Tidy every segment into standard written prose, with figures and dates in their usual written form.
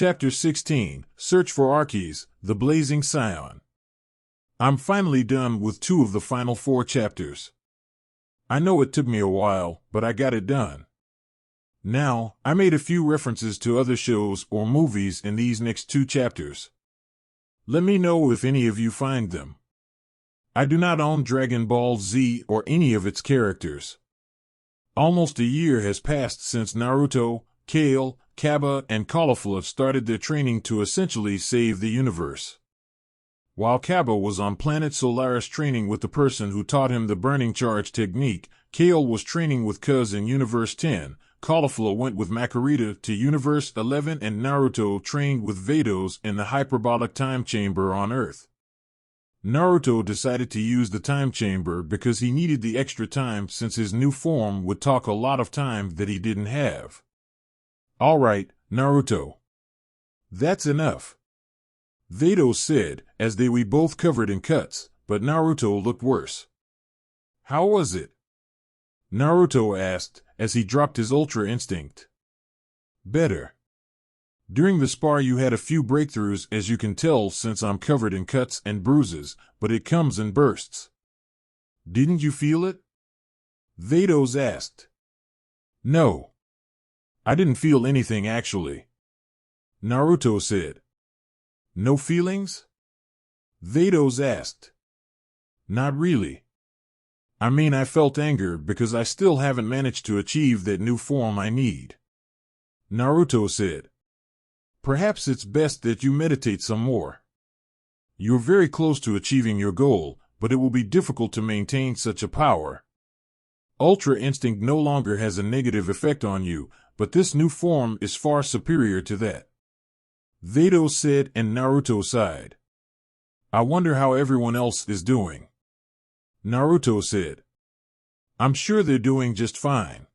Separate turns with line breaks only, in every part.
Chapter 16, Search for Arceus, the Blazing Scion. I'm finally done with 2 of the final 4 chapters. I know it took me a while, but I got it done. Now, I made a few references to other shows or movies in these next 2 chapters. Let me know if any of you find them. I do not own Dragon Ball Z or any of its characters. Almost a year has passed since Naruto, Kale, Kaba, and Caulifla started their training to essentially save the universe. While Kaba was on planet Solaris training with the person who taught him the burning charge technique, Kale was training with Cuz in Universe 10, Caulifla went with Makurita to Universe 11, and Naruto trained with Vados in the hyperbolic time chamber on Earth. Naruto decided to use the time chamber because he needed the extra time since his new form would talk a lot of time that he didn't have. Alright, Naruto. That's enough. Vados said, as they were both covered in cuts, but Naruto looked worse. How was it? Naruto asked, as he dropped his Ultra Instinct. Better. During the spar you had a few breakthroughs, as you can tell, since I'm covered in cuts and bruises, but it comes in bursts. Didn't you feel it? Vados asked. No. I didn't feel anything actually. Naruto said. No feelings? Vados asked. Not really. I mean, I felt anger because I still haven't managed to achieve that new form I need. Naruto said. Perhaps it's best that you meditate some more. You're very close to achieving your goal, but it will be difficult to maintain such a power. Ultra Instinct no longer has a negative effect on you, but this new form is far superior to that. Vados said, and Naruto sighed. I wonder how everyone else is doing. Naruto said. I'm sure they're doing just fine.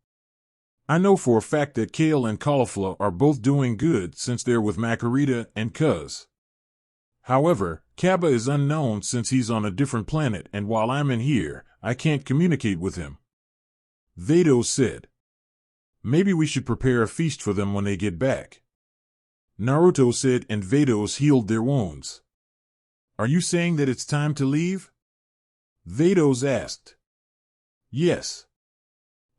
I know for a fact that Kale and Caulifla are both doing good since they're with Makurita and Cuz. However, Kaba is unknown since he's on a different planet, and while I'm in here, I can't communicate with him. Vados said. Maybe we should prepare a feast for them when they get back. Naruto said, and Vados healed their wounds. Are you saying that it's time to leave? Vados asked. Yes.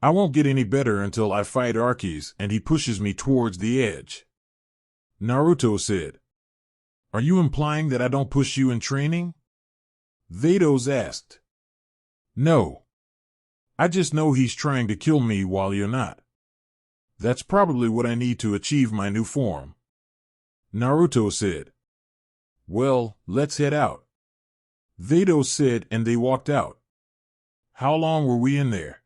I won't get any better until I fight Arceus and he pushes me towards the edge. Naruto said. Are you implying that I don't push you in training? Vados asked. No. I just know he's trying to kill me while you're not. That's probably what I need to achieve my new form. Naruto said. Well, let's head out. Vados said, and they walked out. How long were we in there?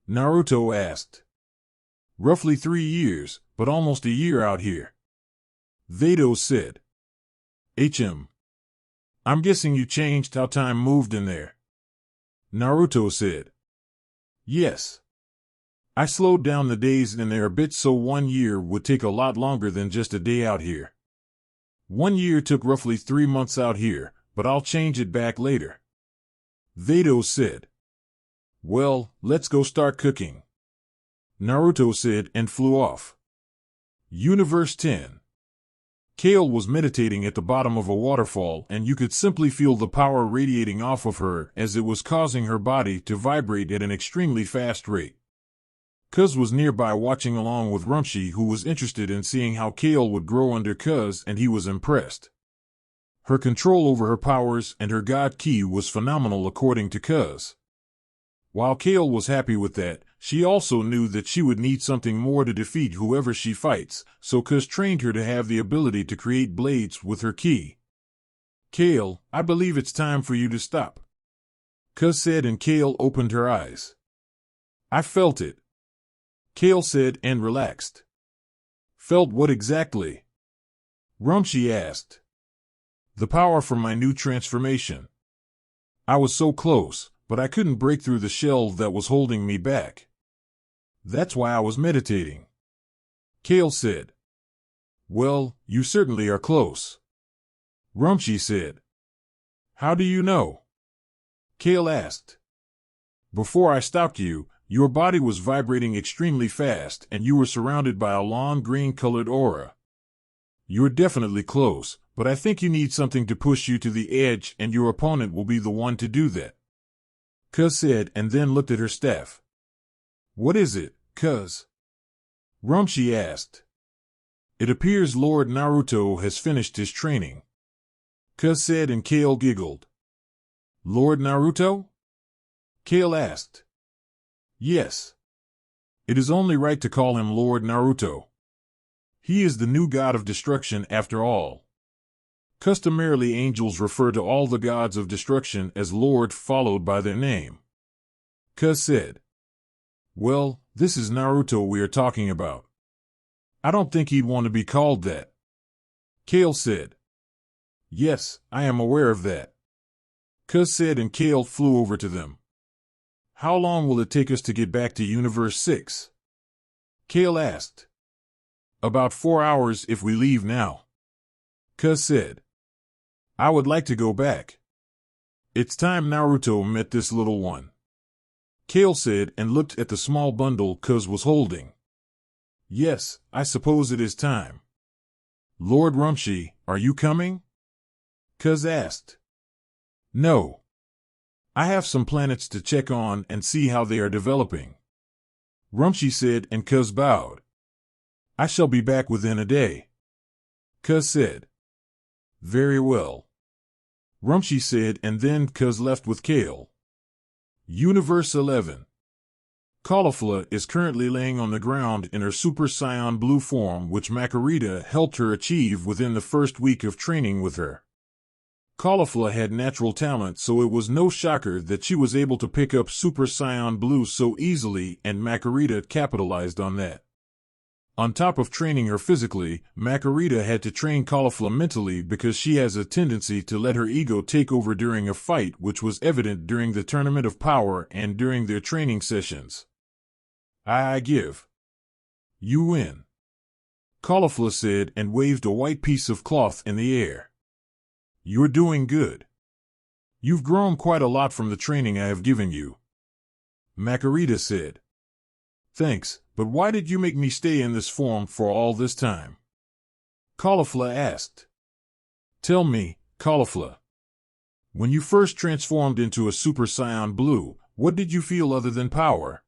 Naruto asked. Roughly 3 years, but almost a year out here. Vados said. I'm guessing you changed how time moved in there. Naruto said. Yes. I slowed down the days in there a bit so 1 year would take a lot longer than just a day out here. 1 year took roughly 3 months out here, but I'll change it back later. Vados said. Well, let's go start cooking. Naruto said and flew off. Universe 10. Kale was meditating at the bottom of a waterfall, and you could simply feel the power radiating off of her as it was causing her body to vibrate at an extremely fast rate. Cuz was nearby watching along with Rumshi, who was interested in seeing how Kale would grow under Cuz, and he was impressed. Her control over her powers and her God Ki was phenomenal according to Cuz. While Kale was happy with that, she also knew that she would need something more to defeat whoever she fights, so Cuz trained her to have the ability to create blades with her Ki. Kale, I believe it's time for you to stop. Cuz said, and Kale opened her eyes. I felt it. Kale said and relaxed. Felt what exactly? Rumshi asked. The power from my new transformation. I was so close, but I couldn't break through the shell that was holding me back. That's why I was meditating. Kale said. Well, you certainly are close. Rumshi said. How do you know? Kale asked. Before I stopped you, your body was vibrating extremely fast and you were surrounded by a long green-colored aura. You're definitely close, but I think you need something to push you to the edge, and your opponent will be the one to do that. Cuz said, and then looked at her staff. What is it, Cuz? Rumshi asked. It appears Lord Naruto has finished his training. Cuz said, and Kale giggled. Lord Naruto? Kale asked. Yes. It is only right to call him Lord Naruto. He is the new god of destruction after all. Customarily, angels refer to all the gods of destruction as Lord followed by their name. Cuz said. Well, this is Naruto we are talking about. I don't think he'd want to be called that. Kale said. Yes, I am aware of that. Cuz said, and Kale flew over to them. How long will it take us to get back to Universe 6? Kale asked. About 4 hours if we leave now. Cuz said. I would like to go back. It's time Naruto met this little one. Kale said, and looked at the small bundle Cuz was holding. Yes, I suppose it is time. Lord Rumshi, are you coming? Cuz asked. No. I have some planets to check on and see how they are developing. Rumshi said, and Cuz bowed. I shall be back within a day. Cuz said. Very well. Rumshi said, and then Cuz left with Kale. Universe 11. Caulifla is currently laying on the ground in her Super Saiyan Blue form, which Makarita helped her achieve within the first week of training with her. Caulifla had natural talent, so it was no shocker that she was able to pick up Super Saiyan Blue so easily, and Makarita capitalized on that. On top of training her physically, Makarita had to train Caulifla mentally because she has a tendency to let her ego take over during a fight, which was evident during the Tournament of Power and during their training sessions. I give. You win. Caulifla said, and waved a white piece of cloth in the air. You're doing good. You've grown quite a lot from the training I have given you. Makarita said. Thanks, but why did you make me stay in this form for all this time? Caulifla asked. Tell me, Caulifla. When you first transformed into a Super Saiyan Blue, what did you feel other than power?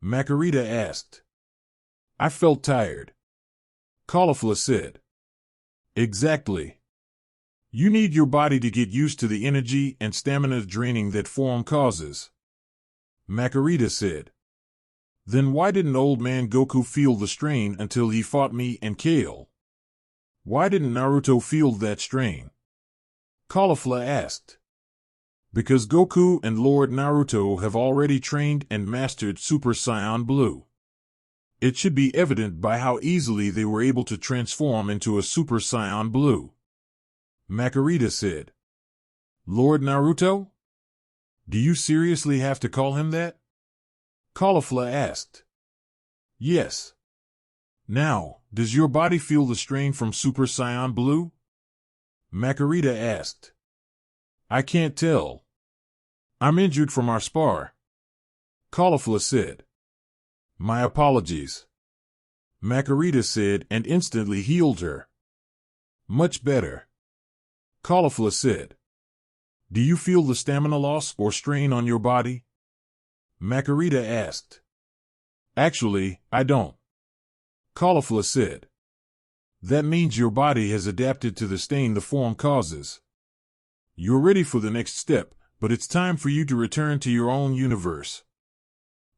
Makarita asked. I felt tired. Caulifla said. Exactly. You need your body to get used to the energy and stamina draining that form causes. Makarita said. Then why didn't old man Goku feel the strain until he fought me and Kale? Why didn't Naruto feel that strain? Caulifla asked. Because Goku and Lord Naruto have already trained and mastered Super Saiyan Blue. It should be evident by how easily they were able to transform into a Super Saiyan Blue. Makarita said. Lord Naruto? Do you seriously have to call him that? Caulifla asked. Yes. Now, does your body feel the strain from Super Saiyan Blue? Makarita asked. I can't tell. I'm injured from our spar. Caulifla said. My apologies. Makarita said, and instantly healed her. Much better. Caulifla said. Do you feel the stamina loss or strain on your body? Makarita asked. Actually, I don't. Caulifla said. That means your body has adapted to the strain the form causes. You're ready for the next step, but it's time for you to return to your own universe.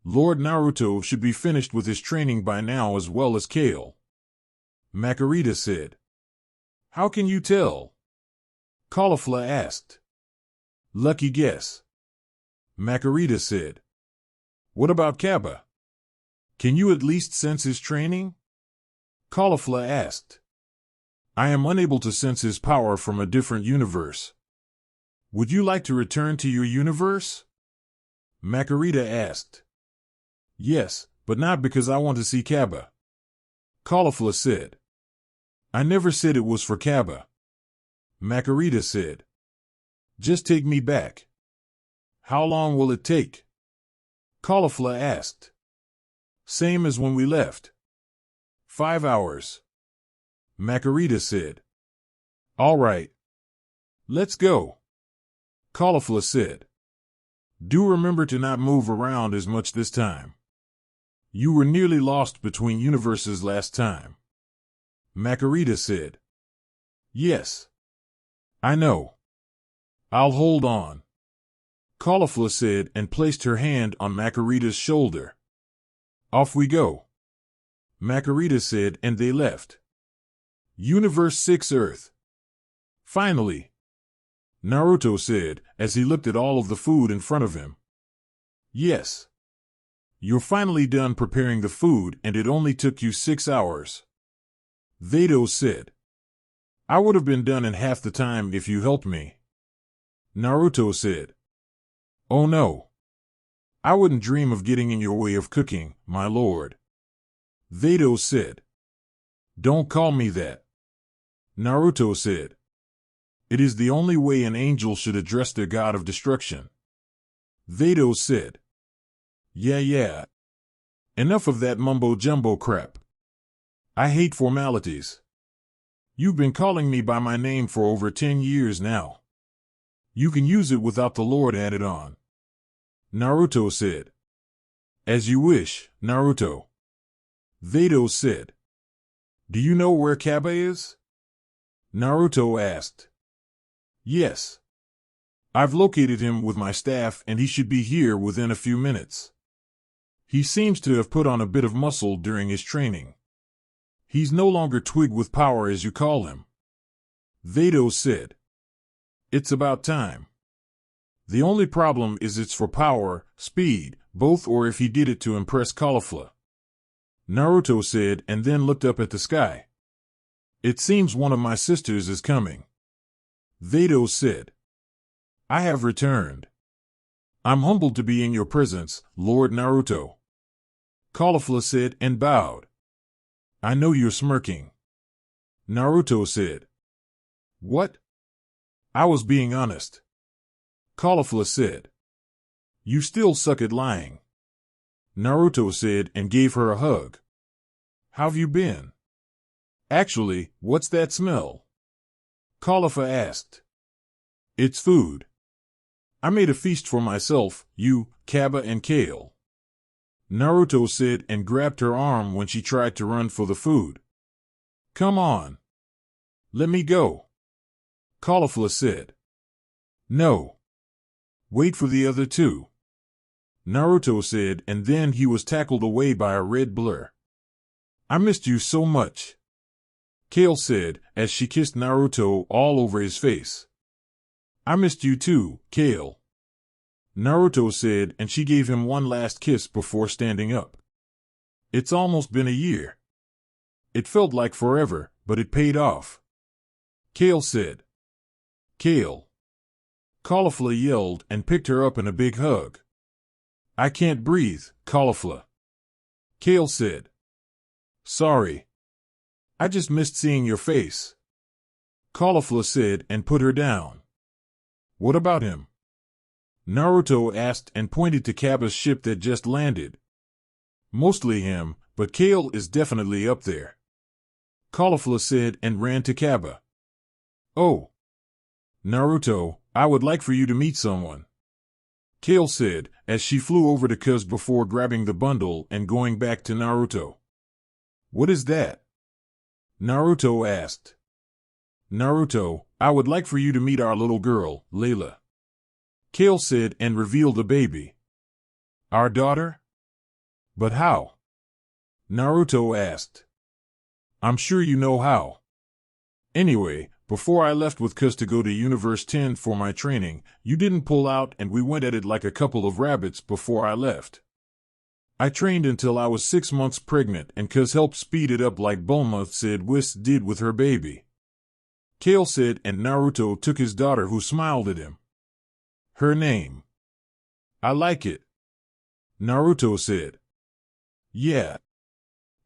Lord Naruto should be finished with his training by now as well as Kale. Makarita said. How can you tell? Caulifla asked. Lucky guess. Makarita said. What about Kaba? Can you at least sense his training? Caulifla asked. I am unable to sense his power from a different universe. Would you like to return to your universe? Makarita asked. Yes, but not because I want to see Kaba. Caulifla said. I never said it was for Kaba. Makarita said. Just take me back. How long will it take? Caulifla asked. Same as when we left. 5 hours. Makarita said. All right. Let's go. Caulifla said. Do remember to not move around as much this time. You were nearly lost between universes last time. Makarita said. Yes. I know. I'll hold on. Caulifla said and placed her hand on Makarita's shoulder. Off we go. Makarita said and they left. Universe 6 Earth. Finally. Naruto said as he looked at all of the food in front of him. Yes. You're finally done preparing the food and it only took you 6 hours. Vado said. I would have been done in half the time if you helped me. Naruto said. Oh no. I wouldn't dream of getting in your way of cooking, my lord. Vado said. Don't call me that. Naruto said. It is the only way an angel should address their god of destruction. Vado said. Yeah. Enough of that mumbo-jumbo crap. I hate formalities. You've been calling me by my name for over 10 years now. You can use it without the Lord added on. Naruto said. As you wish, Naruto. Vado said. Do you know where Kaba is? Naruto asked. Yes. I've located him with my staff and he should be here within a few minutes. He seems to have put on a bit of muscle during his training. He's no longer Twig with power as you call him. Vado said. It's about time. The only problem is it's for power, speed, both, or if he did it to impress Caulifla. Naruto said and then looked up at the sky. It seems one of my sisters is coming. Vado said. I have returned. I'm humbled to be in your presence, Lord Naruto. Caulifla said and bowed. I know you're smirking. Naruto said. What? I was being honest. Caulifla said. You still suck at lying. Naruto said and gave her a hug. How've you been? Actually, what's that smell? Caulifla asked. It's food. I made a feast for myself, you, Kaba, and Kale. Naruto said and grabbed her arm when she tried to run for the food. Come on. Let me go. Caulifla said. No. Wait for the other two. Naruto said and then he was tackled away by a red blur. I missed you so much. Kale said as she kissed Naruto all over his face. I missed you too, Kale. Naruto said and she gave him one last kiss before standing up. It's almost been a year. It felt like forever, but it paid off. Kale said. Kale. Caulifla yelled and picked her up in a big hug. I can't breathe, Caulifla. Kale said. Sorry. I just missed seeing your face. Caulifla said and put her down. What about him? Naruto asked and pointed to Kaba's ship that just landed. Mostly him, but Kale is definitely up there. Caulifla said and ran to Kaba. Oh. Naruto, I would like for you to meet someone. Kale said, as she flew over to Kuz before grabbing the bundle and going back to Naruto. What is that? Naruto asked. Naruto, I would like for you to meet our little girl, Layla. Kale said and revealed a baby. Our daughter? But how? Naruto asked. I'm sure you know how. Anyway, before I left with Kuz to go to Universe 10 for my training, you didn't pull out and we went at it like a couple of rabbits before I left. I trained until I was 6 months pregnant and Kuz helped speed it up like Bulma said Whis did with her baby. Kale said and Naruto took his daughter who smiled at him. Her name. I like it. Naruto said. Yeah.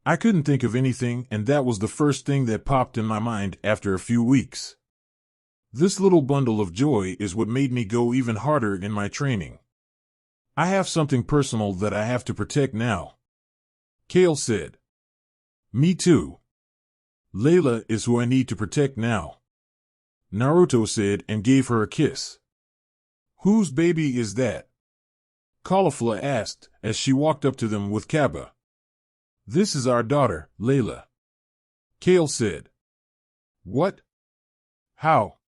I couldn't think of anything and that was the first thing that popped in my mind after a few weeks. This little bundle of joy is what made me go even harder in my training. I have something personal that I have to protect now. Kale said. Me too. Layla is who I need to protect now, Naruto said and gave her a kiss. Whose baby is that? Caulifla asked as she walked up to them with Kaba. This is our daughter, Layla. Kale said. What? How?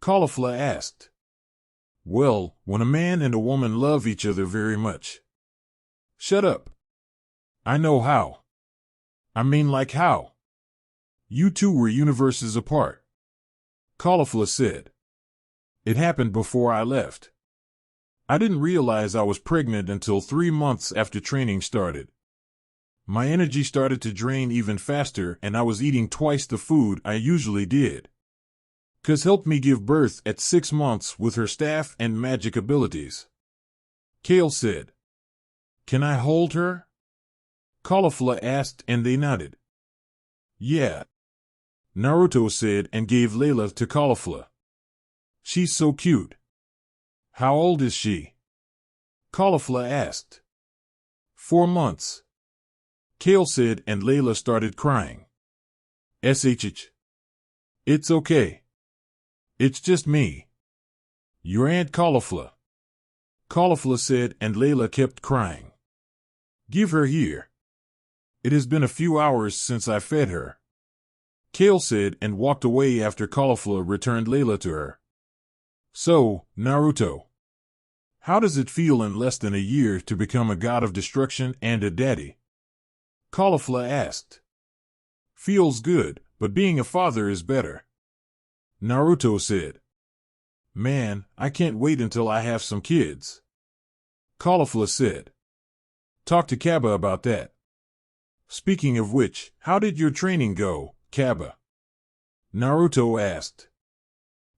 Caulifla asked. Well, when a man and a woman love each other very much. Shut up. I know how. I mean like how. You two were universes apart. Caulifla said. It happened before I left. I didn't realize I was pregnant until 3 months after training started. My energy started to drain even faster and I was eating twice the food I usually did. Cuz helped me give birth at 6 months with her staff and magic abilities. Kale said. Can I hold her? Caulifla asked and they nodded. Yeah. Naruto said and gave Layla to Caulifla. She's so cute. How old is she? Caulifla asked. 4 months. Kale said and Layla started crying. SHH. It's okay. It's just me. Your Aunt Caulifla. Caulifla said and Layla kept crying. Give her here. It has been a few hours since I fed her. Kale said and walked away after Caulifla returned Layla to her. So, Naruto. How does it feel in less than a year to become a god of destruction and a daddy? Caulifla asked. Feels good, but being a father is better. Naruto said. Man, I can't wait until I have some kids. Caulifla said. Talk to Kaba about that. Speaking of which, how did your training go, Kaba? Naruto asked.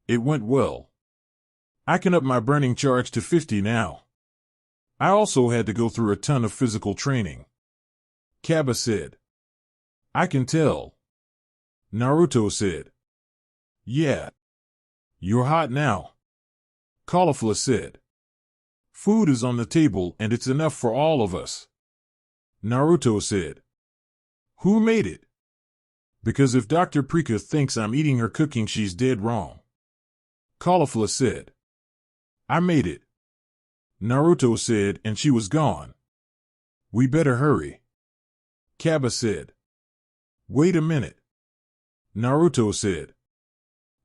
It went well. I can up my burning charge to 50 now. I also had to go through a ton of physical training. Kaba said. I can tell. Naruto said. Yeah. You're hot now. Caulifla said. Food is on the table and it's enough for all of us. Naruto said. Who made it? Because if Dr. Prika thinks I'm eating her cooking, she's dead wrong. Caulifla said. I made it. Naruto said and she was gone. We better hurry. Kaba said. Wait a minute. Naruto said.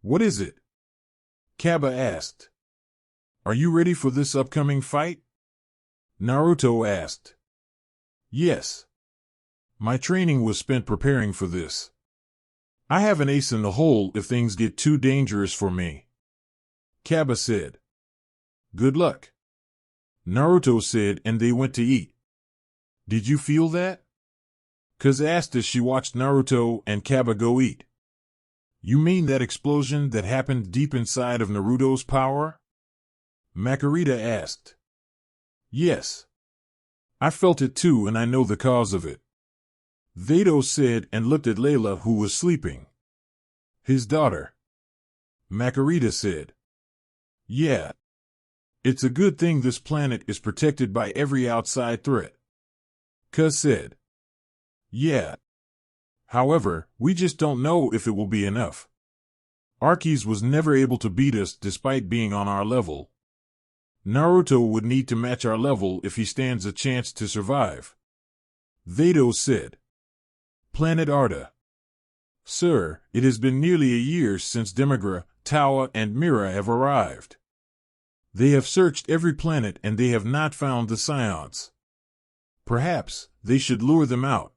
What is it? Kaba asked. Are you ready for this upcoming fight? Naruto asked. Yes. My training was spent preparing for this. I have an ace in the hole if things get too dangerous for me. Kaba said. Good luck. Naruto said and they went to eat. Did you feel that? Kaz asked as she watched Naruto and Kaba go eat. You mean that explosion that happened deep inside of Naruto's power? Makarita asked. Yes. I felt it too and I know the cause of it. Vado said and looked at Layla who was sleeping. His daughter. Makarita said. Yeah. It's a good thing this planet is protected by every outside threat. Kaz said. Yeah. However, we just don't know if it will be enough. Arceus was never able to beat us despite being on our level. Naruto would need to match our level if he stands a chance to survive. Vado said. Planet Arda. Sir, it has been nearly a year since Demigra, Tawa, and Mira have arrived. They have searched every planet and they have not found the Saiyans. Perhaps they should lure them out.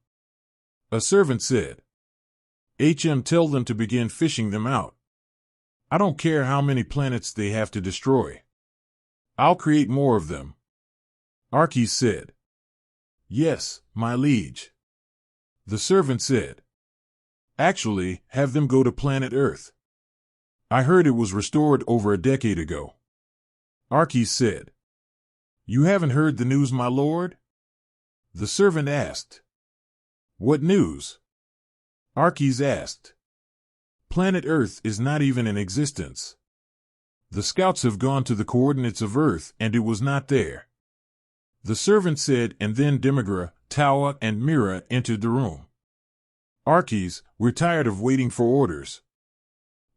A servant said. Tell them to begin fishing them out. I don't care how many planets they have to destroy. I'll create more of them. Arceus said. Yes, my liege. The servant said. Actually, have them go to planet Earth. I heard it was restored over a decade ago. Arceus said. You haven't heard the news, my lord? The servant asked. What news? Arceus asked. Planet Earth is not even in existence. The scouts have gone to the coordinates of Earth and it was not there. The servant said and then Demigra, Tawa, and Mira entered the room. Archies, we're tired of waiting for orders.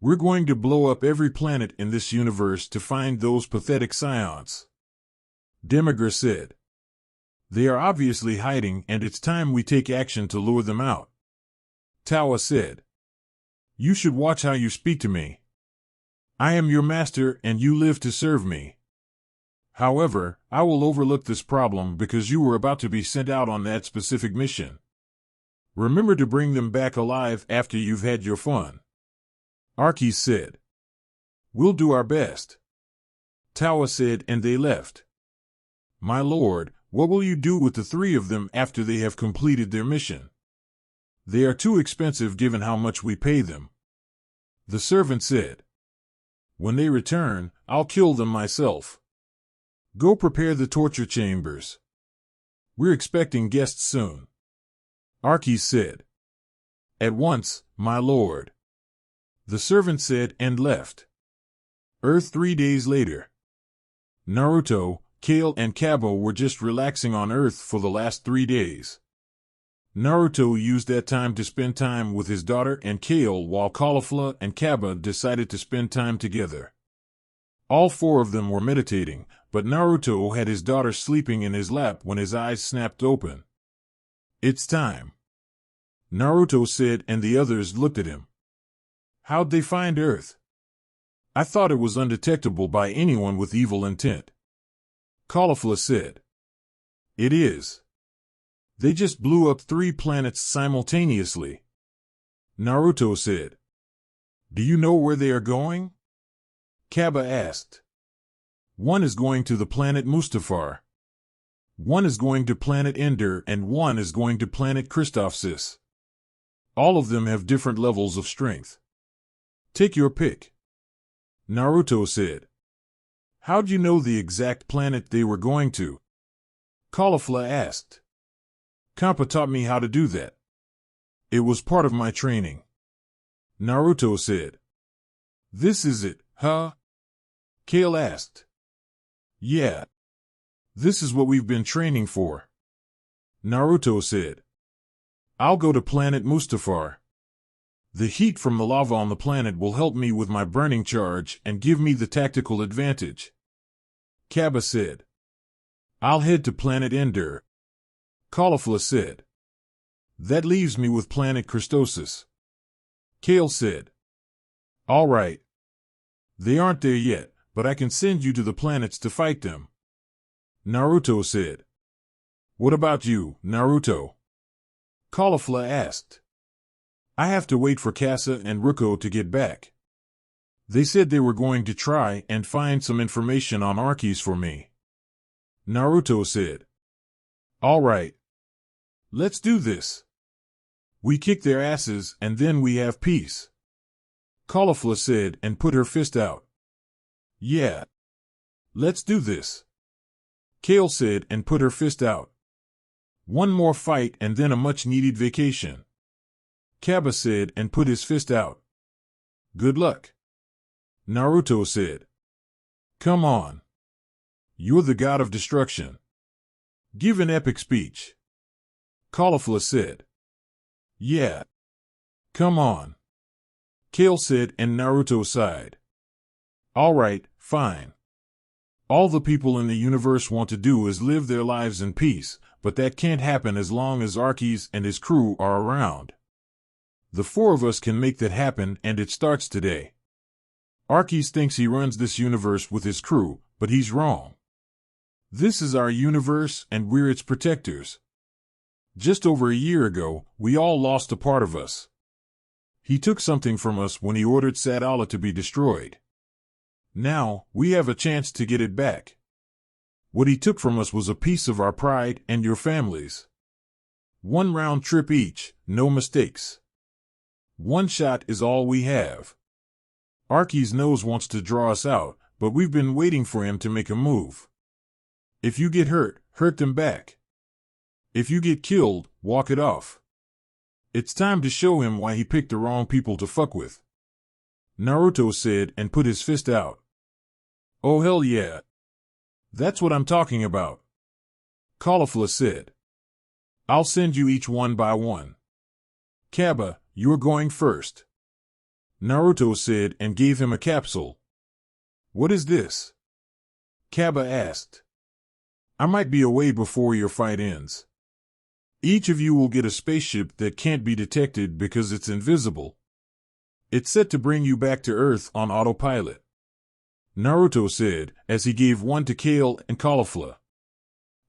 We're going to blow up every planet in this universe to find those pathetic scions. Demigra said. They are obviously hiding, and it's time we take action to lure them out. Tawa said. You should watch how you speak to me. I am your master, and you live to serve me. However, I will overlook this problem because you were about to be sent out on that specific mission. Remember to bring them back alive after you've had your fun. Archies said. We'll do our best. Tawa said, and they left. My lord, what will you do with the 3 of them after they have completed their mission? They are too expensive given how much we pay them. The servant said. When they return, I'll kill them myself. Go prepare the torture chambers. We're expecting guests soon. Archies said. At once, my lord. The servant said and left. Earth 3 days later. Naruto, Kale and Kaba were just relaxing on Earth for the last 3 days. Naruto used that time to spend time with his daughter and Kale while Caulifla and Kaba decided to spend time together. All 4 of them were meditating, but Naruto had his daughter sleeping in his lap when his eyes snapped open. It's time. Naruto said, and the others looked at him. How'd they find Earth? I thought it was undetectable by anyone with evil intent. Caulifla said. It is. They just blew up 3 planets simultaneously. Naruto said. Do you know where they are going? Kaba asked. One is going to the planet Mustafar. One is going to planet Ender, and one is going to planet Christophsis. All of them have different levels of strength. Take your pick. Naruto said. How'd you know the exact planet they were going to? Caulifla asked. Kappa taught me how to do that. It was part of my training. Naruto said. This is it, huh? Kale asked. Yeah. This is what we've been training for. Naruto said. I'll go to planet Mustafar. The heat from the lava on the planet will help me with my burning charge and give me the tactical advantage. Kaba said. I'll head to planet Ender. Caulifla said. That leaves me with planet Christosis. Kale said. All right. They aren't there yet, but I can send you to the planets to fight them. Naruto said. What about you, Naruto? Caulifla asked. I have to wait for Kasa and Ruko to get back. They said they were going to try and find some information on Archies for me. Naruto said. All right. Let's do this. We kick their asses and then we have peace. Caulifla said and put her fist out. Yeah. Let's do this. Kale said and put her fist out. One more fight and then a much-needed vacation. Kaba said and put his fist out. Good luck. Naruto said. Come on. You're the god of destruction. Give an epic speech. Caulifla said. Yeah. Come on. Kale said and Naruto sighed. All right, fine. All the people in the universe want to do is live their lives in peace, but that can't happen as long as Archies and his crew are around. The 4 of us can make that happen, and it starts today. Archies thinks he runs this universe with his crew, but he's wrong. This is our universe, and we're its protectors. Just over a year ago, we all lost a part of us. He took something from us when he ordered Sadala to be destroyed. Now, we have a chance to get it back. What he took from us was a piece of our pride and your families. 1 round trip each, no mistakes. 1 shot is all we have. Archies knows wants to draw us out, but we've been waiting for him to make a move. If you get hurt, hurt them back. If you get killed, walk it off. It's time to show him why he picked the wrong people to fuck with. Naruto said and put his fist out. Oh hell yeah. That's what I'm talking about. Caulifla said. I'll send you each one by one. Kaba, you're going first, Naruto said and gave him a capsule. What is this? Kaba asked. I might be away before your fight ends. Each of you will get a spaceship that can't be detected because it's invisible. It's set to bring you back to Earth on autopilot, Naruto said as he gave one to Kale and Caulifla.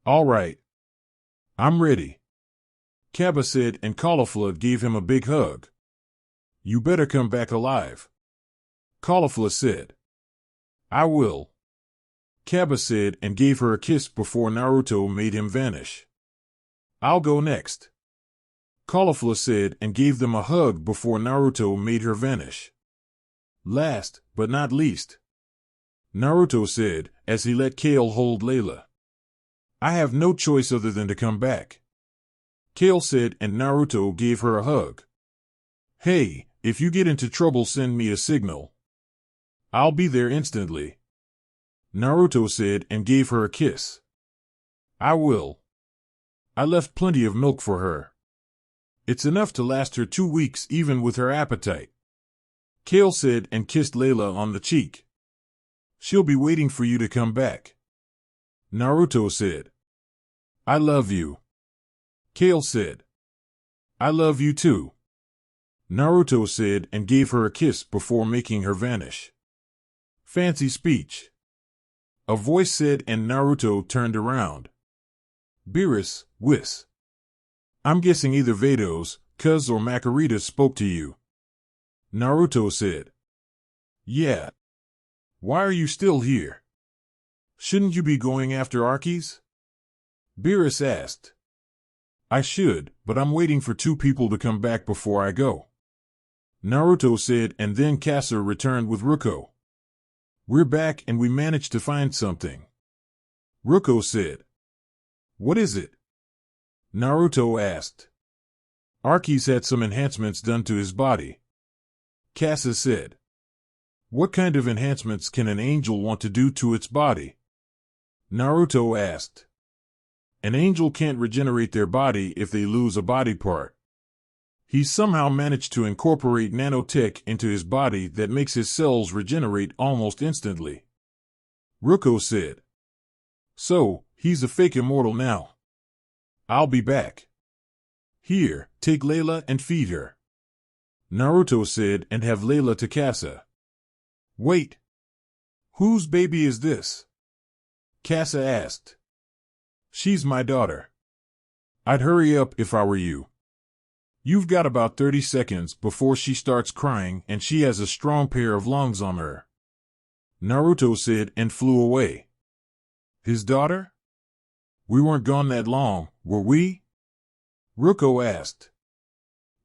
All right. I'm ready, Kaba said and Caulifla gave him a big hug. You better come back alive, Caulifla said. I will, Kaba said and gave her a kiss before Naruto made him vanish. I'll go next, Caulifla said and gave them a hug before Naruto made her vanish. Last, but not least, Naruto said as he let Kale hold Layla. I have no choice other than to come back, Kale said and Naruto gave her a hug. Hey, if you get into trouble send me a signal. I'll be there instantly, Naruto said and gave her a kiss. I will. I left plenty of milk for her. It's enough to last her 2 weeks even with her appetite, Kale said and kissed Layla on the cheek. She'll be waiting for you to come back, Naruto said. I love you, Kale said. I love you too, Naruto said and gave her a kiss before making her vanish. Fancy speech, a voice said and Naruto turned around. Beerus, Whis. I'm guessing either Vados, Cuz or Makarita spoke to you, Naruto said. Yeah. Why are you still here? Shouldn't you be going after Archies? Beerus asked. I should, but I'm waiting for 2 people to come back before I go, Naruto said and then Kasa returned with Ruko. We're back and we managed to find something, Ruko said. What is it? Naruto asked. Archies had some enhancements done to his body, Kasa said. What kind of enhancements can an angel want to do to its body? Naruto asked. An angel can't regenerate their body if they lose a body part. He somehow managed to incorporate nanotech into his body that makes his cells regenerate almost instantly, Ruko said. So, he's a fake immortal now. I'll be back. Here, take Layla and feed her, Naruto said and have Layla to Kasa. Wait. Whose baby is this? Kasa asked. She's my daughter. I'd hurry up if I were you. You've got about 30 seconds before she starts crying and she has a strong pair of lungs on her, Naruto said and flew away. His daughter? We weren't gone that long, were we? Ruko asked.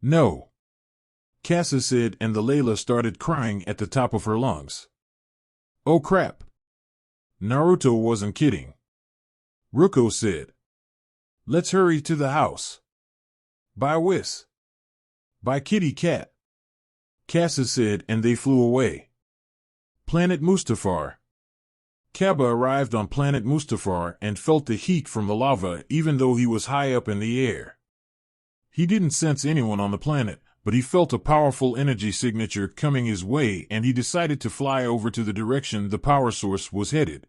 No, Kasa said and the Layla started crying at the top of her lungs. Oh crap. Naruto wasn't kidding. Ruko said. Let's hurry to the house. Bye Whis. Bye kitty cat, Kasa said and they flew away. Planet Mustafar. Kaba arrived on planet Mustafar and felt the heat from the lava even though he was high up in the air. He didn't sense anyone on the planet, but he felt a powerful energy signature coming his way and he decided to fly over to the direction the power source was headed.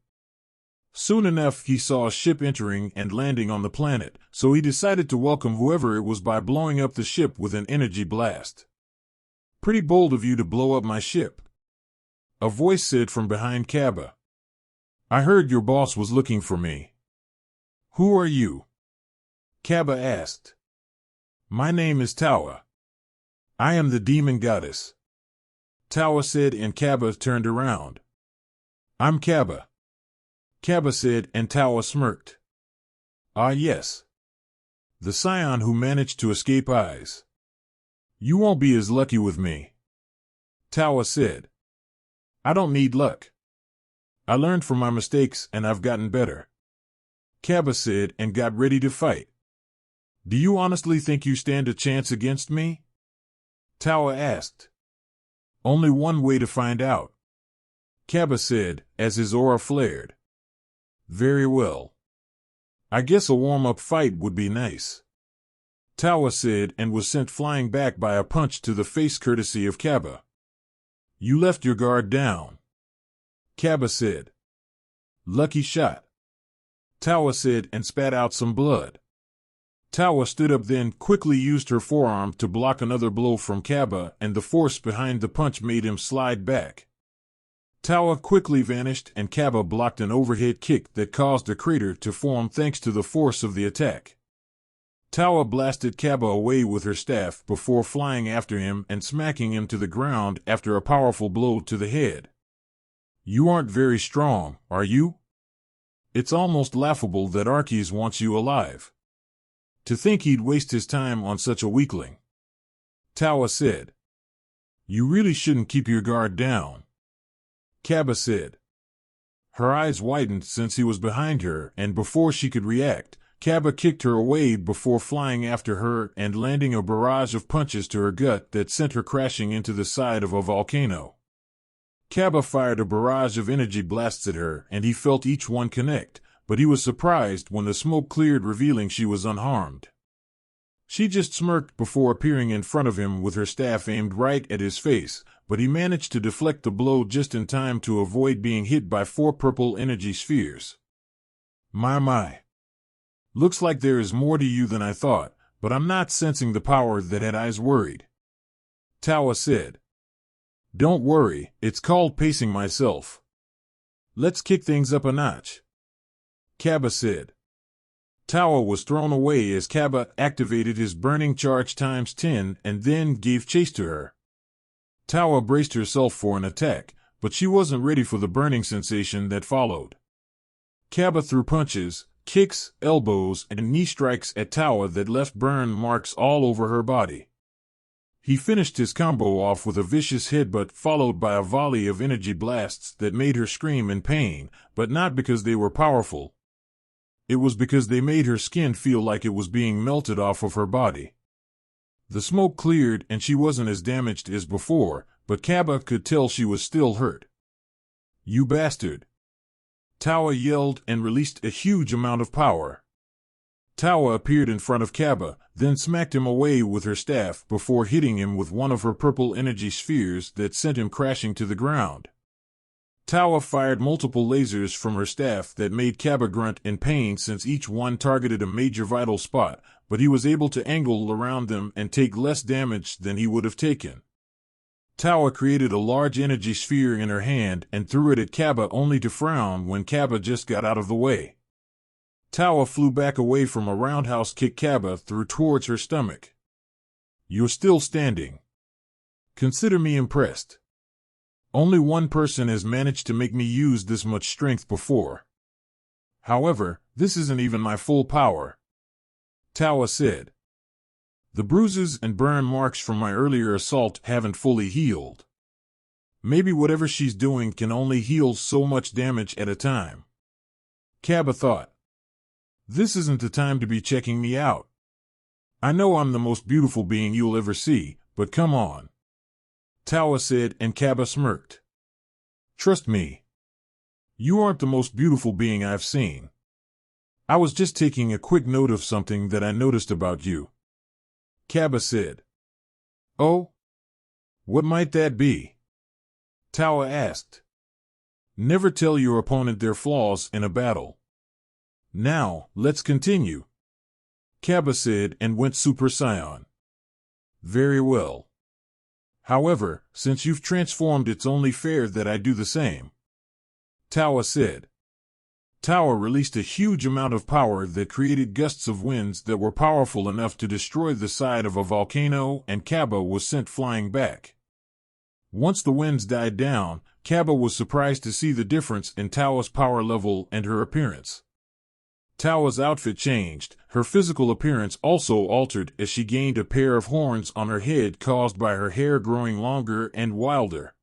Soon enough he saw a ship entering and landing on the planet, so he decided to welcome whoever it was by blowing up the ship with an energy blast. Pretty bold of you to blow up my ship, a voice said from behind Kaba. I heard your boss was looking for me. Who are you? Kaba asked. My name is Tawa. I am the demon goddess, Tawa said and Kaba turned around. I'm Kaba, Kaba said and Tawa smirked. Ah yes. The saiyan who managed to escape eyes. You won't be as lucky with me, Tawa said. I don't need luck. I learned from my mistakes and I've gotten better, Kaba said and got ready to fight. Do you honestly think you stand a chance against me? Tawa asked. Only one way to find out, Kaba said as his aura flared. Very well. I guess a warm-up fight would be nice. Tawa said, and was sent flying back by a punch to the face courtesy of Kaba. You left your guard down. Kaba said. Lucky shot. Tawa said and spat out some blood. Tawa stood up, then quickly used her forearm to block another blow from Kaba, and the force behind the punch made him slide back. Tawa quickly vanished, and Kaba blocked an overhead kick that caused a crater to form thanks to the force of the attack. Tawa blasted Kaba away with her staff before flying after him and smacking him to the ground after a powerful blow to the head. You aren't very strong, are you? It's almost laughable that Arceus wants you alive. To think he'd waste his time on such a weakling. Tawa said. You really shouldn't keep your guard down. Kaba said. Her eyes widened since he was behind her, and before she could react, Kaba kicked her away before flying after her and landing a barrage of punches to her gut that sent her crashing into the side of a volcano. Kaba fired a barrage of energy blasts at her, and he felt each one connect, but he was surprised when the smoke cleared, revealing she was unharmed. She just smirked before appearing in front of him with her staff aimed right at his face, but he managed to deflect the blow just in time to avoid being hit by 4 purple energy spheres. My. Looks like there is more to you than I thought, but I'm not sensing the power that had eyes worried. Tawa said. Don't worry, it's called pacing myself. Let's kick things up a notch. Kaba said. Tawa was thrown away as Kaba activated his burning charge times 10 and then gave chase to her. Tawa braced herself for an attack, but she wasn't ready for the burning sensation that followed. Kaba threw punches, kicks, elbows, and knee strikes at Tawa that left burn marks all over her body. He finished his combo off with a vicious headbutt followed by a volley of energy blasts that made her scream in pain, but not because they were powerful. It was because they made her skin feel like it was being melted off of her body. The smoke cleared and she wasn't as damaged as before, but Kaba could tell she was still hurt. You bastard! Tawa yelled and released a huge amount of power. Tawa appeared in front of Kaba, then smacked him away with her staff before hitting him with one of her purple energy spheres that sent him crashing to the ground. Tawa fired multiple lasers from her staff that made Kaba grunt in pain since each one targeted a major vital spot, but he was able to angle around them and take less damage than he would have taken. Tawa created a large energy sphere in her hand and threw it at Kaba only to frown when Kaba just got out of the way. Tawa flew back away from a roundhouse kick Kaba threw towards her stomach. You're still standing. Consider me impressed. Only one person has managed to make me use this much strength before. However, this isn't even my full power. Tawa said. The bruises and burn marks from my earlier assault haven't fully healed. Maybe whatever she's doing can only heal so much damage at a time. Kaba thought. This isn't the time to be checking me out. I know I'm the most beautiful being you'll ever see, but come on. Tawa said, and Kaba smirked. Trust me. You aren't the most beautiful being I've seen. I was just taking a quick note of something that I noticed about you. Kaba said. Oh? What might that be? Tawa asked. Never tell your opponent their flaws in a battle. Now, let's continue. Kaba said and went Super Saiyan. Very well. However, since you've transformed, it's only fair that I do the same. Tawa said. Tawa released a huge amount of power that created gusts of winds that were powerful enough to destroy the side of a volcano, and Kaba was sent flying back. Once the winds died down, Kaba was surprised to see the difference in Tawa's power level and her appearance. Tawa's outfit changed, her physical appearance also altered as she gained a pair of horns on her head caused by her hair growing longer and wilder.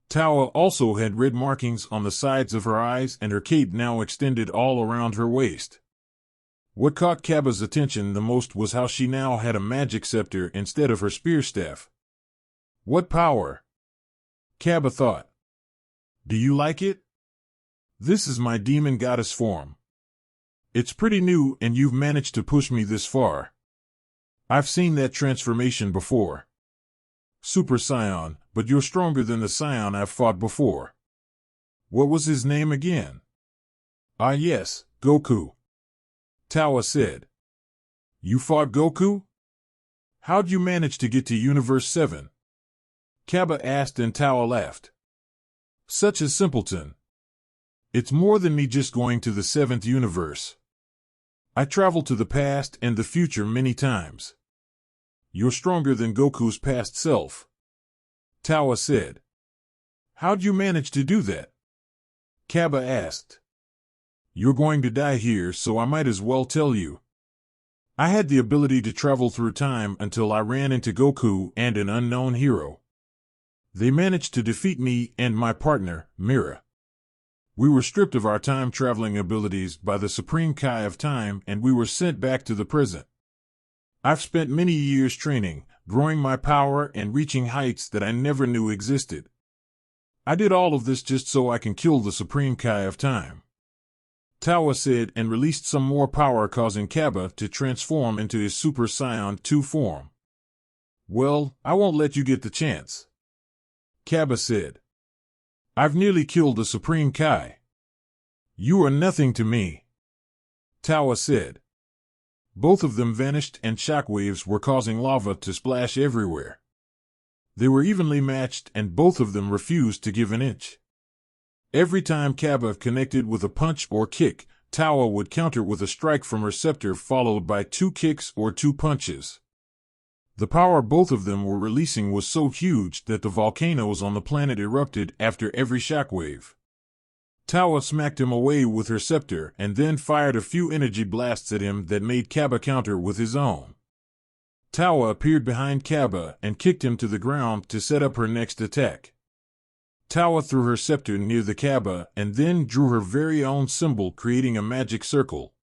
Tawa also had red markings on the sides of her eyes, and her cape now extended all around her waist. What caught Kaba's attention the most was how she now had a magic scepter instead of her spear staff. What power? Kaba thought. Do you like it? This is my demon goddess form. It's pretty new and you've managed to push me this far. I've seen that transformation before. Super Saiyan, but you're stronger than the Saiyan I've fought before. What was his name again? Ah yes, Goku. Tawa said. You fought Goku? How'd you manage to get to Universe 7? Kaba asked and Tawa laughed. Such a simpleton. It's more than me just going to the 7th universe. I traveled to the past and the future many times. You're stronger than Goku's past self. Tawa said. How'd you manage to do that? Kaba asked. You're going to die here, so I might as well tell you. I had the ability to travel through time until I ran into Goku and an unknown hero. They managed to defeat me and my partner, Mira. We were stripped of our time-traveling abilities by the Supreme Kai of Time, and we were sent back to the present. I've spent many years training, growing my power and reaching heights that I never knew existed. I did all of this just so I can kill the Supreme Kai of Time. Tawa said and released some more power, causing Kaba to transform into his Super Saiyan 2 form. Well, I won't let you get the chance. Kaba said. I've nearly killed the Supreme Kai. You are nothing to me. Tawa said. Both of them vanished and shockwaves were causing lava to splash everywhere. They were evenly matched and both of them refused to give an inch. Every time Kaba connected with a punch or kick, Tawa would counter with a strike from her scepter followed by 2 kicks or 2 punches. The power both of them were releasing was so huge that the volcanoes on the planet erupted after every shockwave. Tawa smacked him away with her scepter and then fired a few energy blasts at him that made Kaba counter with his own. Tawa appeared behind Kaba and kicked him to the ground to set up her next attack. Tawa threw her scepter near the Kaba and then drew her very own symbol, creating a magic circle.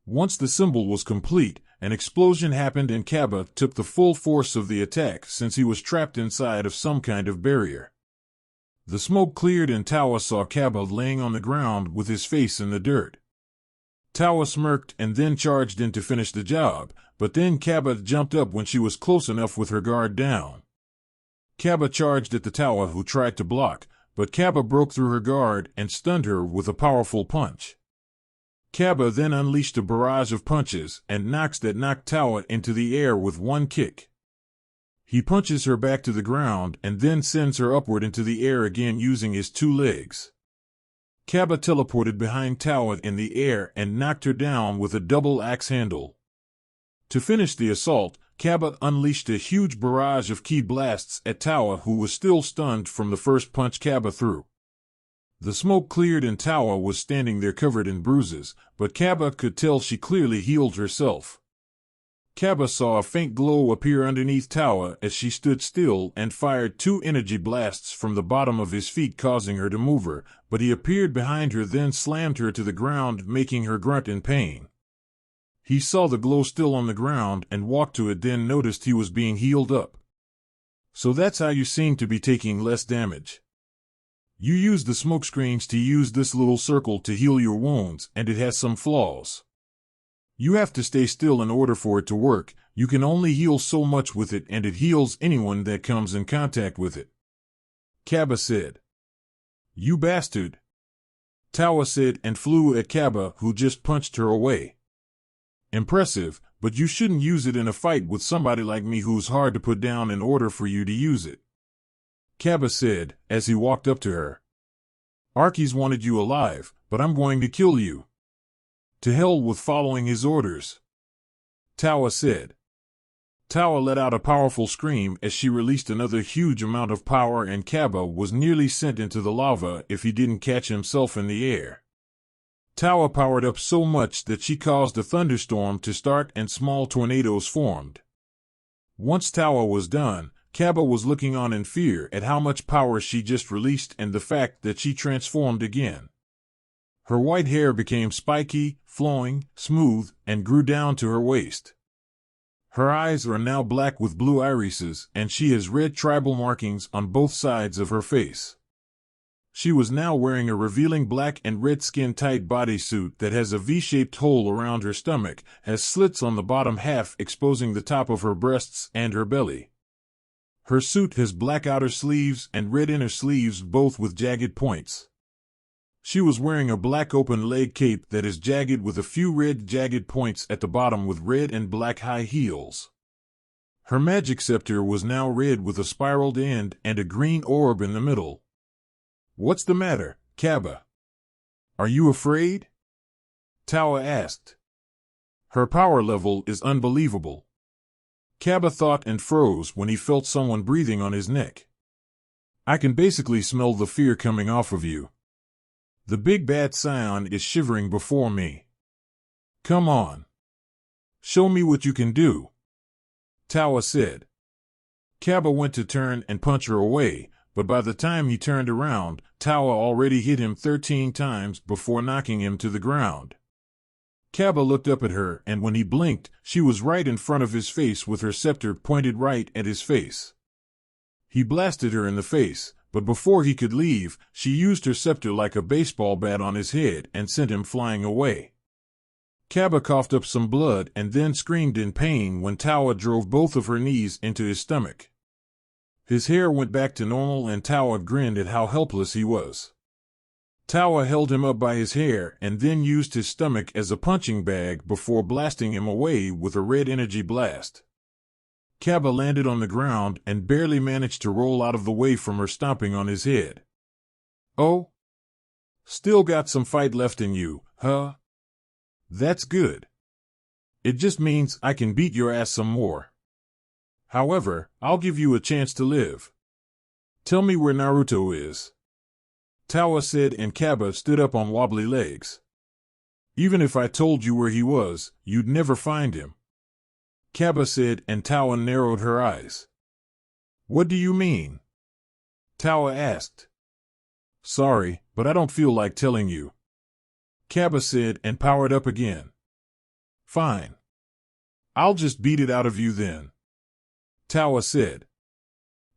Once the symbol was complete, an explosion happened and Kaba took the full force of the attack since he was trapped inside of some kind of barrier. The smoke cleared and Tawa saw Kaba laying on the ground with his face in the dirt. Tawa smirked and then charged in to finish the job, but then Kaba jumped up when she was close enough with her guard down. Kaba charged at the Tawa, who tried to block, but Kaba broke through her guard and stunned her with a powerful punch. Kaba then unleashed a barrage of punches and knocks that knocked Tawa into the air with 1 kick. He punches her back to the ground and then sends her upward into the air again using his 2 legs. Kaba teleported behind Tawa in the air and knocked her down with a double axe handle. To finish the assault, Kaba unleashed a huge barrage of ki blasts at Tawa, who was still stunned from the first punch Kaba threw. The smoke cleared and Tawa was standing there covered in bruises, but Kaba could tell she clearly healed herself. Kaba saw a faint glow appear underneath Tawa as she stood still and fired 2 energy blasts from the bottom of his feet, causing her to move her, but he appeared behind her then slammed her to the ground, making her grunt in pain. He saw the glow still on the ground and walked to it, then noticed he was being healed up. So that's how you seem to be taking less damage. You use the smoke screens to use this little circle to heal your wounds, and it has some flaws. You have to stay still in order for it to work. You can only heal so much with it, and it heals anyone that comes in contact with it. Kaba said. You bastard. Tawa said and flew at Kaba, who just punched her away. Impressive, but you shouldn't use it in a fight with somebody like me who's hard to put down in order for you to use it. Kaba said, as he walked up to her. Arkies wanted you alive, but I'm going to kill you. To hell with following his orders. Tawa said. Tawa let out a powerful scream as she released another huge amount of power, and Kaba was nearly sent into the lava if he didn't catch himself in the air. Tawa powered up so much that she caused a thunderstorm to start and small tornadoes formed. Once Tawa was done, Kaba was looking on in fear at how much power she just released and the fact that she transformed again. Her white hair became spiky, flowing, smooth, and grew down to her waist. Her eyes are now black with blue irises, and she has red tribal markings on both sides of her face. She was now wearing a revealing black and red skin-tight bodysuit that has a V-shaped hole around her stomach, has slits on the bottom half exposing the top of her breasts and her belly. Her suit has black outer sleeves and red inner sleeves, both with jagged points. She was wearing a black open leg cape that is jagged with a few red jagged points at the bottom with red and black high heels. Her magic scepter was now red with a spiraled end and a green orb in the middle. "What's the matter, Kaba? Are you afraid?" Tawa asked. Her power level is unbelievable. Kaba thought and froze when he felt someone breathing on his neck. "I can basically smell the fear coming off of you. The big bad saiyan is shivering before me. Come on. Show me what you can do," Tawa said. Kaba went to turn and punch her away, but by the time he turned around, Tawa already hit him 13 times before knocking him to the ground. Kaba looked up at her, and when he blinked, she was right in front of his face with her scepter pointed right at his face. He blasted her in the face, but before he could leave, she used her scepter like a baseball bat on his head and sent him flying away. Kaba coughed up some blood and then screamed in pain when Tawa drove both of her knees into his stomach. His hair went back to normal and Tawa grinned at how helpless he was. Tawa held him up by his hair and then used his stomach as a punching bag before blasting him away with a red energy blast. Kaba landed on the ground and barely managed to roll out of the way from her stomping on his head. "Oh? Still got some fight left in you, huh? That's good. It just means I can beat your ass some more. However, I'll give you a chance to live. Tell me where Naruto is," Tawa said, and Kaba stood up on wobbly legs. "Even if I told you where he was, you'd never find him," Kaba said, and Tawa narrowed her eyes. "What do you mean?" Tawa asked. "Sorry, but I don't feel like telling you," Kaba said, and powered up again. "Fine. I'll just beat it out of you then," Tawa said.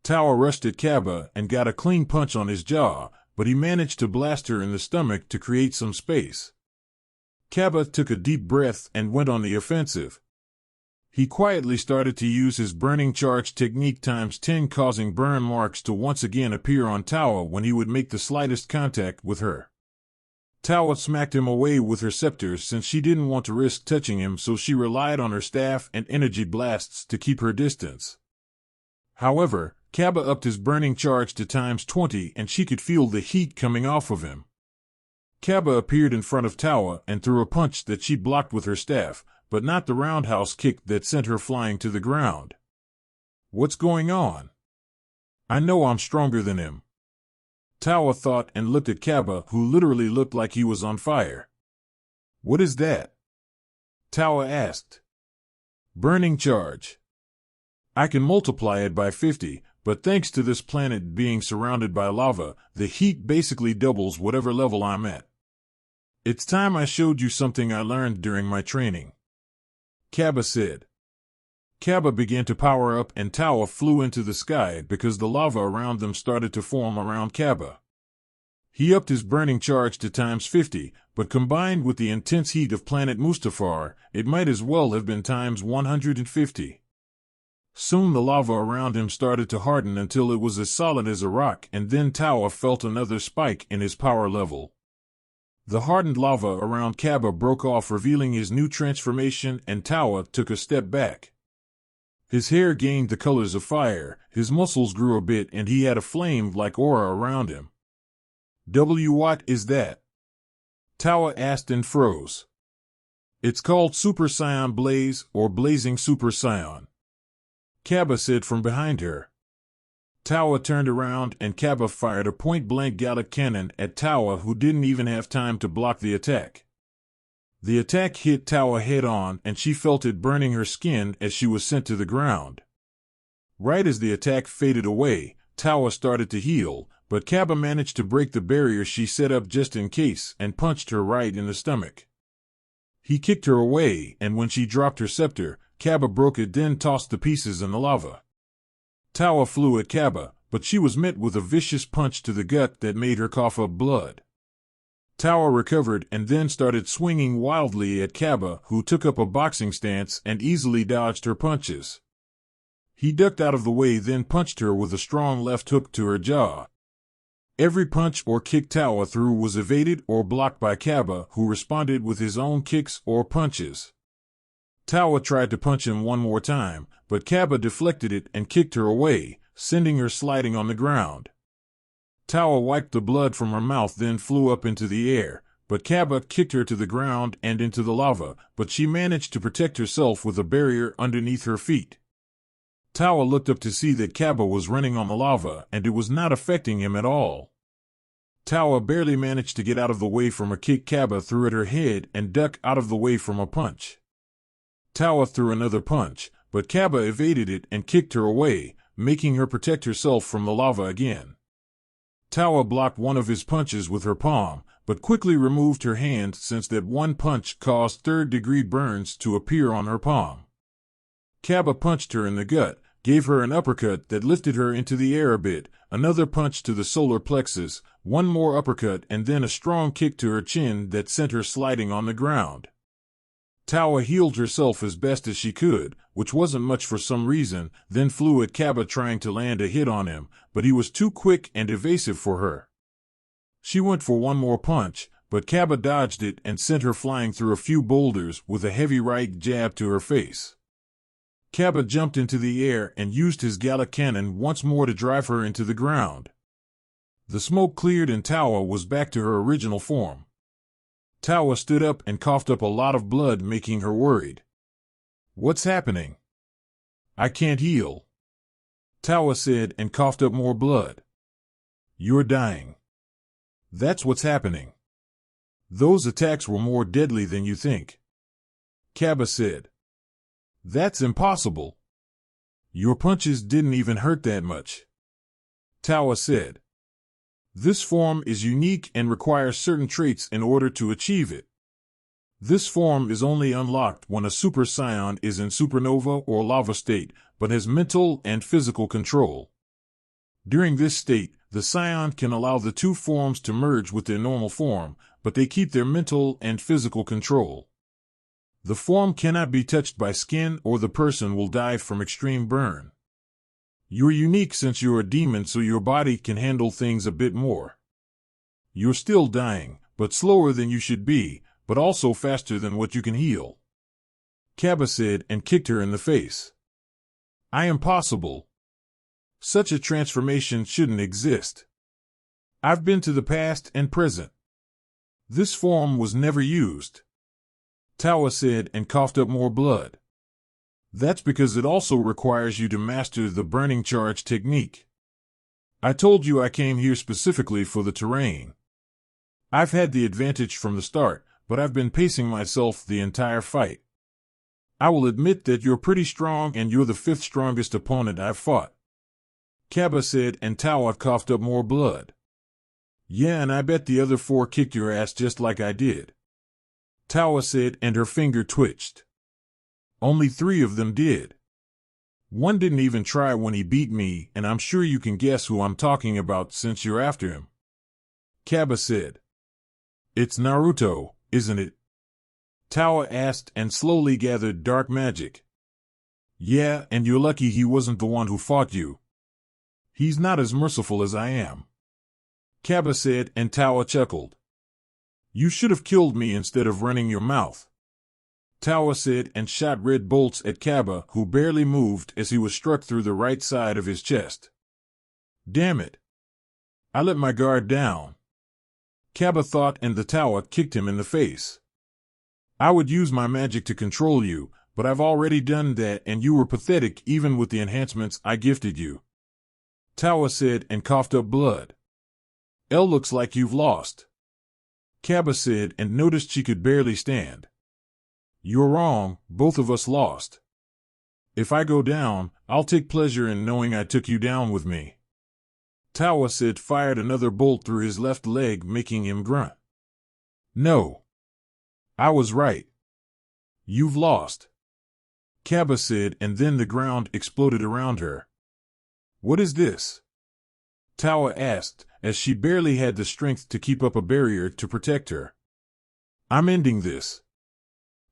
Tawa rushed at Kaba and got a clean punch on his jaw, but he managed to blast her in the stomach to create some space. Kaba took a deep breath and went on the offensive. He quietly started to use his burning charge technique times 10, causing burn marks to once again appear on Tawa when he would make the slightest contact with her. Tawa smacked him away with her scepter since she didn't want to risk touching him, so she relied on her staff and energy blasts to keep her distance. However, Kaba upped his burning charge to times 20 and she could feel the heat coming off of him. Kaba appeared in front of Tawa and threw a punch that she blocked with her staff, but not the roundhouse kick that sent her flying to the ground. "What's going on? I know I'm stronger than him," Tawa thought and looked at Kaba, who literally looked like he was on fire. "What is that?" Tawa asked. "Burning charge. I can multiply it by 50, but thanks to this planet being surrounded by lava, the heat basically doubles whatever level I'm at. It's time I showed you something I learned during my training," Kaba said. Kaba began to power up and Tawa flew into the sky because the lava around them started to form around Kaba. He upped his burning charge to times 50, but combined with the intense heat of planet Mustafar, it might as well have been times 150. Soon the lava around him started to harden until it was as solid as a rock, and then Tawa felt another spike in his power level. The hardened lava around Kaba broke off, revealing his new transformation, and Tawa took a step back. His hair gained the colors of fire, his muscles grew a bit, and he had a flame-like aura around him. "What is that?" Tawa asked and froze. "It's called Super Saiyan Blaze, or Blazing Super Saiyan," Kaba said from behind her. Tawa turned around and Kaba fired a point-blank Gallic cannon at Tawa, who didn't even have time to block the attack. The attack hit Tawa head-on and she felt it burning her skin as she was sent to the ground. Right as the attack faded away, Tawa started to heal, but Kaba managed to break the barrier she set up just in case and punched her right in the stomach. He kicked her away, and when she dropped her scepter, Kaba broke it, then tossed the pieces in the lava. Tawa flew at Kaba, but she was met with a vicious punch to the gut that made her cough up blood. Tawa recovered and then started swinging wildly at Kaba, who took up a boxing stance and easily dodged her punches. He ducked out of the way, then punched her with a strong left hook to her jaw. Every punch or kick Tawa threw was evaded or blocked by Kaba, who responded with his own kicks or punches. Tawa tried to punch him one more time, but Kaba deflected it and kicked her away, sending her sliding on the ground. Tawa wiped the blood from her mouth, then flew up into the air, but Kaba kicked her to the ground and into the lava, but she managed to protect herself with a barrier underneath her feet. Tawa looked up to see that Kaba was running on the lava, and it was not affecting him at all. Tawa barely managed to get out of the way from a kick Kaba threw at her head and duck out of the way from a punch. Tawa threw another punch, but Kaba evaded it and kicked her away, making her protect herself from the lava again. Tawa blocked one of his punches with her palm, but quickly removed her hand since that one punch caused third-degree burns to appear on her palm. Kaba punched her in the gut, gave her an uppercut that lifted her into the air a bit, another punch to the solar plexus, one more uppercut, and then a strong kick to her chin that sent her sliding on the ground. Tawa healed herself as best as she could, which wasn't much for some reason, then flew at Kaba trying to land a hit on him, but he was too quick and evasive for her. She went for one more punch, but Kaba dodged it and sent her flying through a few boulders with a heavy right jab to her face. Kaba jumped into the air and used his Gallic cannon once more to drive her into the ground. The smoke cleared and Tawa was back to her original form. Tawa stood up and coughed up a lot of blood, making her worried. "What's happening?" "I can't heal," Tawa said and coughed up more blood. "You're dying." "That's what's happening. Those attacks were more deadly than you think," Kaba said. "That's impossible. Your punches didn't even hurt that much," Tawa said. "This form is unique and requires certain traits in order to achieve it. This form is only unlocked when a Super Saiyan is in supernova or lava state, but has mental and physical control. During this state, the Saiyan can allow the two forms to merge with their normal form, but they keep their mental and physical control. The form cannot be touched by skin or the person will die from extreme burn. You're unique since you're a demon, so your body can handle things a bit more. You're still dying, but slower than you should be, but also faster than what you can heal," Kaba said and kicked her in the face. "I am possible. Such a transformation shouldn't exist. I've been to the past and present. This form was never used," Tawa said and coughed up more blood. "That's because it also requires you to master the burning charge technique. I told you I came here specifically for the terrain. I've had the advantage from the start, but I've been pacing myself the entire fight. I will admit that you're pretty strong and you're the fifth strongest opponent I've fought," Kaba said and Tawa coughed up more blood. "Yeah, and I bet the other four kicked your ass just like I did," Tawa said and her finger twitched. "Only 3 of them did. One didn't even try when he beat me, and I'm sure you can guess who I'm talking about since you're after him," Kaba said. "It's Naruto, isn't it?" Tawa asked and slowly gathered dark magic. "Yeah, and you're lucky he wasn't the one who fought you. He's not as merciful as I am," Kaba said and Tawa chuckled. "You should have killed me instead of running your mouth," Tawa said and shot red bolts at Kaba, who barely moved as he was struck through the right side of his chest. "Damn it. I let my guard down," Kaba thought, and the Tawa kicked him in the face. "I would use my magic to control you, but I've already done that and you were pathetic even with the enhancements I gifted you," Tawa said and coughed up blood. "L looks like you've lost," Kaba said and noticed she could barely stand. "You're wrong, both of us lost. If I go down, I'll take pleasure in knowing I took you down with me." Tawa said fired another bolt through his left leg, making him grunt. "No. I was right. You've lost," Kaba said, and then the ground exploded around her. "What is this?" Tawa asked, as she barely had the strength to keep up a barrier to protect her. I'm ending this.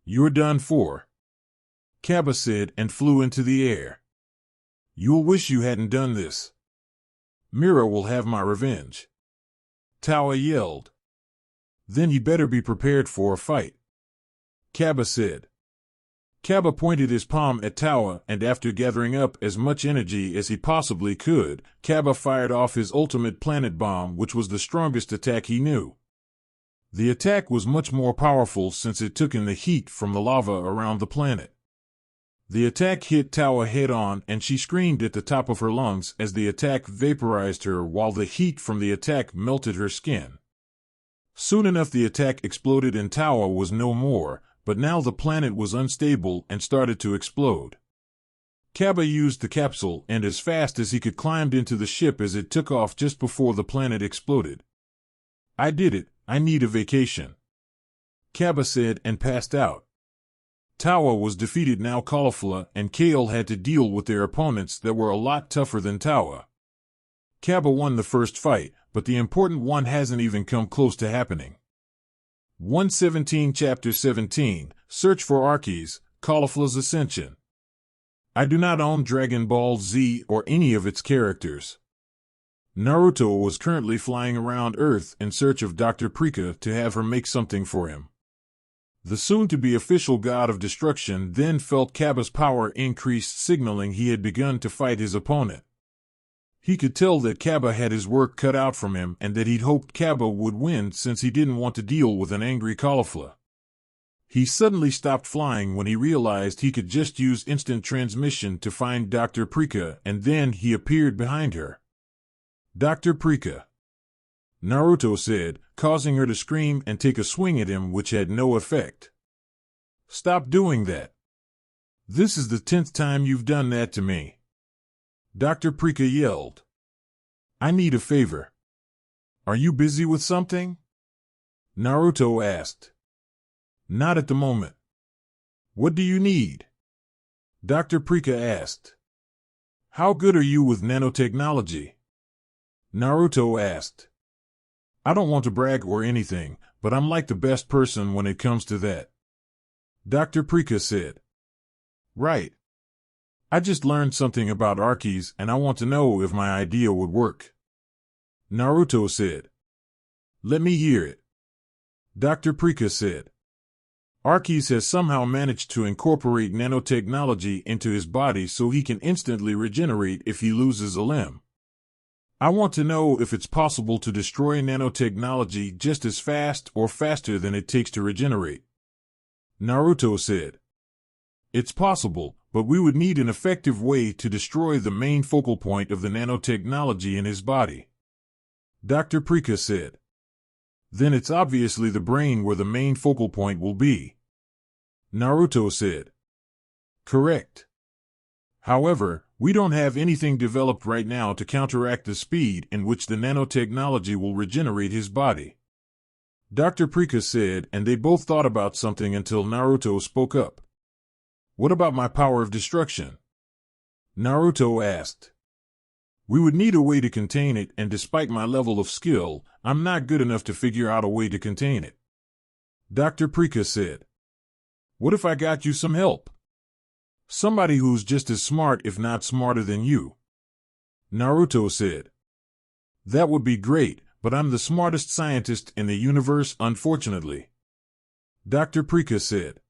You're done for, Kaba said and flew into the air. You'll wish you hadn't done this. Mira will have my revenge, Tawa yelled. Then you better be prepared for a fight, Kaba said. Kaba pointed his palm at Tawa, and after gathering up as much energy as he possibly could, Kaba fired off his ultimate planet bomb, which was the strongest attack he knew. The attack was much more powerful since it took in the heat from the lava around the planet. The attack hit Tawa head-on, and she screamed at the top of her lungs as the attack vaporized her while the heat from the attack melted her skin. Soon enough the attack exploded and Tawa was no more, but now the planet was unstable and started to explode. Kaba used the capsule and as fast as he could climbed into the ship as it took off just before the planet exploded. I did it, I need a vacation, Kaba said and passed out. Tawa was defeated now. Caulifla and Kale had to deal with their opponents that were a lot tougher than Tawa. Kaba won the first fight, but the important one hasn't even come close to happening. 117 Chapter 17, Search for Arceus, Caulifla's Ascension. I do not own Dragon Ball Z or any of its characters. Naruto was currently flying around Earth in search of Dr. Prika to have her make something for him. The soon-to-be official god of destruction then felt Kaba's power increase, signaling he had begun to fight his opponent. He could tell that Kaba had his work cut out from him and that he'd hoped Kaba would win since he didn't want to deal with an angry Caulifla. He suddenly stopped flying when he realized he could just use instant transmission to find Dr. Prika, and then he appeared behind her. Dr. Prika, Naruto said, causing her to scream and take a swing at him, which had no effect. Stop doing that. This is the 10th time you've done that to me, Dr. Prika yelled. I need a favor. Are you busy with something? Naruto asked. Not at the moment. What do you need? Dr. Prika asked. How good are you with nanotechnology? Naruto asked. I don't want to brag or anything, but I'm like the best person when it comes to that, Dr. Prika said. Right. I just learned something about Arceus and I want to know if my idea would work, Naruto said. Let me hear it, Dr. Prika said. Arceus has somehow managed to incorporate nanotechnology into his body so he can instantly regenerate if he loses a limb. I want to know if it's possible to destroy nanotechnology just as fast or faster than it takes to regenerate, Naruto said. It's possible, but we would need an effective way to destroy the main focal point of the nanotechnology in his body, Dr. Prika said. Then it's obviously the brain where the main focal point will be, Naruto said. Correct. However, we don't have anything developed right now to counteract the speed in which the nanotechnology will regenerate his body, Dr. Prika said, and they both thought about something until Naruto spoke up. What about my power of destruction? Naruto asked. We would need a way to contain it, and despite my level of skill, I'm not good enough to figure out a way to contain it, Dr. Prika said. What if I got you some help? Somebody who's just as smart, if not smarter than you, Naruto said. That would be great, but I'm the smartest scientist in the universe, unfortunately, Dr. Prika said.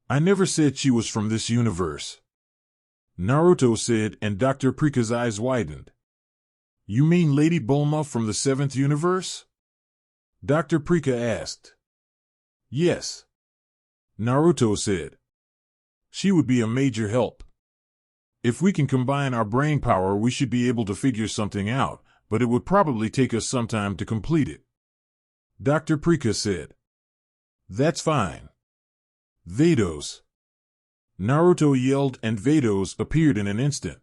I never said she was from this universe, Naruto said, and Dr. Prika's eyes widened. You mean Lady Bulma from the 7th universe? Dr. Prika asked. Yes, Naruto said. She would be a major help. If we can combine our brain power, we should be able to figure something out, but it would probably take us some time to complete it, Dr. Prika said. That's fine. Vados, Naruto yelled, and Vados appeared in an instant.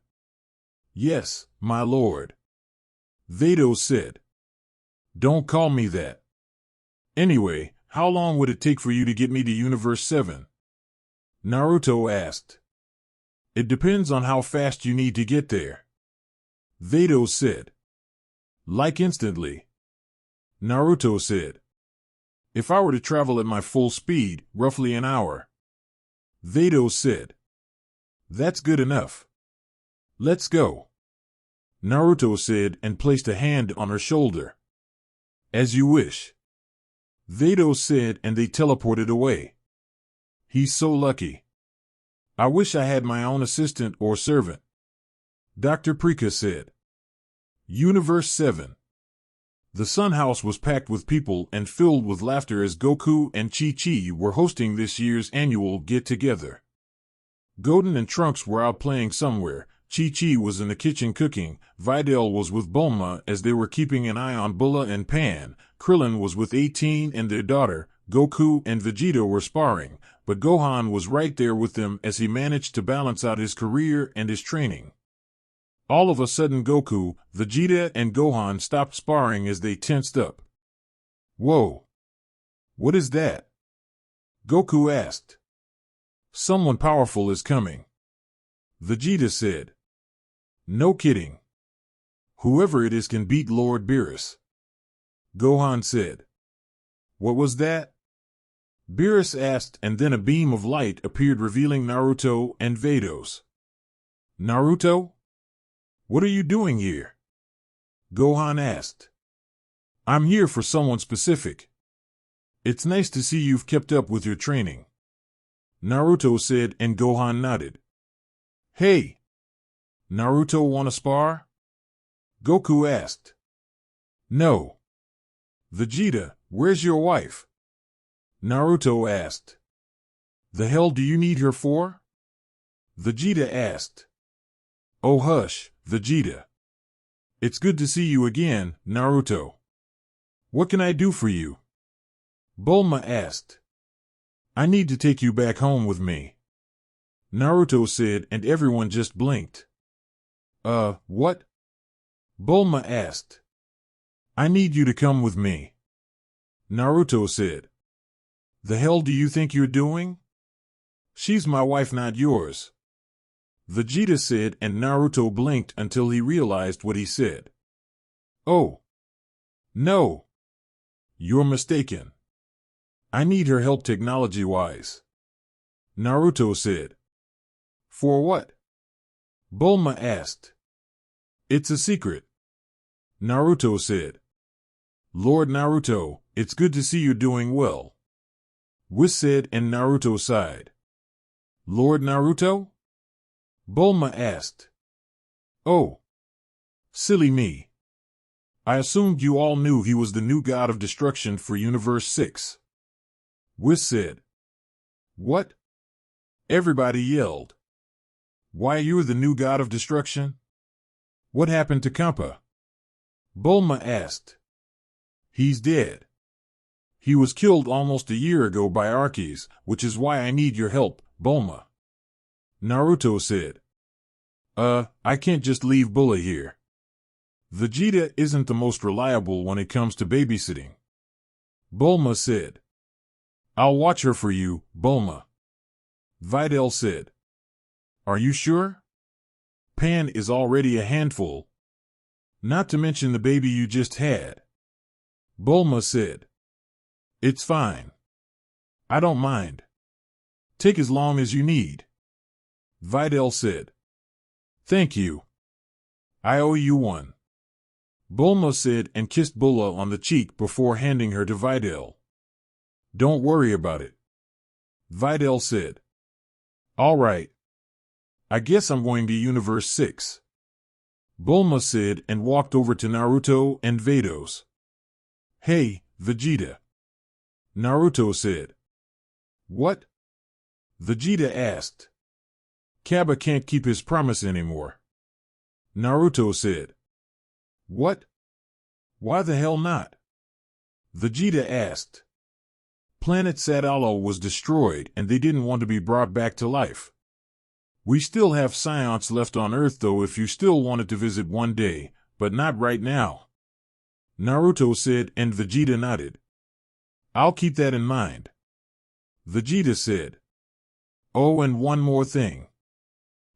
Yes, my lord, Vados said. Don't call me that. Anyway, how long would it take for you to get me to Universe 7? Naruto asked. It depends on how fast you need to get there, Vados said. Like instantly. Naruto said. If I were to travel at my full speed, roughly an hour. Vado said. That's good enough. Let's go. Naruto said and placed a hand on her shoulder. As you wish. Vado said and they teleported away. He's so lucky. I wish I had my own assistant or servant. Dr. Prika said. Universe 7. The Sun House was packed with people and filled with laughter as Goku and Chi-Chi were hosting this year's annual get-together. Goten and Trunks were out playing somewhere, Chi-Chi was in the kitchen cooking, Videl was with Bulma as they were keeping an eye on Bulla and Pan, Krillin was with 18 and their daughter, Goku and Vegeta were sparring, but Gohan was right there with them as he managed to balance out his career and his training. All of a sudden Goku, Vegeta and Gohan stopped sparring as they tensed up. Whoa! What is that? Goku asked. Someone powerful is coming. Vegeta said. No kidding. Whoever it is can beat Lord Beerus. Gohan said. What was that? Beerus asked and then a beam of light appeared revealing Naruto and Vados. Naruto? What are you doing here? Gohan asked. I'm here for someone specific. It's nice to see you've kept up with your training. Naruto said and Gohan nodded. Hey! Naruto wanna spar? Goku asked. No. Vegeta, where's your wife? Naruto asked. The hell do you need her for? Vegeta asked. Oh hush, Vegeta. It's good to see you again, Naruto. What can I do for you? Bulma asked. I need to take you back home with me. Naruto said and everyone just blinked. What? Bulma asked. I need you to come with me. Naruto said. The hell do you think you're doing? She's my wife, not yours. Vegeta said and Naruto blinked until he realized what he said. Oh. No. You're mistaken. I need her help technology-wise. Naruto said. For what? Bulma asked. It's a secret. Naruto said. Lord Naruto, it's good to see you're doing well. Whis said and Naruto sighed. Lord Naruto? Bulma asked. Oh. Silly me. I assumed you all knew he was the new god of destruction for Universe 6. Whis said. What? Everybody yelled. Why, you're the new god of destruction? What happened to Kampa? Bulma asked. He's dead. He was killed almost a year ago by Arceus, which is why I need your help, Bulma. Naruto said. I can't just leave Bulla here. Vegeta isn't the most reliable when it comes to babysitting. Bulma said. I'll watch her for you, Bulma. Videl said. Are you sure? Pan is already a handful. Not to mention the baby you just had. Bulma said. It's fine. I don't mind. Take as long as you need. Videl said. Thank you. I owe you one. Bulma said and kissed Bulla on the cheek before handing her to Videl. Don't worry about it. Videl said. All right. I guess I'm going to Universe 6. Bulma said and walked over to Naruto and Vados. Hey, Vegeta. Naruto said. What? Vegeta asked. Kaba can't keep his promise anymore. Naruto said. What? Why the hell not? Vegeta asked. Planet Sadalo was destroyed and they didn't want to be brought back to life. We still have Saiyans left on Earth though if you still wanted to visit one day, but not right now. Naruto said and Vegeta nodded. I'll keep that in mind. Vegeta said. Oh, and one more thing.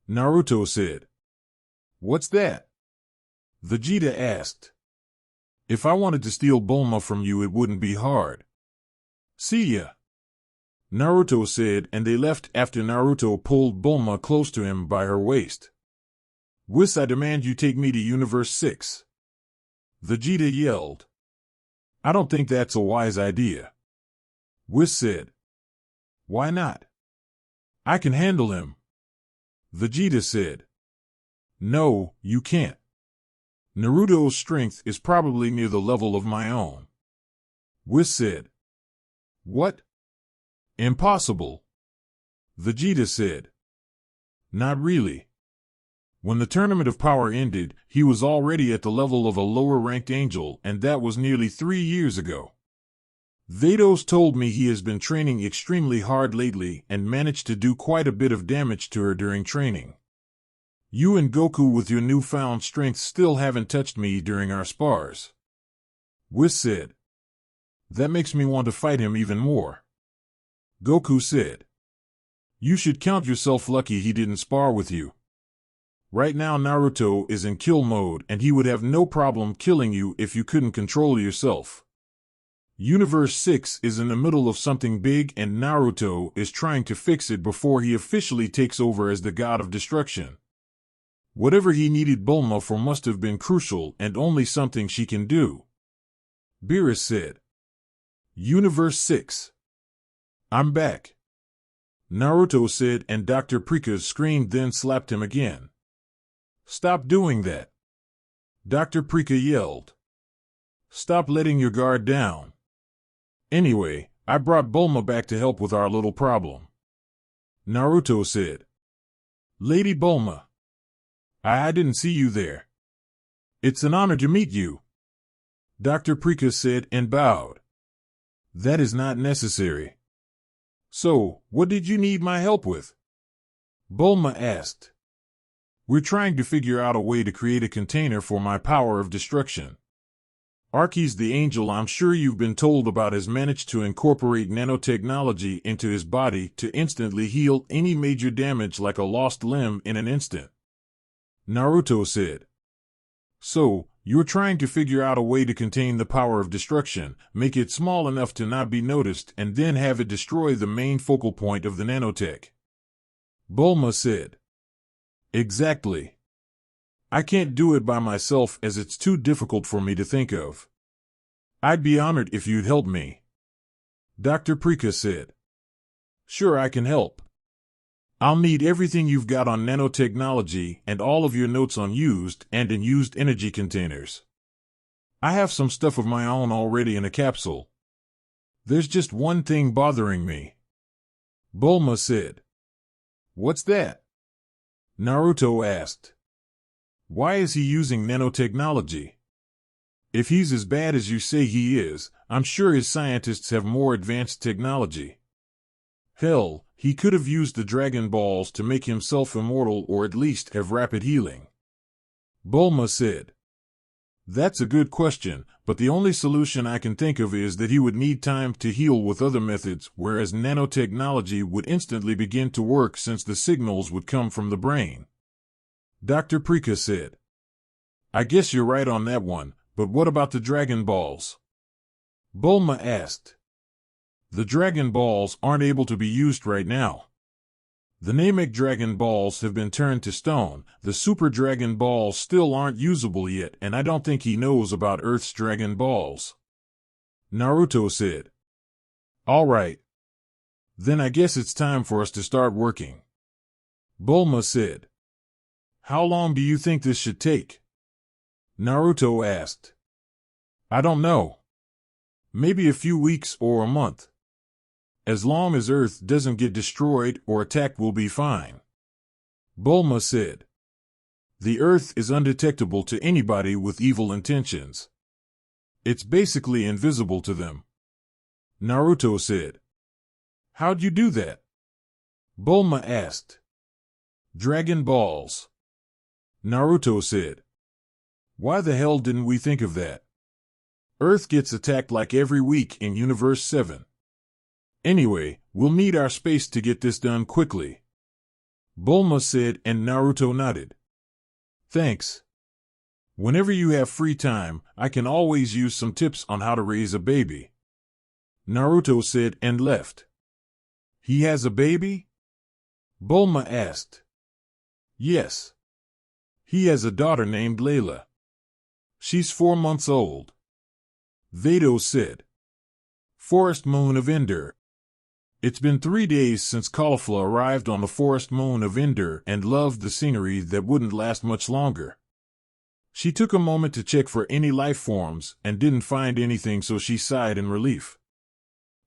Naruto said. What's that? Vegeta asked. If I wanted to steal Bulma from you, it wouldn't be hard. See ya, Naruto said, and they left after Naruto pulled Bulma close to him by her waist. Whis, I demand you take me to Universe 6. Vegeta yelled. I don't think that's a wise idea, Whis said. Why not? I can handle him, Vegeta said. No, you can't. Naruto's strength is probably near the level of my own, Whis said. What? Impossible, Vegeta said. Not really. When the Tournament of Power ended, he was already at the level of a lower-ranked angel, and that was nearly 3 years ago. Vados told me he has been training extremely hard lately and managed to do quite a bit of damage to her during training. You and Goku with your newfound strength still haven't touched me during our spars, Whis said. That makes me want to fight him even more, Goku said. You should count yourself lucky he didn't spar with you. Right now Naruto is in kill mode and he would have no problem killing you if you couldn't control yourself. Universe 6 is in the middle of something big and Naruto is trying to fix it before he officially takes over as the god of destruction. Whatever he needed Bulma for must have been crucial and only something she can do, Beerus said. Universe 6. I'm back, Naruto said, and Dr. Prika screamed, then slapped him again. Stop doing that, Dr. Prika yelled. Stop letting your guard down. Anyway, I brought Bulma back to help with our little problem, Naruto said. Lady Bulma. I didn't see you there. It's an honor to meet you, Dr. Prika said and bowed. That is not necessary. So, what did you need my help with? Bulma asked. We're trying to figure out a way to create a container for my power of destruction. Arceus the angel I'm sure you've been told about has managed to incorporate nanotechnology into his body to instantly heal any major damage like a lost limb in an instant, Naruto said. So, you're trying to figure out a way to contain the power of destruction, make it small enough to not be noticed, and then have it destroy the main focal point of the nanotech, Bulma said. Exactly. I can't do it by myself as it's too difficult for me to think of. I'd be honored if you'd help me, Dr. Prika said. Sure, I can help. I'll need everything you've got on nanotechnology and all of your notes on used and unused energy containers. I have some stuff of my own already in a capsule. There's just one thing bothering me, Bulma said. What's that? Naruto asked. Why is he using nanotechnology? If he's as bad as you say he is, I'm sure his scientists have more advanced technology. Hell, he could have used the Dragon Balls to make himself immortal or at least have rapid healing, Bulma said. That's a good question, but the only solution I can think of is that he would need time to heal with other methods, whereas nanotechnology would instantly begin to work since the signals would come from the brain, Dr. Prika said. I guess you're right on that one, but what about the Dragon Balls? Bulma asked. The Dragon Balls aren't able to be used right now. The Namek Dragon Balls have been turned to stone, the Super Dragon Balls still aren't usable yet, and I don't think he knows about Earth's Dragon Balls, Naruto said. All right. Then I guess it's time for us to start working, Bulma said. How long do you think this should take? Naruto asked. I don't know. Maybe a few weeks or a month. As long as Earth doesn't get destroyed or attacked, we'll be fine, Bulma said. The Earth is undetectable to anybody with evil intentions. It's basically invisible to them, Naruto said. How'd you do that? Bulma asked. Dragon Balls, Naruto said. Why the hell didn't we think of that? Earth gets attacked like every week in Universe 7. Anyway, we'll need our space to get this done quickly, Bulma said, and Naruto nodded. Thanks. Whenever you have free time, I can always use some tips on how to raise a baby. Naruto said and left. He has a baby? Bulma asked. Yes. He has a daughter named Layla. She's 4 months old. Vado said. Forest moon of Ender. It's been 3 days since Caulifla arrived on the forest moon of Ender and loved the scenery that wouldn't last much longer. She took a moment to check for any life forms and didn't find anything, so she sighed in relief.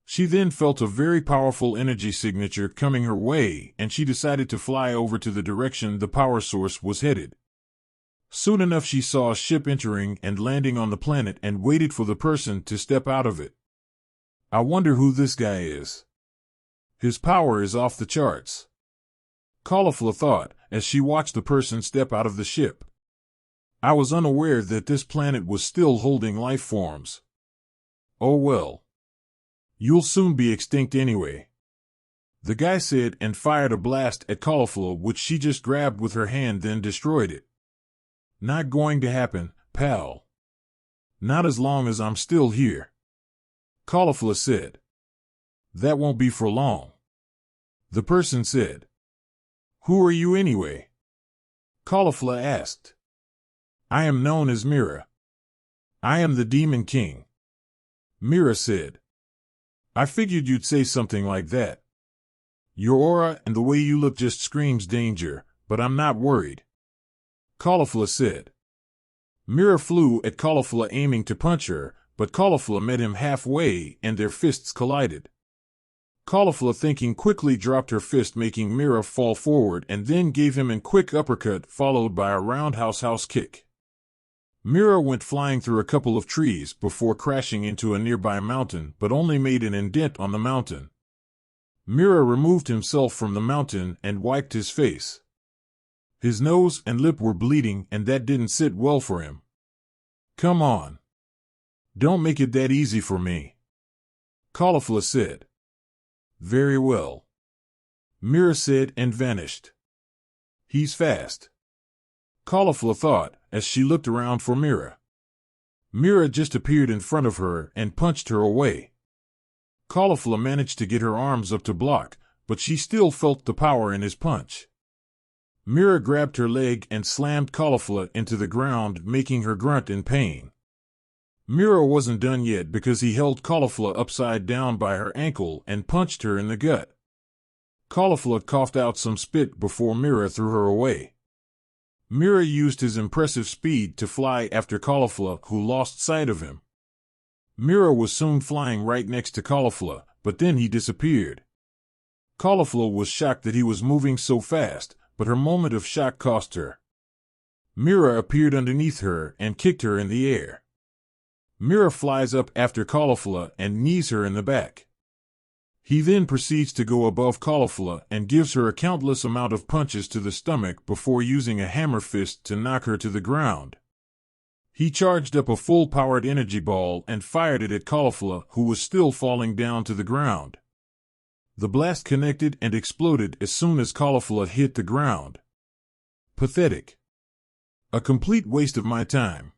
She then felt a very powerful energy signature coming her way, and she decided to fly over to the direction the power source was headed. Soon enough she saw a ship entering and landing on the planet and waited for the person to step out of it. I wonder who this guy is. His power is off the charts. Caulifla thought as she watched the person step out of the ship. I was unaware that this planet was still holding life forms. Oh well. You'll soon be extinct anyway. The guy said and fired a blast at Caulifla, which she just grabbed with her hand, then destroyed it. Not going to happen, pal. Not as long as I'm still here. Caulifla said. That won't be for long. The person said. Who are you anyway? Caulifla asked. I am known as Mira. I am the Demon King. Mira said. I figured you'd say something like that. Your aura and the way you look just screams danger, but I'm not worried. Caulifla said. Mira flew at Caulifla aiming to punch her, but Caulifla met him halfway and their fists collided. Caulifla, thinking quickly, dropped her fist, making Mira fall forward, and then gave him a quick uppercut followed by a roundhouse kick. Mira went flying through a couple of trees before crashing into a nearby mountain, but only made an indent on the mountain. Mira removed himself from the mountain and wiped his face. His nose and lip were bleeding, and that didn't sit well for him. Come on. Don't make it that easy for me. Caulifla said. Very well. Mira said and vanished. He's fast. Caulifla thought as she looked around for Mira. Mira just appeared in front of her and punched her away. Caulifla managed to get her arms up to block, but she still felt the power in his punch. Mira grabbed her leg and slammed Caulifla into the ground, making her grunt in pain. Mira wasn't done yet because he held Caulifla upside down by her ankle and punched her in the gut. Caulifla coughed out some spit before Mira threw her away. Mira used his impressive speed to fly after Caulifla, who lost sight of him. Mira was soon flying right next to Caulifla, but then he disappeared. Caulifla was shocked that he was moving so fast, but her moment of shock cost her. Mira appeared underneath her and kicked her in the air. Mira flies up after Caulifla and knees her in the back. He then proceeds to go above Caulifla and gives her a countless amount of punches to the stomach before using a hammer fist to knock her to the ground. He charged up a full-powered energy ball and fired it at Caulifla, who was still falling down to the ground. The blast connected and exploded as soon as Caulifla hit the ground. Pathetic. A complete waste of my time.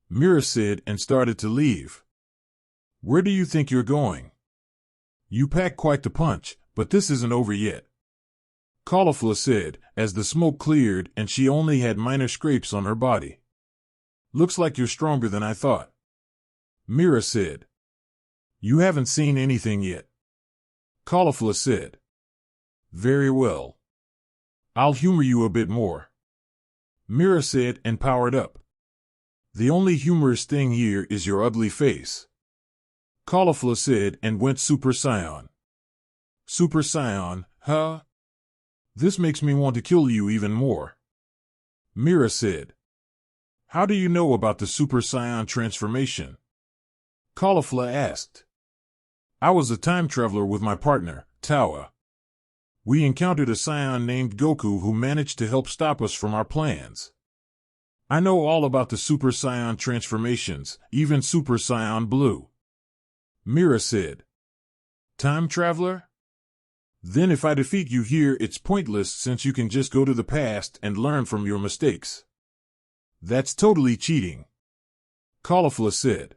Mira said and started to leave. Where do you think you're going? You pack quite the punch, but this isn't over yet. Caulifla said as the smoke cleared and she only had minor scrapes on her body. Looks like you're stronger than I thought. Mira said. You haven't seen anything yet. Caulifla said. Very well. I'll humor you a bit more. Mira said and powered up. The only humorous thing here is your ugly face. Caulifla said and went Super Saiyan. Super Saiyan, huh? This makes me want to kill you even more. Mira said. How do you know about the Super Saiyan transformation? Caulifla asked. I was a time traveler with my partner, Tawa. We encountered a Saiyan named Goku who managed to help stop us from our plans. I know all about the Super Saiyan transformations, even Super Saiyan Blue. Mira said. Time traveler? Then if I defeat you here, it's pointless since you can just go to the past and learn from your mistakes. That's totally cheating, Caulifla said.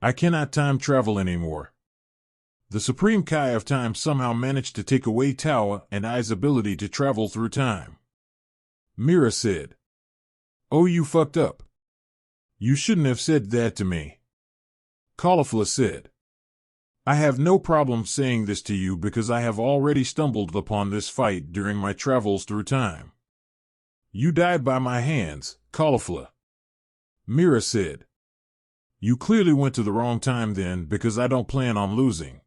I cannot time travel anymore. The Supreme Kai of Time somehow managed to take away Tawa and Ai's ability to travel through time. Mira said. Oh, you fucked up. You shouldn't have said that to me. Caulifla said. I have no problem saying this to you because I have already stumbled upon this fight during my travels through time. You died by my hands, Caulifla. Mira said. You clearly went to the wrong time then because I don't plan on losing.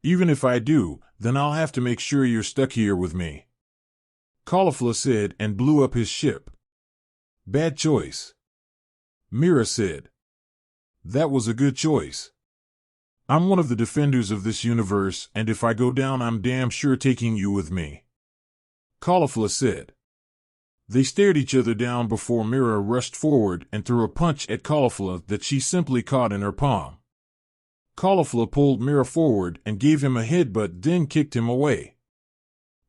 Even if I do, then I'll have to make sure you're stuck here with me. Caulifla said and blew up his ship. Bad choice. Mira said. That was a good choice. I'm one of the defenders of this universe, and if I go down I'm damn sure taking you with me. Caulifla said. They stared each other down before Mira rushed forward and threw a punch at Caulifla that she simply caught in her palm. Caulifla pulled Mira forward and gave him a headbutt, then kicked him away.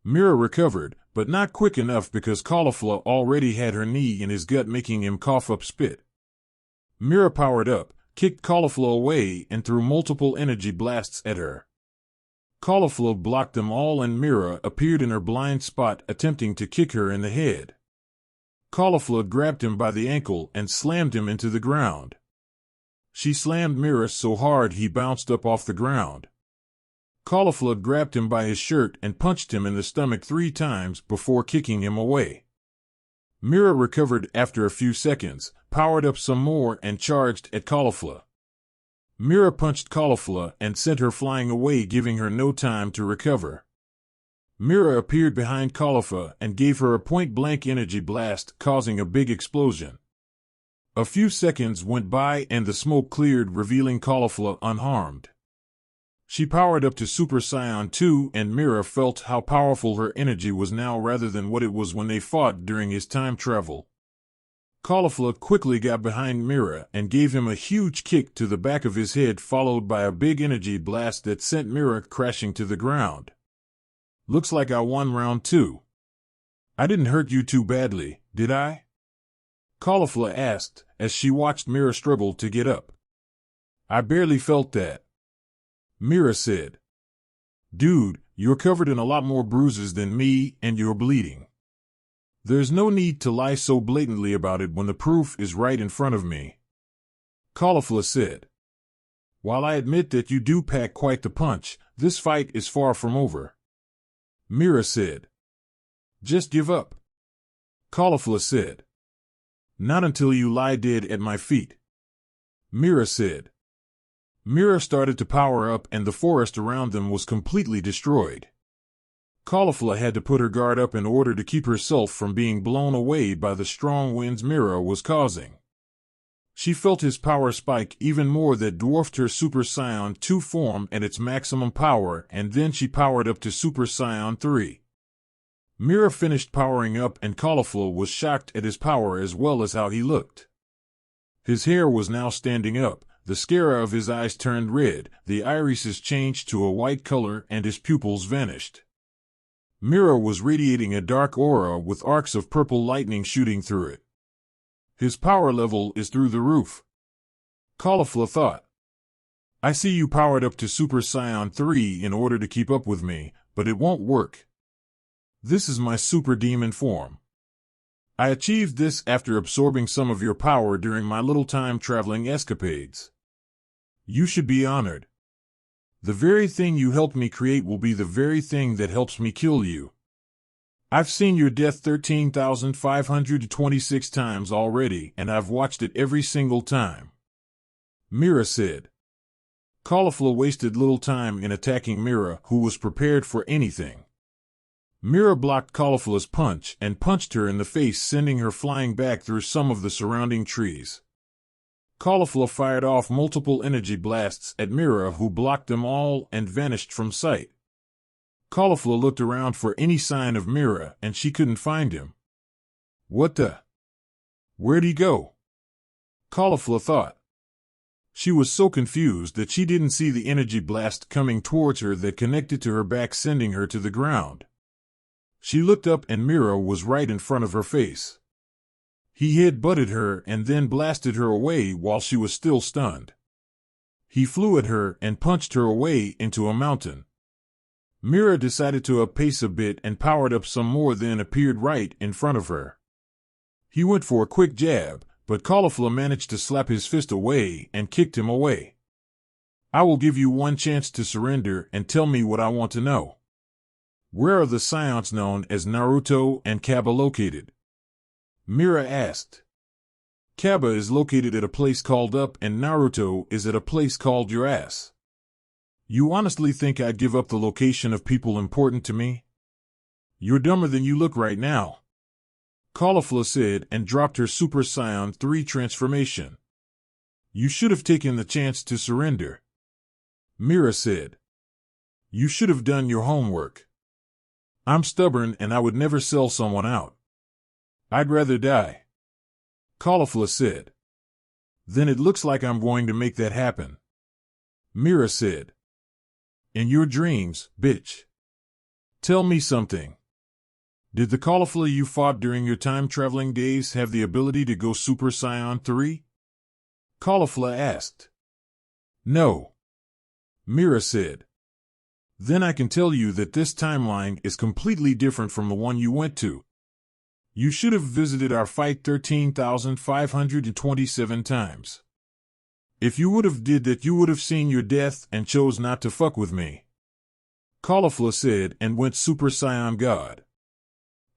Mira recovered, but not quick enough because Caulifla already had her knee in his gut, making him cough up spit. Mira powered up, kicked Caulifla away, and threw multiple energy blasts at her. Caulifla blocked them all and Mira appeared in her blind spot, attempting to kick her in the head. Caulifla grabbed him by the ankle and slammed him into the ground. She slammed Mira so hard he bounced up off the ground. Caulifla grabbed him by his shirt and punched him in the stomach 3 times before kicking him away. Mira recovered after a few seconds, powered up some more, and charged at Caulifla. Mira punched Caulifla and sent her flying away, giving her no time to recover. Mira appeared behind Caulifla and gave her a point-blank energy blast, causing a big explosion. A few seconds went by and the smoke cleared, revealing Caulifla unharmed. She powered up to Super Saiyan 2 and Mira felt how powerful her energy was now rather than what it was when they fought during his time travel. Caulifla quickly got behind Mira and gave him a huge kick to the back of his head, followed by a big energy blast that sent Mira crashing to the ground. Looks like I won round 2. I didn't hurt you too badly, did I? Caulifla asked as she watched Mira struggle to get up. I barely felt that. Mira said. Dude, you're covered in a lot more bruises than me and you're bleeding. There's no need to lie so blatantly about it when the proof is right in front of me. Caulifla said. While I admit that you do pack quite the punch, this fight is far from over. Mira said. Just give up. Caulifla said. Not until you lie dead at my feet. Mira said. Mira started to power up and the forest around them was completely destroyed. Caulifla had to put her guard up in order to keep herself from being blown away by the strong winds Mira was causing. She felt his power spike even more that dwarfed her Super Saiyan 2 form at its maximum power, and then she powered up to Super Saiyan 3. Mira finished powering up and Caulifla was shocked at his power as well as how he looked. His hair was now standing up, the sclera of his eyes turned red, the irises changed to a white color, and his pupils vanished. Mira was radiating a dark aura with arcs of purple lightning shooting through it. His power level is through the roof. Caulifla thought. I see you powered up to Super Saiyan 3 in order to keep up with me, but it won't work. This is my Super Demon form. I achieved this after absorbing some of your power during my little time-traveling escapades. You should be honored. The very thing you helped me create will be the very thing that helps me kill you. I've seen your death 13,526 times already, and I've watched it every single time. Mira said. Caulifla wasted little time in attacking Mira, who was prepared for anything. Mira blocked Caulifla's punch and punched her in the face, sending her flying back through some of the surrounding trees. Caulifla fired off multiple energy blasts at Mira, who blocked them all and vanished from sight. Caulifla looked around for any sign of Mira, and she couldn't find him. What the? Where'd he go? Caulifla thought. She was so confused that she didn't see the energy blast coming towards her that connected to her back, sending her to the ground. She looked up and Mira was right in front of her face. He head-butted her and then blasted her away while she was still stunned. He flew at her and punched her away into a mountain. Mira decided to up-pace a bit and powered up some more, then appeared right in front of her. He went for a quick jab, but Caulifla managed to slap his fist away and kicked him away. I will give you one chance to surrender and tell me what I want to know. Where are the Saiyans known as Naruto and Kaba located? Mira asked. Kaba is located at a place called Up and Naruto is at a place called Your Ass. You honestly think I'd give up the location of people important to me? You're dumber than you look right now, Caulifla said and dropped her Super Saiyan 3 transformation. You should have taken the chance to surrender, Mira said. You should have done your homework. I'm stubborn and I would never sell someone out. I'd rather die, Caulifla said. Then it looks like I'm going to make that happen, Mira said. In your dreams, bitch. Tell me something. Did the Caulifla you fought during your time-traveling days have the ability to go Super Saiyan 3? Caulifla asked. No, Mira said. Then I can tell you that this timeline is completely different from the one you went to. You should have visited our fight 13,527 times. If you would have did that, you would have seen your death and chose not to fuck with me, Caulifla said and went Super Saiyan God.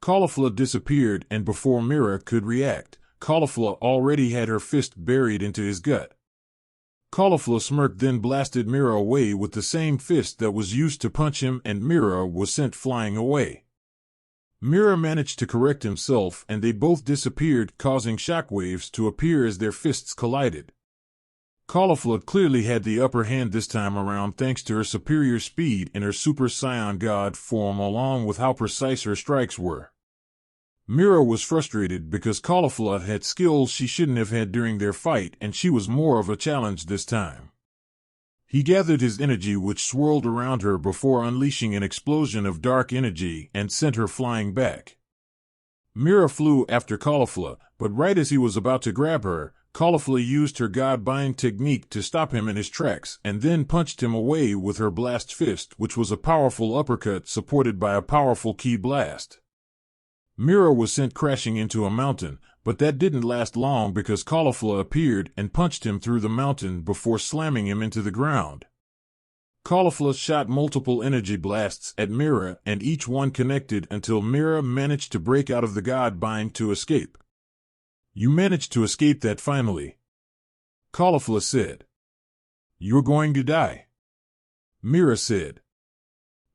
Caulifla disappeared and before Mira could react, Caulifla already had her fist buried into his gut. Caulifla smirked, then blasted Mira away with the same fist that was used to punch him, and Mira was sent flying away. Mira managed to correct himself and they both disappeared, causing shockwaves to appear as their fists collided. Caulifla clearly had the upper hand this time around thanks to her superior speed in her Super Saiyan God form along with how precise her strikes were. Mira was frustrated because Caulifla had skills she shouldn't have had during their fight and she was more of a challenge this time. He gathered his energy, which swirled around her before unleashing an explosion of dark energy and sent her flying back. Mira flew after Caulifla, but right as he was about to grab her, Caulifla used her God Bind technique to stop him in his tracks and then punched him away with her blast fist, which was a powerful uppercut supported by a powerful ki blast. Mira was sent crashing into a mountain, but that didn't last long because Caulifla appeared and punched him through the mountain before slamming him into the ground. Caulifla shot multiple energy blasts at Mira and each one connected until Mira managed to break out of the God Bind to escape. You managed to escape that finally, Caulifla said. You're going to die, Mira said.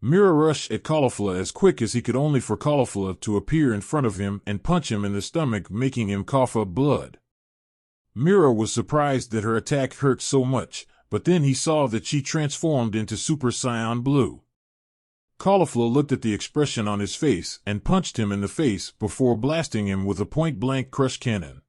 Mira rushed at Caulifla as quick as he could, only for Caulifla to appear in front of him and punch him in the stomach, making him cough up blood. Mira was surprised that her attack hurt so much, but then he saw that she transformed into Super Saiyan Blue. Caulifla looked at the expression on his face and punched him in the face before blasting him with a point-blank crush cannon.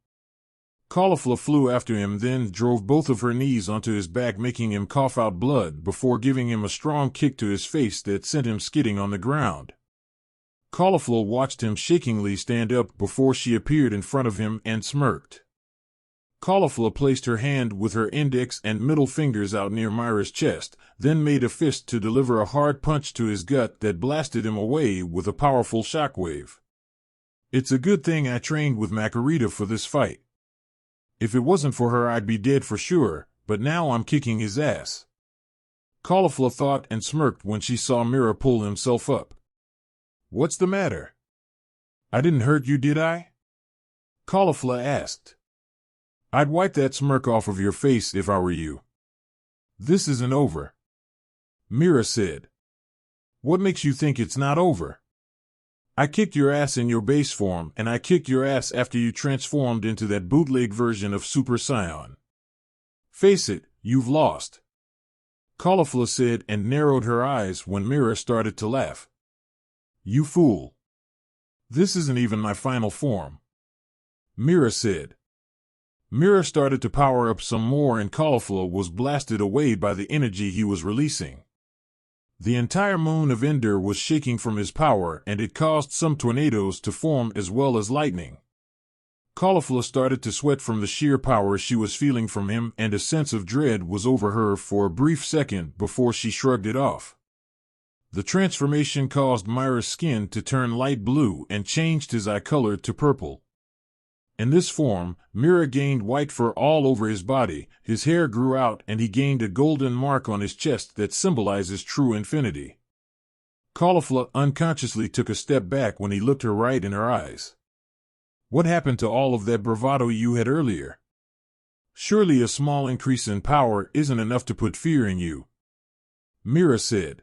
Caulifla flew after him, then drove both of her knees onto his back, making him cough out blood before giving him a strong kick to his face that sent him skidding on the ground. Caulifla watched him shakingly stand up before she appeared in front of him and smirked. Caulifla placed her hand with her index and middle fingers out near Mira's chest, then made a fist to deliver a hard punch to his gut that blasted him away with a powerful shockwave. It's a good thing I trained with Makarita for this fight. If it wasn't for her, I'd be dead for sure, but now I'm kicking his ass, Caulifla thought and smirked when she saw Mira pull himself up. What's the matter? I didn't hurt you, did I? Caulifla asked. I'd wipe that smirk off of your face if I were you. This isn't over, Mira said. What makes you think it's not over? I kicked your ass in your base form, and I kicked your ass after you transformed into that bootleg version of Super Saiyan. Face it, you've lost, Caulifla said and narrowed her eyes when Mira started to laugh. You fool. This isn't even my final form, Mira said. Mira started to power up some more and Caulifla was blasted away by the energy he was releasing. The entire moon of Ender was shaking from his power and it caused some tornadoes to form as well as lightning. Caulifla started to sweat from the sheer power she was feeling from him, and a sense of dread was over her for a brief second before she shrugged it off. The transformation caused Myra's skin to turn light blue and changed his eye color to purple. In this form, Mira gained white fur all over his body, his hair grew out, and he gained a golden mark on his chest that symbolizes true infinity. Caulifla unconsciously took a step back when he looked her right in her eyes. What happened to all of that bravado you had earlier? Surely a small increase in power isn't enough to put fear in you. Mira said.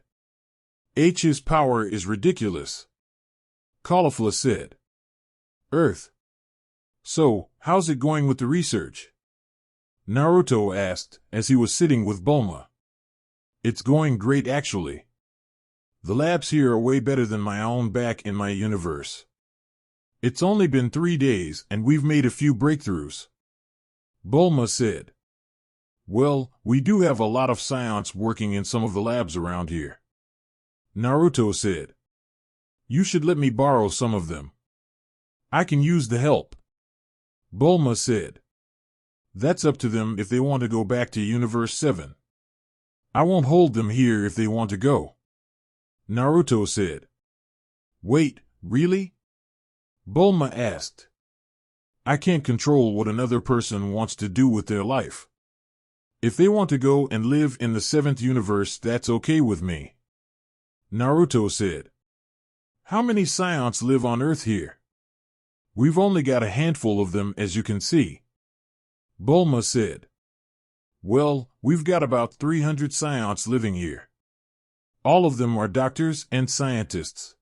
H's power is ridiculous. Caulifla said. Earth. So, how's it going with the research? Naruto asked, as he was sitting with Bulma. It's going great actually. The labs here are way better than my own back in my universe. It's only been 3 days, and we've made a few breakthroughs. Bulma said. Well, we do have a lot of science working in some of the labs around here. Naruto said. You should let me borrow some of them. I can use the help. Bulma said. That's up to them if they want to go back to Universe 7. I won't hold them here if they want to go. Naruto said. Wait, really? Bulma asked. I can't control what another person wants to do with their life. If they want to go and live in the 7th universe, that's okay with me. Naruto said. How many Saiyans live on Earth here? We've only got a handful of them, as you can see. Bulma said. Well, we've got about 300 Saiyans living here. All of them are doctors and scientists.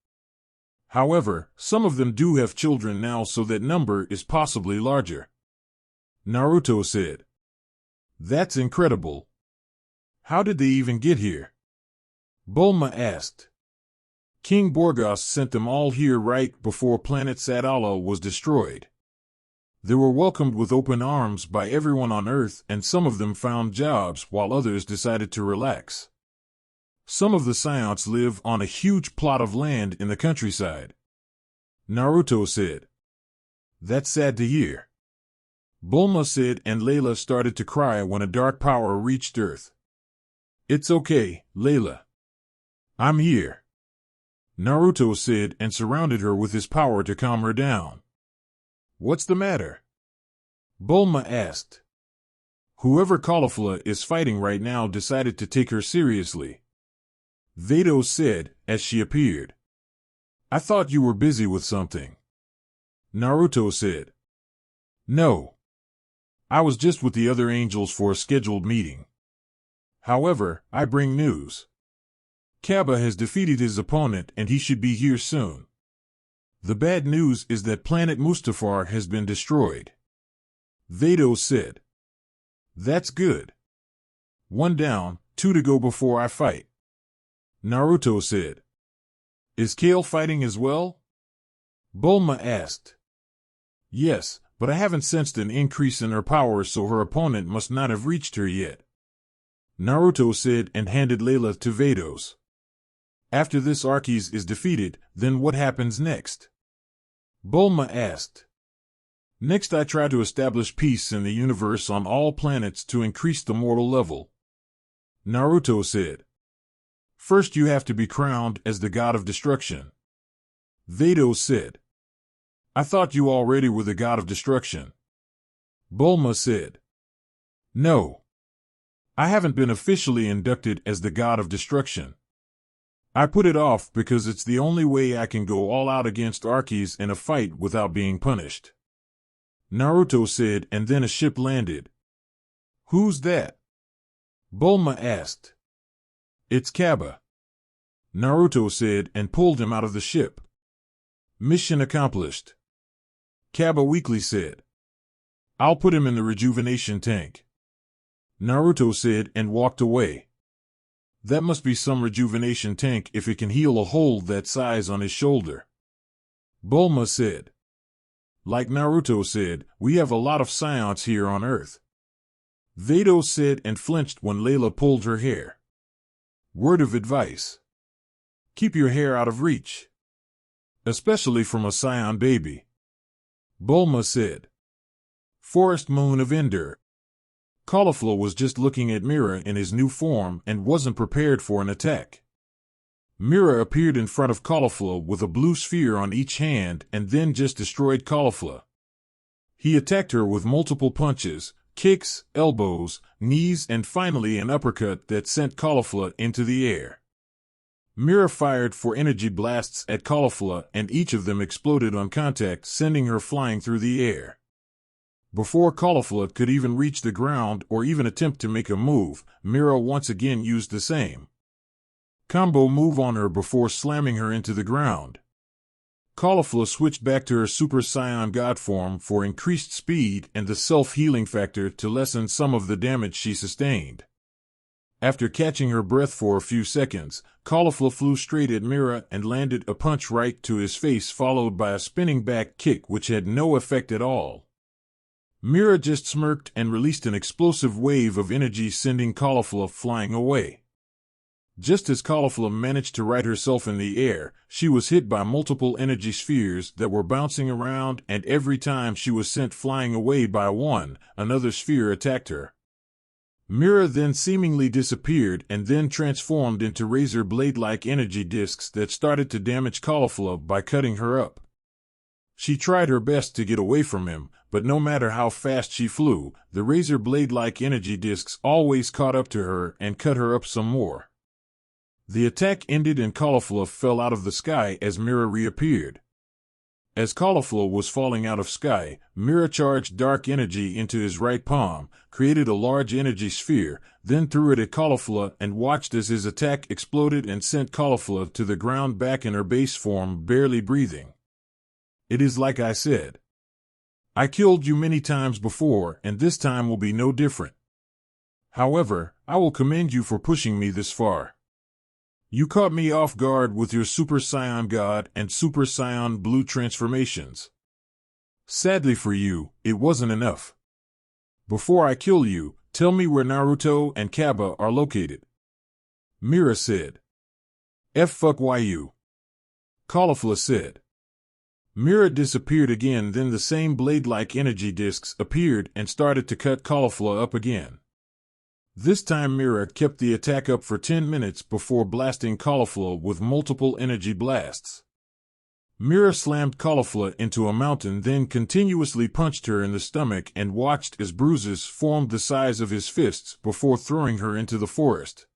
However, some of them do have children now, so that number is possibly larger. Naruto said. That's incredible. How did they even get here? Bulma asked. King Borgos sent them all here right before planet Sadala was destroyed. They were welcomed with open arms by everyone on Earth, and some of them found jobs while others decided to relax. Some of the Saiyans live on a huge plot of land in the countryside. Naruto said. That's sad to hear. Bulma said, and Layla started to cry when a dark power reached Earth. It's okay, Layla. I'm here. Naruto said, and surrounded her with his power to calm her down. What's the matter? Bulma asked. Whoever Caulifla is fighting right now decided to take her seriously. Vados said, as she appeared. I thought you were busy with something. Naruto said. No. I was just with the other angels for a scheduled meeting. However, I bring news. Kaba has defeated his opponent and he should be here soon. The bad news is that planet Mustafar has been destroyed. Vados said. That's good. 1 down, 2 to go before I fight. Naruto said. Is Kale fighting as well? Bulma asked. Yes, but I haven't sensed an increase in her power, so her opponent must not have reached her yet. Naruto said, and handed Layla to Vados. After this Arceus is defeated, then what happens next? Bulma asked. Next I try to establish peace in the universe on all planets to increase the mortal level. Naruto said. First you have to be crowned as the god of destruction. Vados said. I thought you already were the god of destruction. Bulma said. No. I haven't been officially inducted as the god of destruction. I put it off because it's the only way I can go all out against Arceus in a fight without being punished. Naruto said, and then a ship landed. Who's that? Bulma asked. It's Kaba. Naruto said, and pulled him out of the ship. Mission accomplished. Kaba weakly said. I'll put him in the rejuvenation tank. Naruto said, and walked away. That must be some rejuvenation tank if it can heal a hole that size on his shoulder. Bulma said. Like Naruto said, we have a lot of Saiyans here on Earth. Vados said, and flinched when Layla pulled her hair. Word of advice. Keep your hair out of reach. Especially from a Saiyan baby. Bulma said. Forest Moon of Ender. Caulifla was just looking at Mira in his new form and wasn't prepared for an attack. Mira appeared in front of Caulifla with a blue sphere on each hand and then just destroyed Caulifla. He attacked her with multiple punches, kicks, elbows, knees, and finally an uppercut that sent Caulifla into the air. Mira fired 4 energy blasts at Caulifla and each of them exploded on contact, sending her flying through the air. Before Caulifla could even reach the ground or even attempt to make a move, Mira once again used the same combo move on her before slamming her into the ground. Caulifla switched back to her Super Saiyan God form for increased speed and the self-healing factor to lessen some of the damage she sustained. After catching her breath for a few seconds, Caulifla flew straight at Mira and landed a punch right to his face, followed by a spinning back kick which had no effect at all. Mira just smirked and released an explosive wave of energy, sending Caulifla flying away. Just as Caulifla managed to right herself in the air, she was hit by multiple energy spheres that were bouncing around, and every time she was sent flying away by one, another sphere attacked her. Mira then seemingly disappeared and then transformed into razor blade-like energy discs that started to damage Caulifla by cutting her up. She tried her best to get away from him, but no matter how fast she flew, the razor blade-like energy discs always caught up to her and cut her up some more. The attack ended and Caulifla fell out of the sky as Mira reappeared. As Caulifla was falling out of sky, Mira charged dark energy into his right palm, created a large energy sphere, then threw it at Caulifla and watched as his attack exploded and sent Caulifla to the ground back in her base form, barely breathing. It is like I said. I killed you many times before, and this time will be no different. However, I will commend you for pushing me this far. You caught me off guard with your Super Saiyan God and Super Saiyan Blue transformations. Sadly for you, it wasn't enough. Before I kill you, tell me where Naruto and Kaba are located. Mira said. Fuck you. Caulifla said. Mira disappeared again, then the same blade-like energy discs appeared and started to cut Caulifla up again. This time Mira kept the attack up for 10 minutes before blasting Caulifla with multiple energy blasts. Mira slammed Caulifla into a mountain, then continuously punched her in the stomach and watched as bruises formed the size of his fists before throwing her into the forest.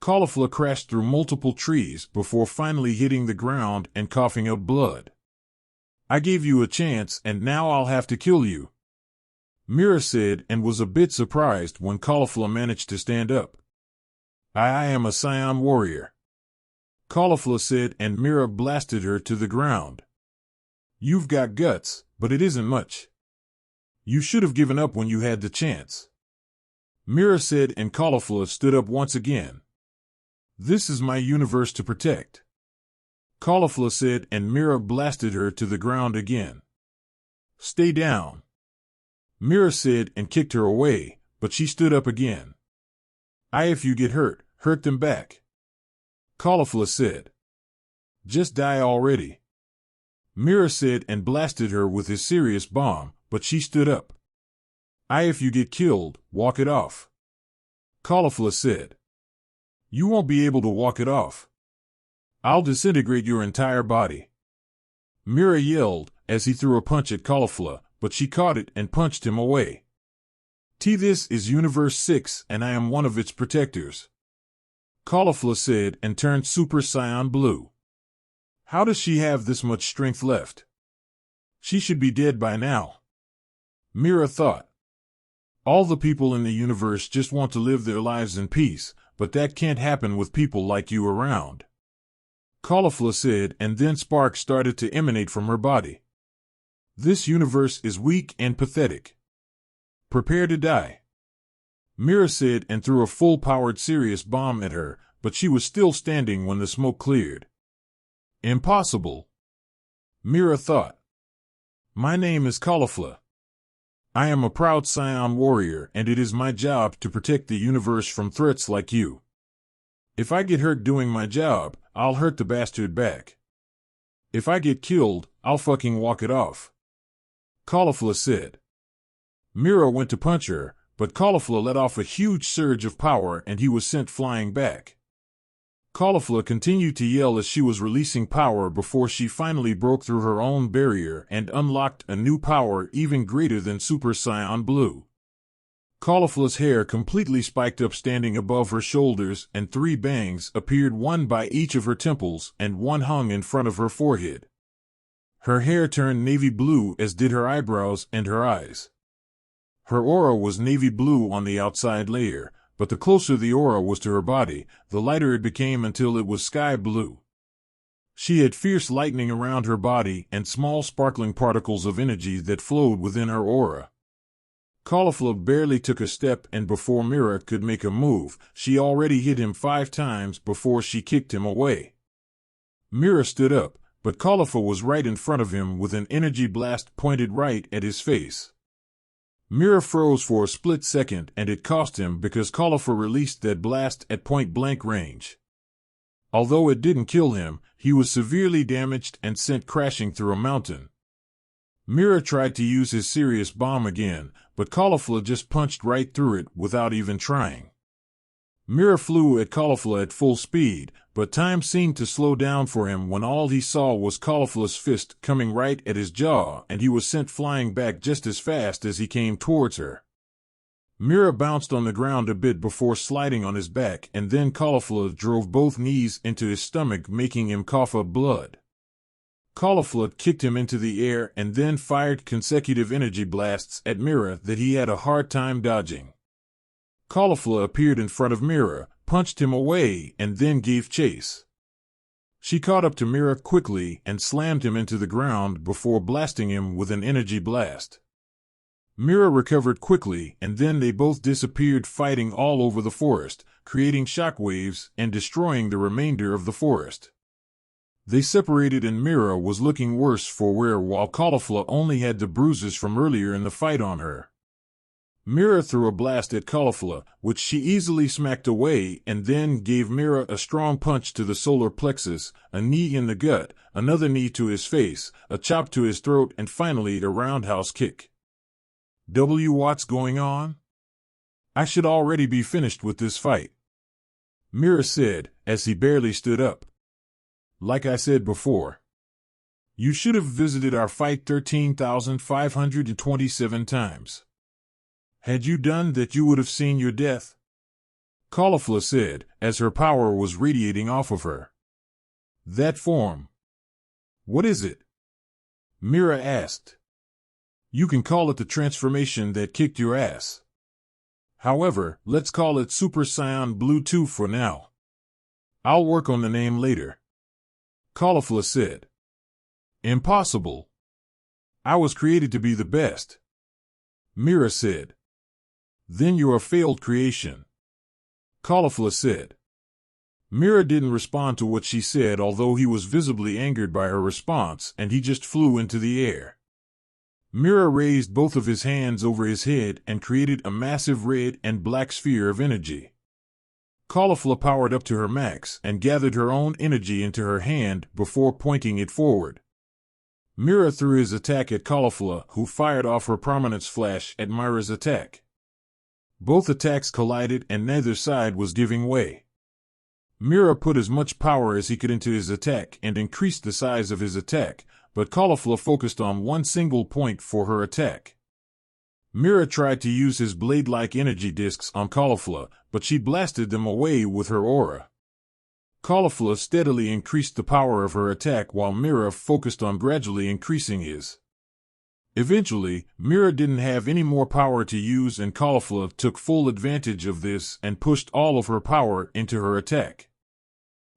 Caulifla crashed through multiple trees before finally hitting the ground and coughing up blood. I gave you a chance and now I'll have to kill you, Mira said, and was a bit surprised when Caulifla managed to stand up. I am a Saiyan warrior, Caulifla said, and Mira blasted her to the ground. You've got guts, but it isn't much. You should have given up when you had the chance, Mira said, and Caulifla stood up once again. This is my universe to protect, Caulifla said, and Mira blasted her to the ground again. Stay down, Mira said, and kicked her away, but she stood up again. If you get hurt, hurt them back, Caulifla said. Just die already, Mira said, and blasted her with his serious bomb, but she stood up. If you get killed, walk it off, Caulifla said. You won't be able to walk it off. I'll disintegrate your entire body, Mira yelled as he threw a punch at Caulifla, but she caught it and punched him away. This is Universe 6 and I am one of its protectors, Caulifla said, and turned Super Saiyan Blue. How does she have this much strength left? She should be dead by now, Mira thought. All the people in the universe just want to live their lives in peace, but that can't happen with people like you around, Caulifla said, and then sparks started to emanate from her body. This universe is weak and pathetic. Prepare to die, Mira said, and threw a full-powered serious bomb at her, but she was still standing when the smoke cleared. Impossible, Mira thought. My name is Caulifla. I am a proud Saiyan warrior, and it is my job to protect the universe from threats like you. If I get hurt doing my job, I'll hurt the bastard back. If I get killed, I'll fucking walk it off, Caulifla said. Mira went to punch her, but Caulifla let off a huge surge of power and he was sent flying back. Caulifla continued to yell as she was releasing power before she finally broke through her own barrier and unlocked a new power even greater than Super Saiyan Blue. Caulifla's hair completely spiked up standing above her shoulders and 3 bangs appeared, one by each of her temples and one hung in front of her forehead. Her hair turned navy blue, as did her eyebrows and her eyes. Her aura was navy blue on the outside layer, but the closer the aura was to her body, the lighter it became until it was sky blue. She had fierce lightning around her body and small sparkling particles of energy that flowed within her aura. Caulifla barely took a step, and before Mira could make a move, she already hit him 5 times before she kicked him away. Mira stood up, but Caulifla was right in front of him with an energy blast pointed right at his face. Mira froze for a split second, and it cost him because Caulifla released that blast at point-blank range. Although it didn't kill him, he was severely damaged and sent crashing through a mountain. Mira tried to use his serious bomb again, but Caulifla just punched right through it without even trying. Mira flew at Caulifla at full speed, but time seemed to slow down for him when all he saw was Caulifla's fist coming right at his jaw, and he was sent flying back just as fast as he came towards her. Mira bounced on the ground a bit before sliding on his back, and then Caulifla drove both knees into his stomach, making him cough up blood. Caulifla kicked him into the air and then fired consecutive energy blasts at Mira that he had a hard time dodging. Caulifla appeared in front of Mira, punched him away, and then gave chase. She caught up to Mira quickly and slammed him into the ground before blasting him with an energy blast. Mira recovered quickly, and then they both disappeared, fighting all over the forest, creating shockwaves and destroying the remainder of the forest. They separated, and Mira was looking worse for wear while Caulifla only had the bruises from earlier in the fight on her. Mira threw a blast at Caulifla, which she easily smacked away, and then gave Mira a strong punch to the solar plexus, a knee in the gut, another knee to his face, a chop to his throat, and finally a roundhouse kick. What's going on? I should already be finished with this fight, Mira said, as he barely stood up. Like I said before, you should have visited our fight 13,527 times. Had you done that, you would have seen your death, Caulifla said, as her power was radiating off of her. That form. What is it? Mira asked. You can call it the transformation that kicked your ass. However, let's call it Super Saiyan Blue 2 for now. I'll work on the name later, Caulifla said. Impossible. I was created to be the best, Mira said. Then you're a failed creation, Caulifla said. Mira didn't respond to what she said, although he was visibly angered by her response, and he just flew into the air. Mira raised both of his hands over his head and created a massive red and black sphere of energy. Caulifla powered up to her max and gathered her own energy into her hand before pointing it forward. Mira threw his attack at Caulifla, who fired off her prominence flash at Mira's attack. Both attacks collided and neither side was giving way. Mira put as much power as he could into his attack and increased the size of his attack, but Caulifla focused on one single point for her attack. Mira tried to use his blade-like energy discs on Caulifla, but she blasted them away with her aura. Caulifla steadily increased the power of her attack while Mira focused on gradually increasing his. Eventually, Mira didn't have any more power to use, and Caulifla took full advantage of this and pushed all of her power into her attack.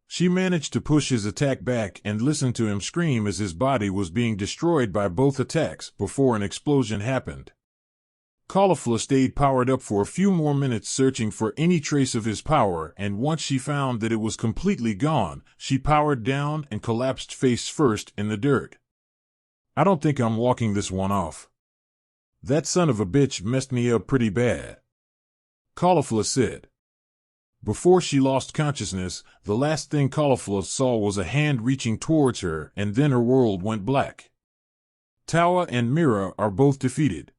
She managed to push his attack back and listened to him scream as his body was being destroyed by both attacks before an explosion happened. Caulifla stayed powered up for a few more minutes, searching for any trace of his power, and once she found that it was completely gone, she powered down and collapsed face first in the dirt. I don't think I'm walking this one off. That son of a bitch messed me up pretty bad, Caulifla said. Before she lost consciousness, the last thing Caulifla saw was a hand reaching towards her, and then her world went black. Tawa and Mira are both defeated.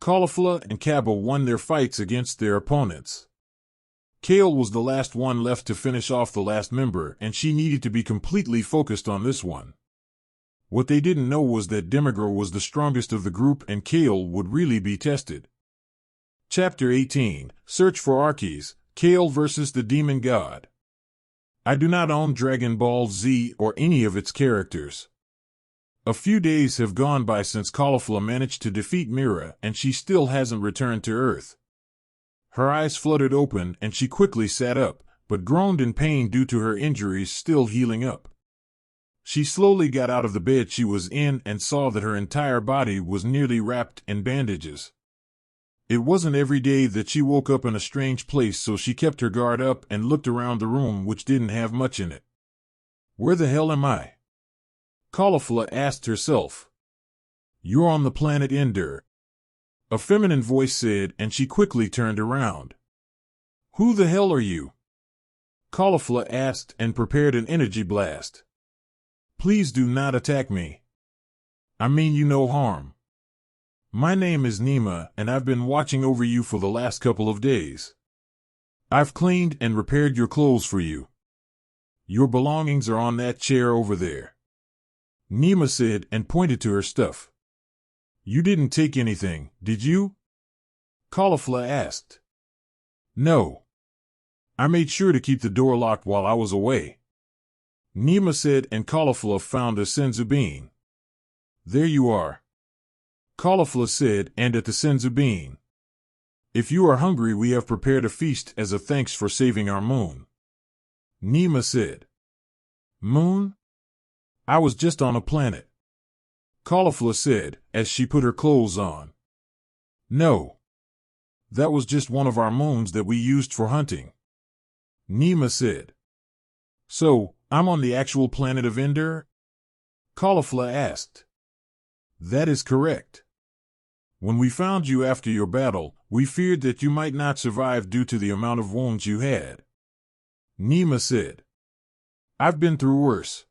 Caulifla and Kaba won their fights against their opponents. Kale was the last one left to finish off the last member, and she needed to be completely focused on this one. What they didn't know was that Demigor was the strongest of the group and Kale would really be tested. Chapter 18, Search for Arceus, Kale vs. the Demon God. I do not own Dragon Ball Z or any of its characters. A few days have gone by since Caulifla managed to defeat Mira, and she still hasn't returned to Earth. Her eyes fluttered open and she quickly sat up, but groaned in pain due to her injuries still healing up. She slowly got out of the bed she was in and saw that her entire body was nearly wrapped in bandages. It wasn't every day that she woke up in a strange place, so she kept her guard up and looked around the room, which didn't have much in it. Where the hell am I? Caulifla asked herself. You're on the planet Ender, a feminine voice said, and she quickly turned around. Who the hell are you? Caulifla asked and prepared an energy blast. Please do not attack me. I mean you no harm. My name is Nima, and I've been watching over you for the last couple of days. I've cleaned and repaired your clothes for you. Your belongings are on that chair over there, Nima said and pointed to her stuff. You didn't take anything, did you? Caulifla asked. No. I made sure to keep the door locked while I was away, Nima said, and Caulifla found a senzu bean. There you are, Caulifla said, and at the senzu bean. If you are hungry, we have prepared a feast as a thanks for saving our moon, Nima said. Moon? I was just on a planet, Caulifla said, as she put her clothes on. No. That was just one of our moons that we used for hunting, Nima said. So, I'm on the actual planet of Ender? Caulifla asked. That is correct. When we found you after your battle, we feared that you might not survive due to the amount of wounds you had, Nima said. I've been through worse,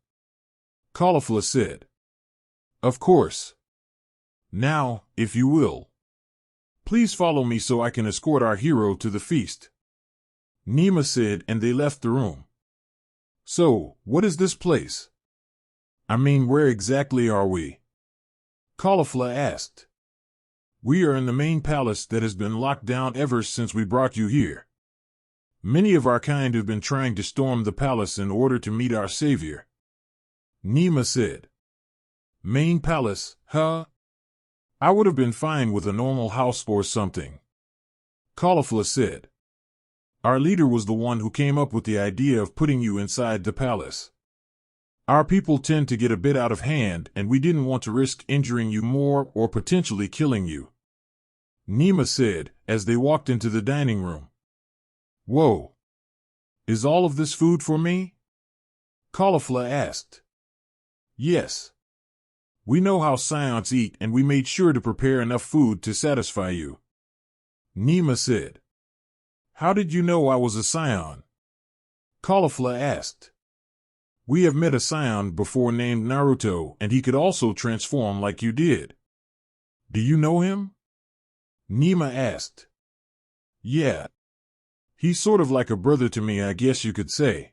Caulifla said. Of course. Now, if you will, please follow me so I can escort our hero to the feast, Nima said, and they left the room. So, what is this place? I mean, where exactly are we? Caulifla asked. We are in the main palace that has been locked down ever since we brought you here. Many of our kind have been trying to storm the palace in order to meet our savior, Nima said. Main palace, huh? I would have been fine with a normal house or something, Caulifla said. Our leader was the one who came up with the idea of putting you inside the palace. Our people tend to get a bit out of hand, and we didn't want to risk injuring you more or potentially killing you, Nima said, as they walked into the dining room. Whoa. Is all of this food for me? Caulifla asked. Yes. We know how Saiyans eat, and we made sure to prepare enough food to satisfy you, Nima said. How did you know I was a Saiyan? Caulifla asked. We have met a Saiyan before named Naruto, and he could also transform like you did. Do you know him? Nima asked. Yeah. He's sort of like a brother to me, I guess you could say,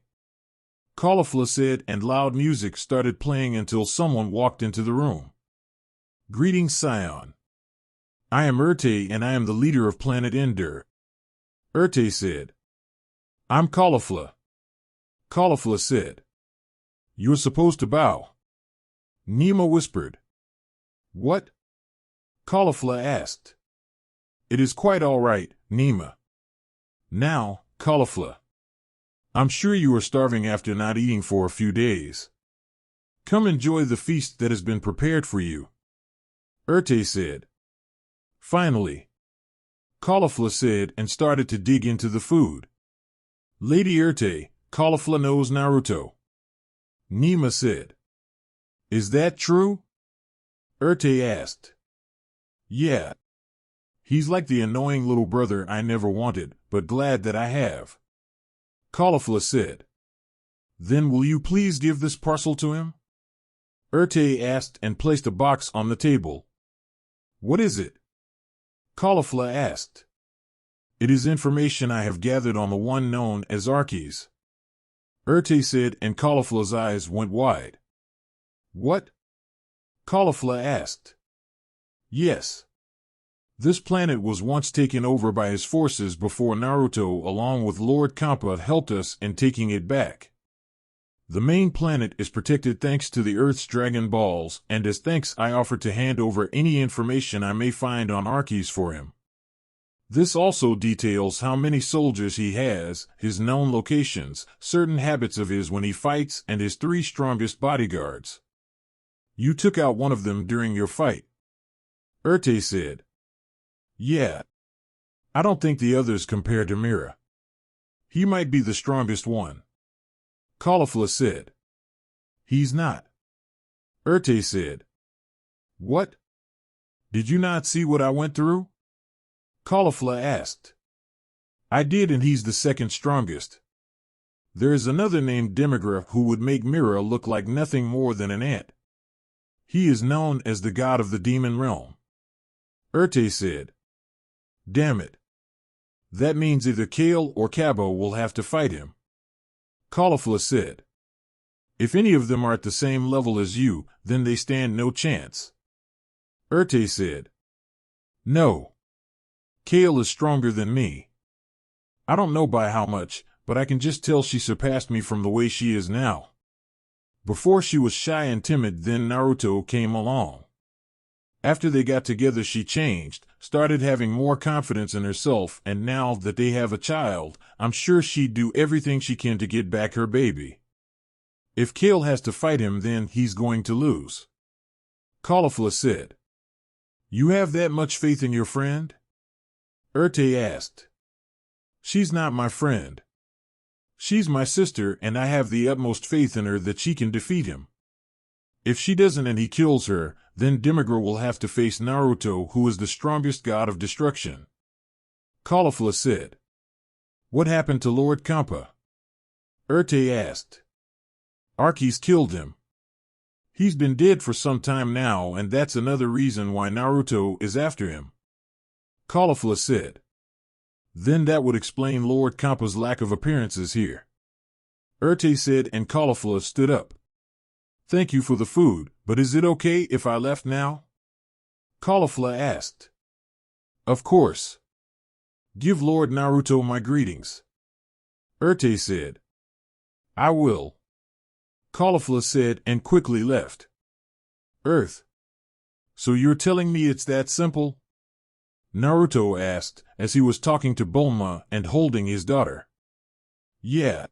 Caulifla said, and loud music started playing until someone walked into the room. Greetings, Saiyan. I am Urte, and I am the leader of planet Ender, Urte said. I'm Caulifla, Caulifla said. You're supposed to bow, Nima whispered. What? Caulifla asked. It is quite all right, Nima. Now, Caulifla, I'm sure you are starving after not eating for a few days. Come enjoy the feast that has been prepared for you, Urte said. Finally, Caulifla said, and started to dig into the food. Lady Urte, Caulifla knows Naruto, Nima said. Is that true? Urte asked. Yeah. He's like the annoying little brother I never wanted, but glad that I have, Caulifla said. Then will you please give this parcel to him? Urte asked and placed a box on the table. What is it? Caulifla asked. It is information I have gathered on the one known as Archies. Urte said, and Caulifla's eyes went wide. What? Caulifla asked. Yes. This planet was once taken over by his forces before Naruto along with Lord Kampa helped us in taking it back. The main planet is protected thanks to the Earth's Dragon Balls, and as thanks I offer to hand over any information I may find on Archies for him. This also details how many soldiers he has, his known locations, certain habits of his when he fights, and his 3 strongest bodyguards. You took out one of them during your fight. Urte said. Yeah. I don't think the others compare to Mira. He might be the strongest one. Caulifla said. He's not. Urte said. What? Did you not see what I went through? Caulifla asked. I did, and he's the second strongest. There is another named Demigra who would make Mira look like nothing more than an ant. He is known as the god of the demon realm. Urte said. Damn it. That means either Kale or Cabo will have to fight him. Caulifla said. If any of them are at the same level as you, then they stand no chance. Urte said. No. Kale is stronger than me. I don't know by how much, but I can just tell she surpassed me from the way she is now. Before she was shy and timid, then Naruto came along. After they got together she changed, started having more confidence in herself, and now that they have a child, I'm sure she'd do everything she can to get back her baby. If Kale has to fight him, then he's going to lose. Caulifla said. You have that much faith in your friend? Urte asked. She's not my friend. She's my sister, and I have the utmost faith in her that she can defeat him. If she doesn't and he kills her, then Demigra will have to face Naruto, who is the strongest god of destruction. Caulifla said. What happened to Lord Kampa? Urte asked. Archies killed him. He's been dead for some time now, and that's another reason why Naruto is after him. Caulifla said. Then that would explain Lord Kampa's lack of appearances here. Urte said, and Caulifla stood up. Thank you for the food, but is it okay if I left now? Caulifla asked. Of course. Give Lord Naruto my greetings. Urte said. I will. Caulifla said, and quickly left. Earth. So you're telling me it's that simple? Naruto asked, as he was talking to Bulma and holding his daughter. Yeah.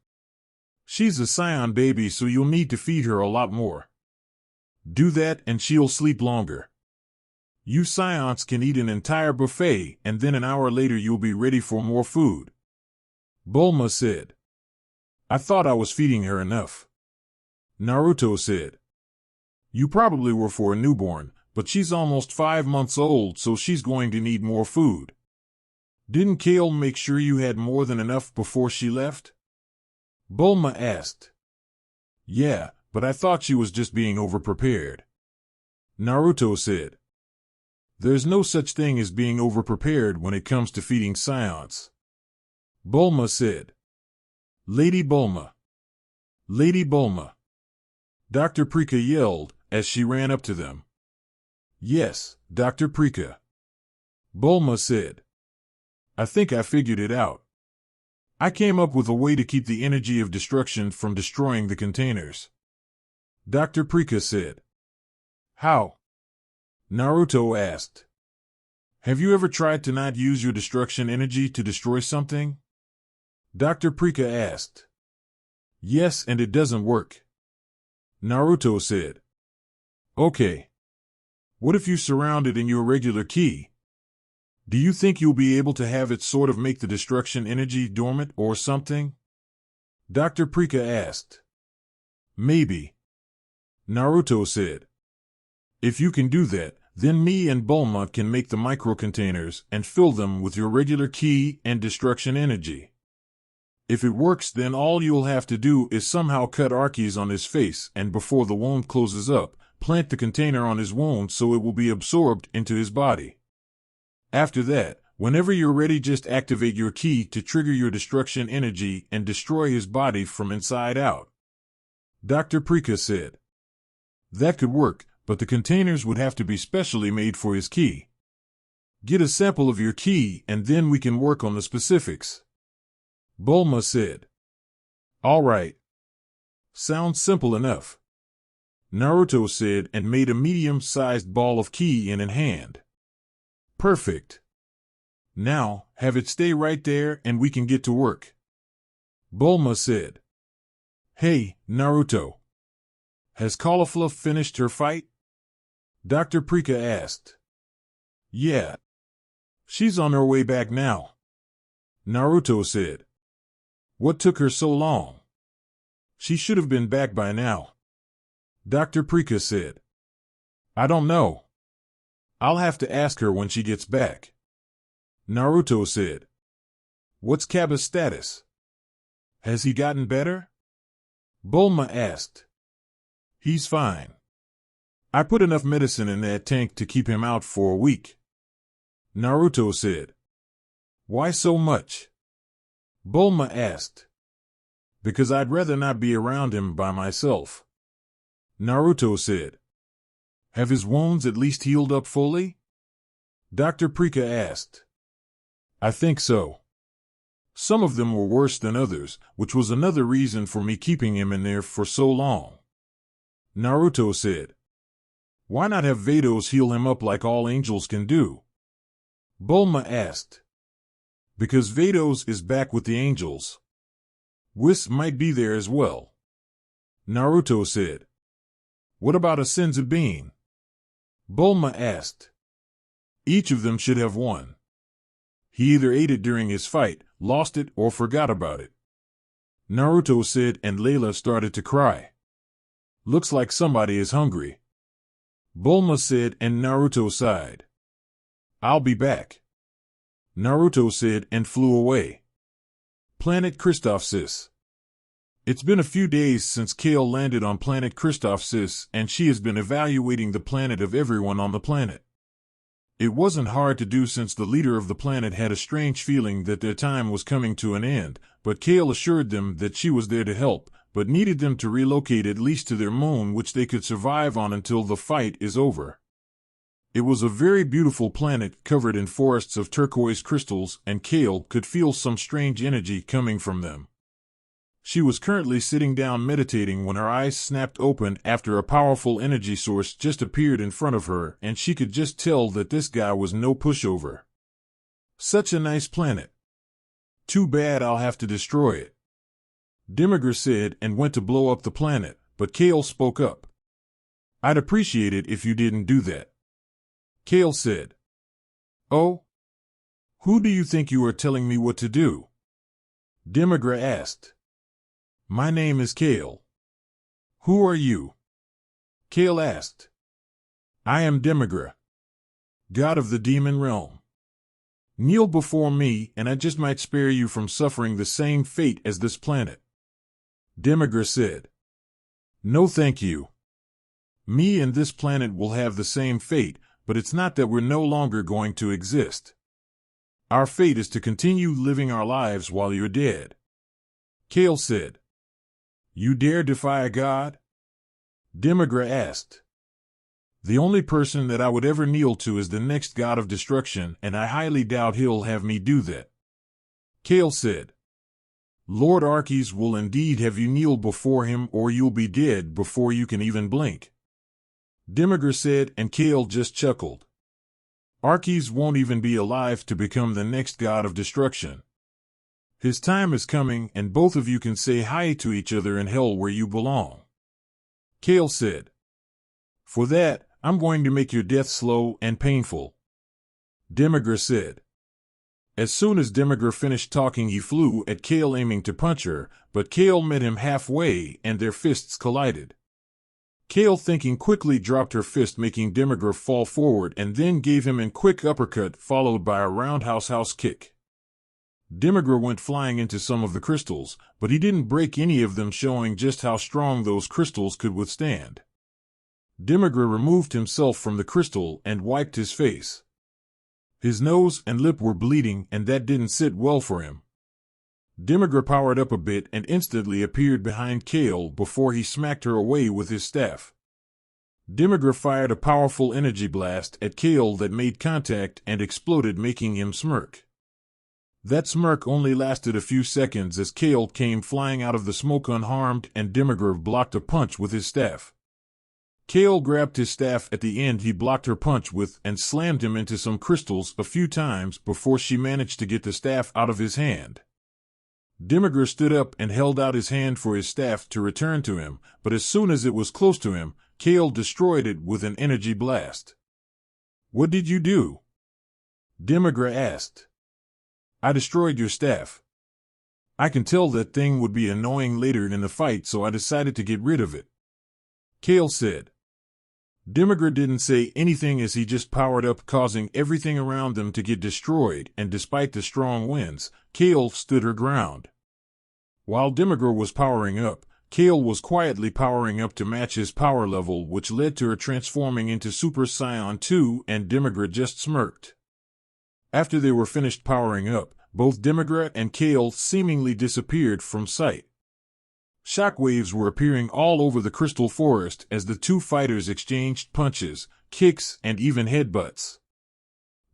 She's a saiyan baby, so you'll need to feed her a lot more. Do that and she'll sleep longer. You Saiyans can eat an entire buffet, and then an hour later you'll be ready for more food. Bulma said. I thought I was feeding her enough. Naruto said. You probably were for a newborn, but she's almost 5 months old, so she's going to need more food. Didn't Kale make sure you had more than enough before she left? Bulma asked. Yeah, but I thought she was just being overprepared. Naruto said. There's no such thing as being overprepared when it comes to feeding Saiyans. Bulma said. Lady Bulma. Lady Bulma. Dr. Prika yelled as she ran up to them. Yes, Dr. Prika. Bulma said. I think I figured it out. I came up with a way to keep the energy of destruction from destroying the containers. Dr. Prika said. How? Naruto asked. Have you ever tried to not use your destruction energy to destroy something? Dr. Prika asked. Yes, and it doesn't work. Naruto said. Okay. What if you surround it in your regular ki? Do you think you'll be able to have it sort of make the destruction energy dormant or something? Dr. Prika asked. Maybe. Naruto said. If you can do that, then me and Bulma can make the micro-containers and fill them with your regular ki and destruction energy. If it works, then all you'll have to do is somehow cut Archies on his face, and before the wound closes up, plant the container on his wound so it will be absorbed into his body. After that, whenever you're ready, just activate your ki to trigger your destruction energy and destroy his body from inside out. Dr. Prika said. That could work, but the containers would have to be specially made for his ki. Get a sample of your ki and then we can work on the specifics. Bulma said. All right. Sounds simple enough. Naruto said and made a medium-sized ball of ki in hand. Perfect. Now, have it stay right there and we can get to work. Bulma said. Hey, Naruto. Has Caulifla finished her fight? Dr. Prika asked. Yeah. She's on her way back now. Naruto said. What took her so long? She should have been back by now. Dr. Prika said. I don't know. I'll have to ask her when she gets back. Naruto said. What's Kaba's status? Has he gotten better? Bulma asked. He's fine. I put enough medicine in that tank to keep him out for a week. Naruto said. Why so much? Bulma asked. Because I'd rather not be around him by myself. Naruto said. Have his wounds at least healed up fully? Dr. Prika asked. I think so. Some of them were worse than others, which was another reason for me keeping him in there for so long. Naruto said. Why not have Vados heal him up like all angels can do? Bulma asked. Because Vados is back with the angels. Whis might be there as well. Naruto said. What about a Senzabine? Bulma asked. Each of them should have one. He either ate it during his fight, lost it, or forgot about it. Naruto said, and Layla started to cry. Looks like somebody is hungry. Bulma said, and Naruto sighed. I'll be back. Naruto said and flew away. Planet Christophsis. It's been a few days since Kale landed on planet Christophsis, and she has been evaluating the planet of everyone on the planet. It wasn't hard to do since the leader of the planet had a strange feeling that their time was coming to an end, but Kale assured them that she was there to help, but needed them to relocate at least to their moon, which they could survive on until the fight is over. It was a very beautiful planet covered in forests of turquoise crystals, and Kale could feel some strange energy coming from them. She was currently sitting down meditating when her eyes snapped open after a powerful energy source just appeared in front of her, and she could just tell that this guy was no pushover. Such a nice planet. Too bad I'll have to destroy it. Demigra said and went to blow up the planet, but Kale spoke up. I'd appreciate it if you didn't do that. Kale said. Oh? Who do you think you are telling me what to do? Demigra asked. My name is Kale. Who are you? Kale asked. I am Demigra, god of the demon realm. Kneel before me and I just might spare you from suffering the same fate as this planet. Demigra said. No thank you. Me and this planet will have the same fate, but it's not that we're no longer going to exist. Our fate is to continue living our lives while you're dead. Kale said. You dare defy a god? Demigra asked. The only person that I would ever kneel to is the next god of destruction, and I highly doubt he'll have me do that. Kale said. Lord Arceus will indeed have you kneel before him, or you'll be dead before you can even blink. Demigra said, and Kale just chuckled. Arceus won't even be alive to become the next god of destruction. His time is coming, and both of you can say hi to each other in hell where you belong. Kale said. For that, I'm going to make your death slow and painful. Demigra said. As soon as Demigra finished talking, he flew at Kale aiming to punch her, but Kale met him halfway and their fists collided. Kale, thinking quickly, dropped her fist, making Demigra fall forward, and then gave him a quick uppercut followed by a roundhouse kick. Demigra went flying into some of the crystals, but he didn't break any of them, showing just how strong those crystals could withstand. Demigra removed himself from the crystal and wiped his face. His nose and lip were bleeding, and that didn't sit well for him. Demigra powered up a bit and instantly appeared behind Kale before he smacked her away with his staff. Demigra fired a powerful energy blast at Kale that made contact and exploded, making him smirk. That smirk only lasted a few seconds as Kale came flying out of the smoke unharmed and Demigra blocked a punch with his staff. Kale grabbed his staff at the end he blocked her punch with and slammed him into some crystals a few times before she managed to get the staff out of his hand. Demigra stood up and held out his hand for his staff to return to him, but as soon as it was close to him, Kale destroyed it with an energy blast. "What did you do?" Demigra asked. "I destroyed your staff. I can tell that thing would be annoying later in the fight, so I decided to get rid of it," Kale said. Demigra didn't say anything as he just powered up, causing everything around them to get destroyed, and despite the strong winds, Kale stood her ground. While Demigra was powering up, Kale was quietly powering up to match his power level, which led to her transforming into Super Saiyan 2, and Demigra just smirked. After they were finished powering up, both Demigra and Kale seemingly disappeared from sight. Shockwaves were appearing all over the crystal forest as the two fighters exchanged punches, kicks, and even headbutts.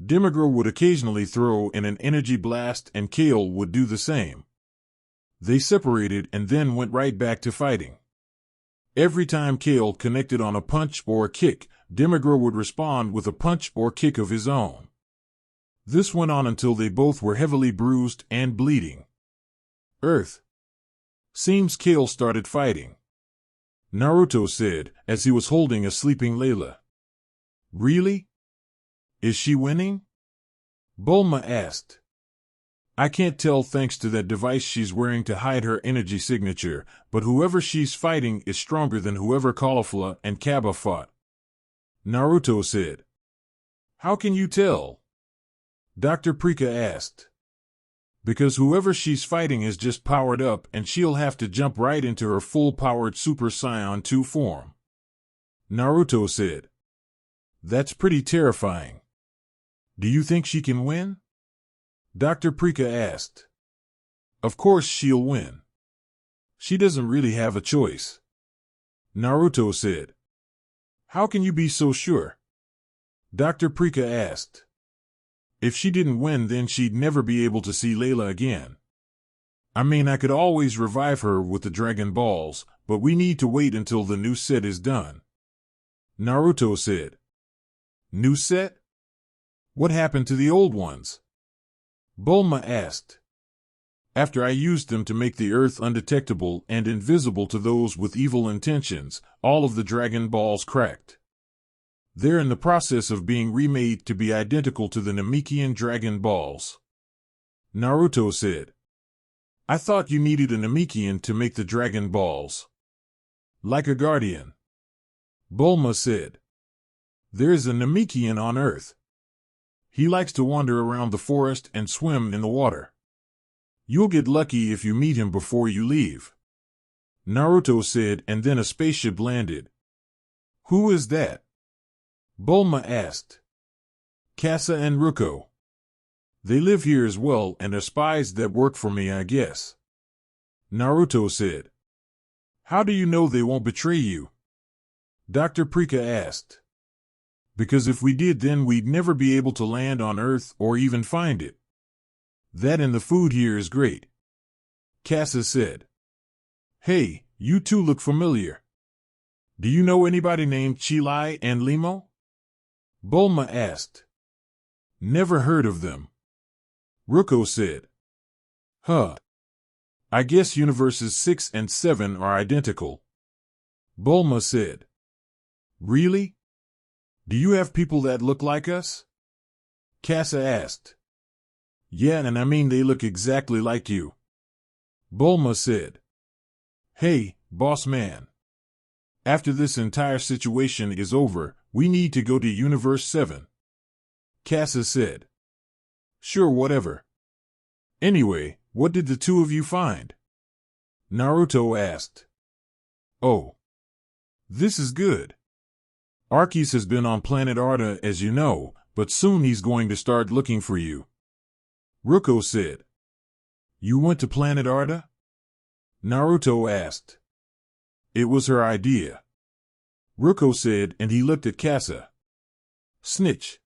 Demigra would occasionally throw in an energy blast and Kale would do the same. They separated and then went right back to fighting. Every time Kale connected on a punch or a kick, Demigra would respond with a punch or kick of his own. This went on until they both were heavily bruised and bleeding. Earth. Seems Kale started fighting, Naruto said as he was holding a sleeping Layla. "Really? Is she winning?" Bulma asked. "I can't tell thanks to that device she's wearing to hide her energy signature, but whoever she's fighting is stronger than whoever Caulifla and Kaba fought," Naruto said. "How can you tell?" Dr. Prika asked. "Because whoever she's fighting is just powered up and she'll have to jump right into her full-powered Super Saiyan 2 form," Naruto said. "That's pretty terrifying. Do you think she can win?" Dr. Prika asked. "Of course she'll win. She doesn't really have a choice," Naruto said. "How can you be so sure?" Dr. Prika asked. "If she didn't win, then she'd never be able to see Layla again. I mean, I could always revive her with the Dragon Balls, but we need to wait until the new set is done," Naruto said. "New set? What happened to the old ones?" Bulma asked. "After I used them to make the Earth undetectable and invisible to those with evil intentions, all of the Dragon Balls cracked. They're in the process of being remade to be identical to the Namekian Dragon Balls," Naruto said. "I thought you needed a Namekian to make the Dragon Balls." "Like a guardian," Bulma said. "There's a Namekian on Earth. He likes to wander around the forest and swim in the water. You'll get lucky if you meet him before you leave," Naruto said, and then a spaceship landed. "Who is that?" Bulma asked. "Kasa and Ruko. They live here as well and are spies that work for me, I guess," Naruto said. "How do you know they won't betray you?" Dr. Prika asked. "Because if we did, then we'd never be able to land on Earth or even find it. That and the food here is great," Kasa said. "Hey, you two look familiar. Do you know anybody named Chilai and Limo?" Bulma asked. "Never heard of them," Ruko said. "Huh. I guess universes 6 and 7 are identical," Bulma said. "Really? Do you have people that look like us?" Kasa asked. "Yeah, and I mean they look exactly like you," Bulma said. "Hey, boss man. After this entire situation is over, we need to go to Universe 7, Kasa said. "Sure, whatever. Anyway, what did the two of you find?" Naruto asked. "Oh. This is good. Arceus has been on planet Arda, as you know, But soon he's going to start looking for you. Ruko said. You went to planet Arda? Naruto asked. It was her idea. Ruko said, and he looked at Kasa. Snitch.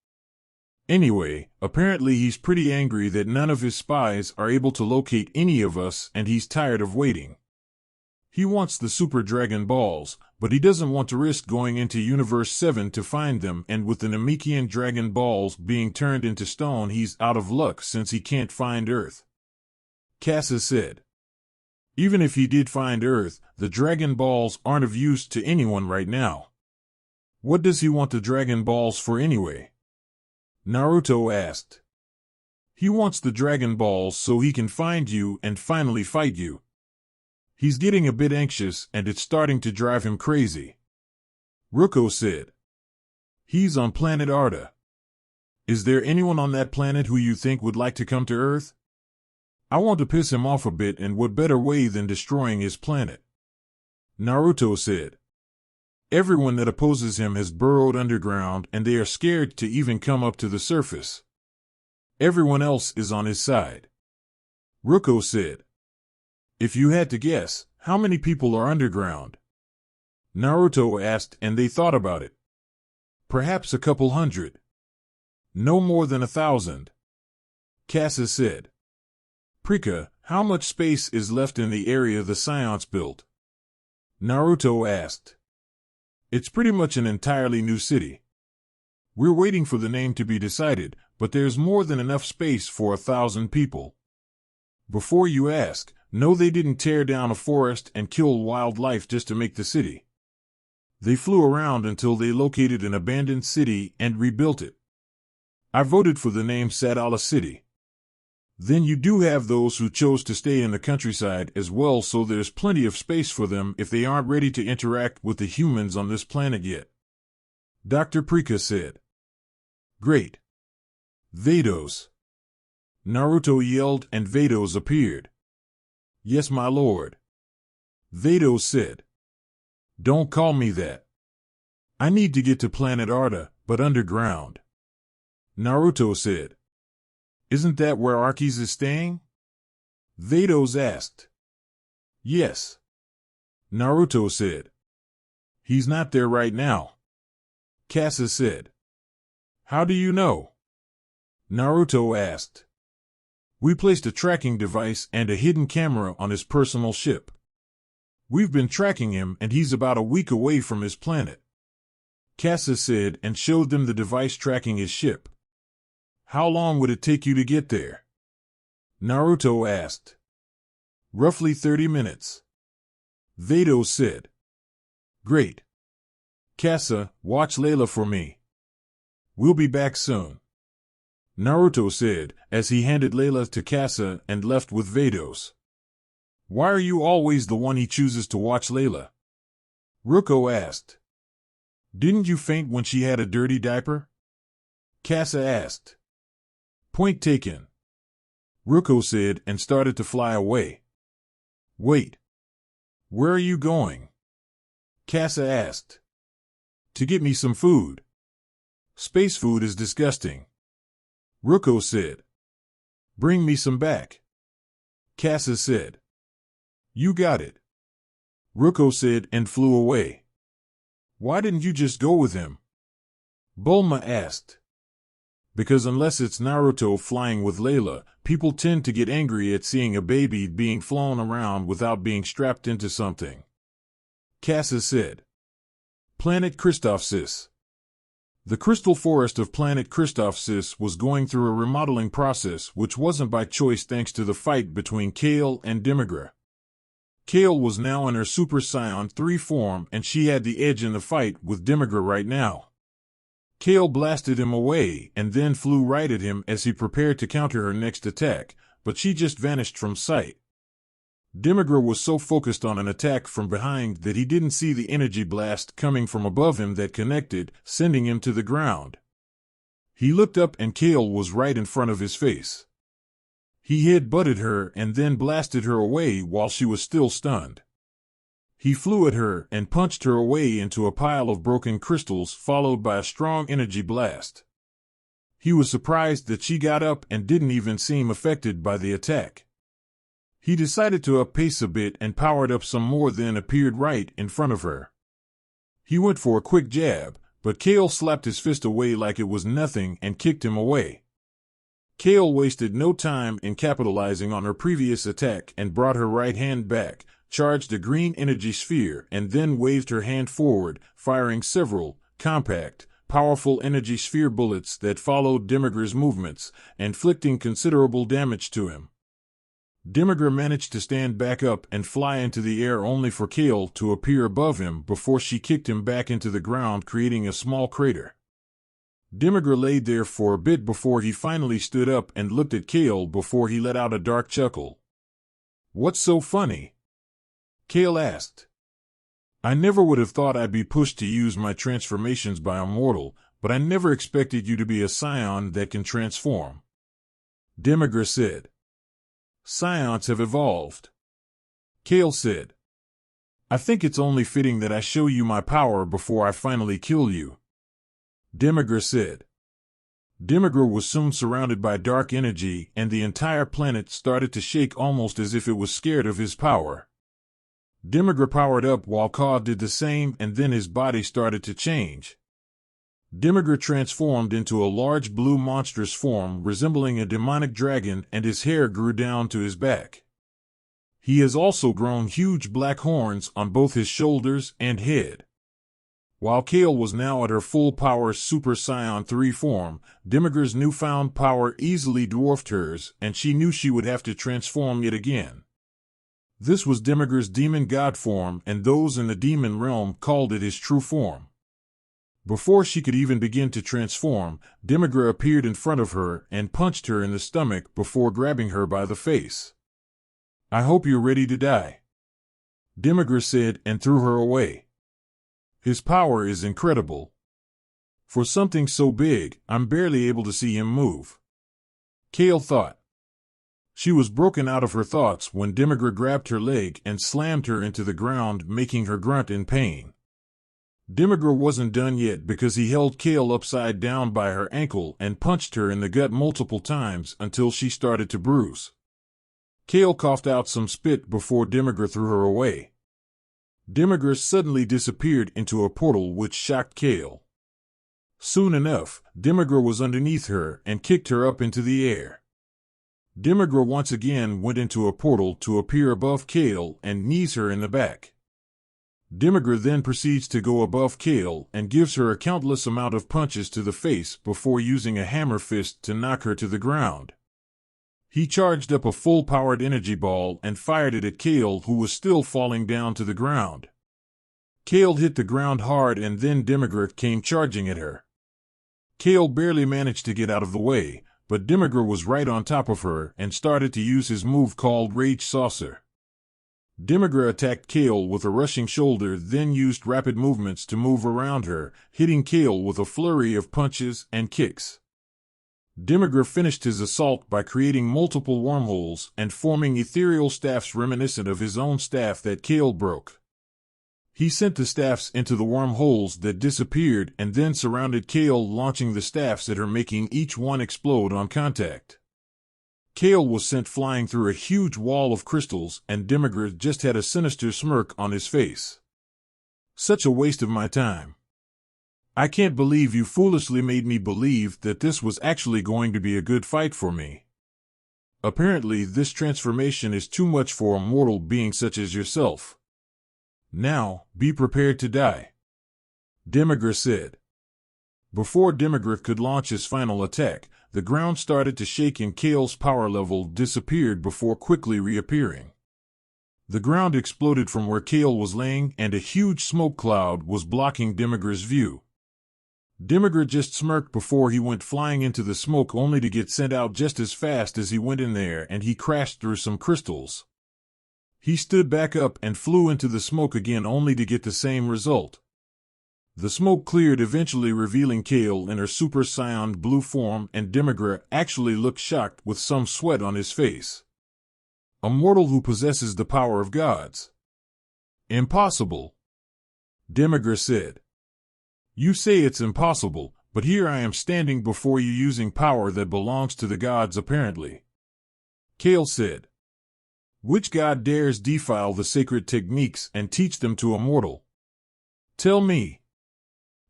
Anyway, apparently he's pretty angry that none of his spies are able to locate any of us, and he's tired of waiting. He wants the Super Dragon Balls, but he doesn't want to risk going into Universe 7 to find them, and with the Namekian Dragon Balls being turned into stone, he's out of luck since he can't find Earth. Kasa said. Even if he did find Earth, the Dragon Balls aren't of use to anyone right now. What does he want the Dragon Balls for anyway? Naruto asked. He wants the Dragon Balls so he can find you and finally fight you. He's getting a bit anxious and it's starting to drive him crazy. Ruko said. He's on planet Arda. Is there anyone on that planet who you think would like to come to Earth? I want to piss him off a bit, and what better way than destroying his planet? Naruto said. Everyone that opposes him has burrowed underground and they are scared to even come up to the surface. Everyone else is on his side. Ruko said. If you had to guess, how many people are underground? Naruto asked, and they thought about it. Perhaps a couple hundred. No more than 1,000. Kasa said. Prika, how much space is left in the area the Saiyans built? Naruto asked. It's pretty much an entirely new city. We're waiting for the name to be decided, but there's more than enough space for 1,000 people. Before you ask, no, they didn't tear down a forest and kill wildlife just to make the city. They flew around until they located an abandoned city and rebuilt it. I voted for the name Sadala City. Then you do have those who chose to stay in the countryside as well, so there's plenty of space for them if they aren't ready to interact with the humans on this planet yet. Dr. Prika said. Great. Vados. Naruto yelled and Vados appeared. Yes, my lord. Vados said. Don't call me that. I need to get to planet Arda, but underground. Naruto said. Isn't that where Arceus is staying? Vados asked. Yes. Naruto said. He's not there right now. Kasa said. How do you know? Naruto asked. We placed a tracking device and a hidden camera on his personal ship. We've been tracking him and he's about a week away from his planet. Kasa said and showed them the device tracking his ship. How long would it take you to get there? Naruto asked. Roughly 30 minutes. Vados said. Great. Kasa, watch Layla for me. We'll be back soon. Naruto said, as he handed Layla to Kasa and left with Vados. Why are you always the one he chooses to watch Layla? Ruko asked. Didn't you faint when she had a dirty diaper? Kasa asked. Point taken. Ruko said and started to fly away. Wait. Where are you going? Kasa asked. To get me some food. Space food is disgusting. Ruko said. Bring me some back. Kasa said. You got it. Ruko said and flew away. Why didn't you just go with him? Bulma asked. Because unless it's Naruto flying with Layla, people tend to get angry at seeing a baby being flown around without being strapped into something. Kasa said. Planet Christophsis. The crystal forest of planet Christophsis was going through a remodeling process which wasn't by choice thanks to the fight between Kale and Demigra. Kale was now in her Super Saiyan 3 form and she had the edge in the fight with Demigra right now. Kale blasted him away and then flew right at him as he prepared to counter her next attack, but she just vanished from sight. Demigra was so focused on an attack from behind that he didn't see the energy blast coming from above him that connected, sending him to the ground. He looked up and Kale was right in front of his face. He head-butted her and then blasted her away while she was still stunned. He flew at her and punched her away into a pile of broken crystals followed by a strong energy blast. He was surprised that she got up and didn't even seem affected by the attack. He decided to up pace a bit and powered up some more, then appeared right in front of her. He went for a quick jab, but Kale slapped his fist away like it was nothing and kicked him away. Kale wasted no time in capitalizing on her previous attack and brought her right hand back, charged a green energy sphere, and then waved her hand forward, firing several, compact, powerful energy sphere bullets that followed Demigr's movements, inflicting considerable damage to him. Demigr managed to stand back up and fly into the air only for Kale to appear above him before she kicked him back into the ground, creating a small crater. Demigr laid there for a bit before he finally stood up and looked at Kale before he let out a dark chuckle. "What's so funny?" Kale asked. "I never would have thought I'd be pushed to use my transformations by a mortal, but I never expected you to be a scion that can transform," Demigr said. "Scions have evolved," Kale said. "I think it's only fitting that I show you my power before I finally kill you," Demigr said. Demigr was soon surrounded by dark energy, and the entire planet started to shake almost as if it was scared of his power. Demigr powered up while Ka did the same, and then his body started to change. Demigr transformed into a large blue monstrous form resembling a demonic dragon, and his hair grew down to his back. He has also grown huge black horns on both his shoulders and head. While Kale was now at her full power Super Saiyan 3 form, Demigr's newfound power easily dwarfed hers, and she knew she would have to transform yet again. This was Demigr's demon god form, and those in the demon realm called it his true form. Before she could even begin to transform, Demigr appeared in front of her and punched her in the stomach before grabbing her by the face. "I hope you're ready to die," Demigr said, and threw her away. "His power is incredible. For something so big, I'm barely able to see him move," Kale thought. She was broken out of her thoughts when Demigr grabbed her leg and slammed her into the ground, making her grunt in pain. Demigr wasn't done yet because he held Kale upside down by her ankle and punched her in the gut multiple times until she started to bruise. Kale coughed out some spit before Demigr threw her away. Demigr suddenly disappeared into a portal, which shocked Kale. Soon enough, Demigr was underneath her and kicked her up into the air. Demigr once again went into a portal to appear above Kale and knees her in the back. Demigr then proceeds to go above Kale and gives her a countless amount of punches to the face before using a hammer fist to knock her to the ground. He charged up a full-powered energy ball and fired it at Kale, who was still falling down to the ground. Kale hit the ground hard, and then Demigr came charging at her. Kale barely managed to get out of the way, but Demigr was right on top of her and started to use his move called Rage Saucer. Demigr attacked Kale with a rushing shoulder, then used rapid movements to move around her, hitting Kale with a flurry of punches and kicks. Demigr finished his assault by creating multiple wormholes and forming ethereal staffs reminiscent of his own staff that Kale broke. He sent the staffs into the wormholes that disappeared and then surrounded Kale, launching the staffs at her, making each one explode on contact. Kale was sent flying through a huge wall of crystals, and Demigr just had a sinister smirk on his face. "Such a waste of my time. I can't believe you foolishly made me believe that this was actually going to be a good fight for me. Apparently this transformation is too much for a mortal being such as yourself. Now, be prepared to die," Demigr said. Before Demigr could launch his final attack, the ground started to shake and Kale's power level disappeared before quickly reappearing. The ground exploded from where Kale was laying, and a huge smoke cloud was blocking Demigr's view. Demigr just smirked before he went flying into the smoke, only to get sent out just as fast as he went in there, and he crashed through some crystals. He stood back up and flew into the smoke again, only to get the same result. The smoke cleared, eventually revealing Kale in her Super Saiyan blue form, and Demigr actually looked shocked with some sweat on his face. "A mortal who possesses the power of gods." "Impossible," Demigr said. "You say it's impossible, but here I am standing before you using power that belongs to the gods apparently. Kale said, which god dares defile the sacred techniques and teach them to a mortal? Tell me.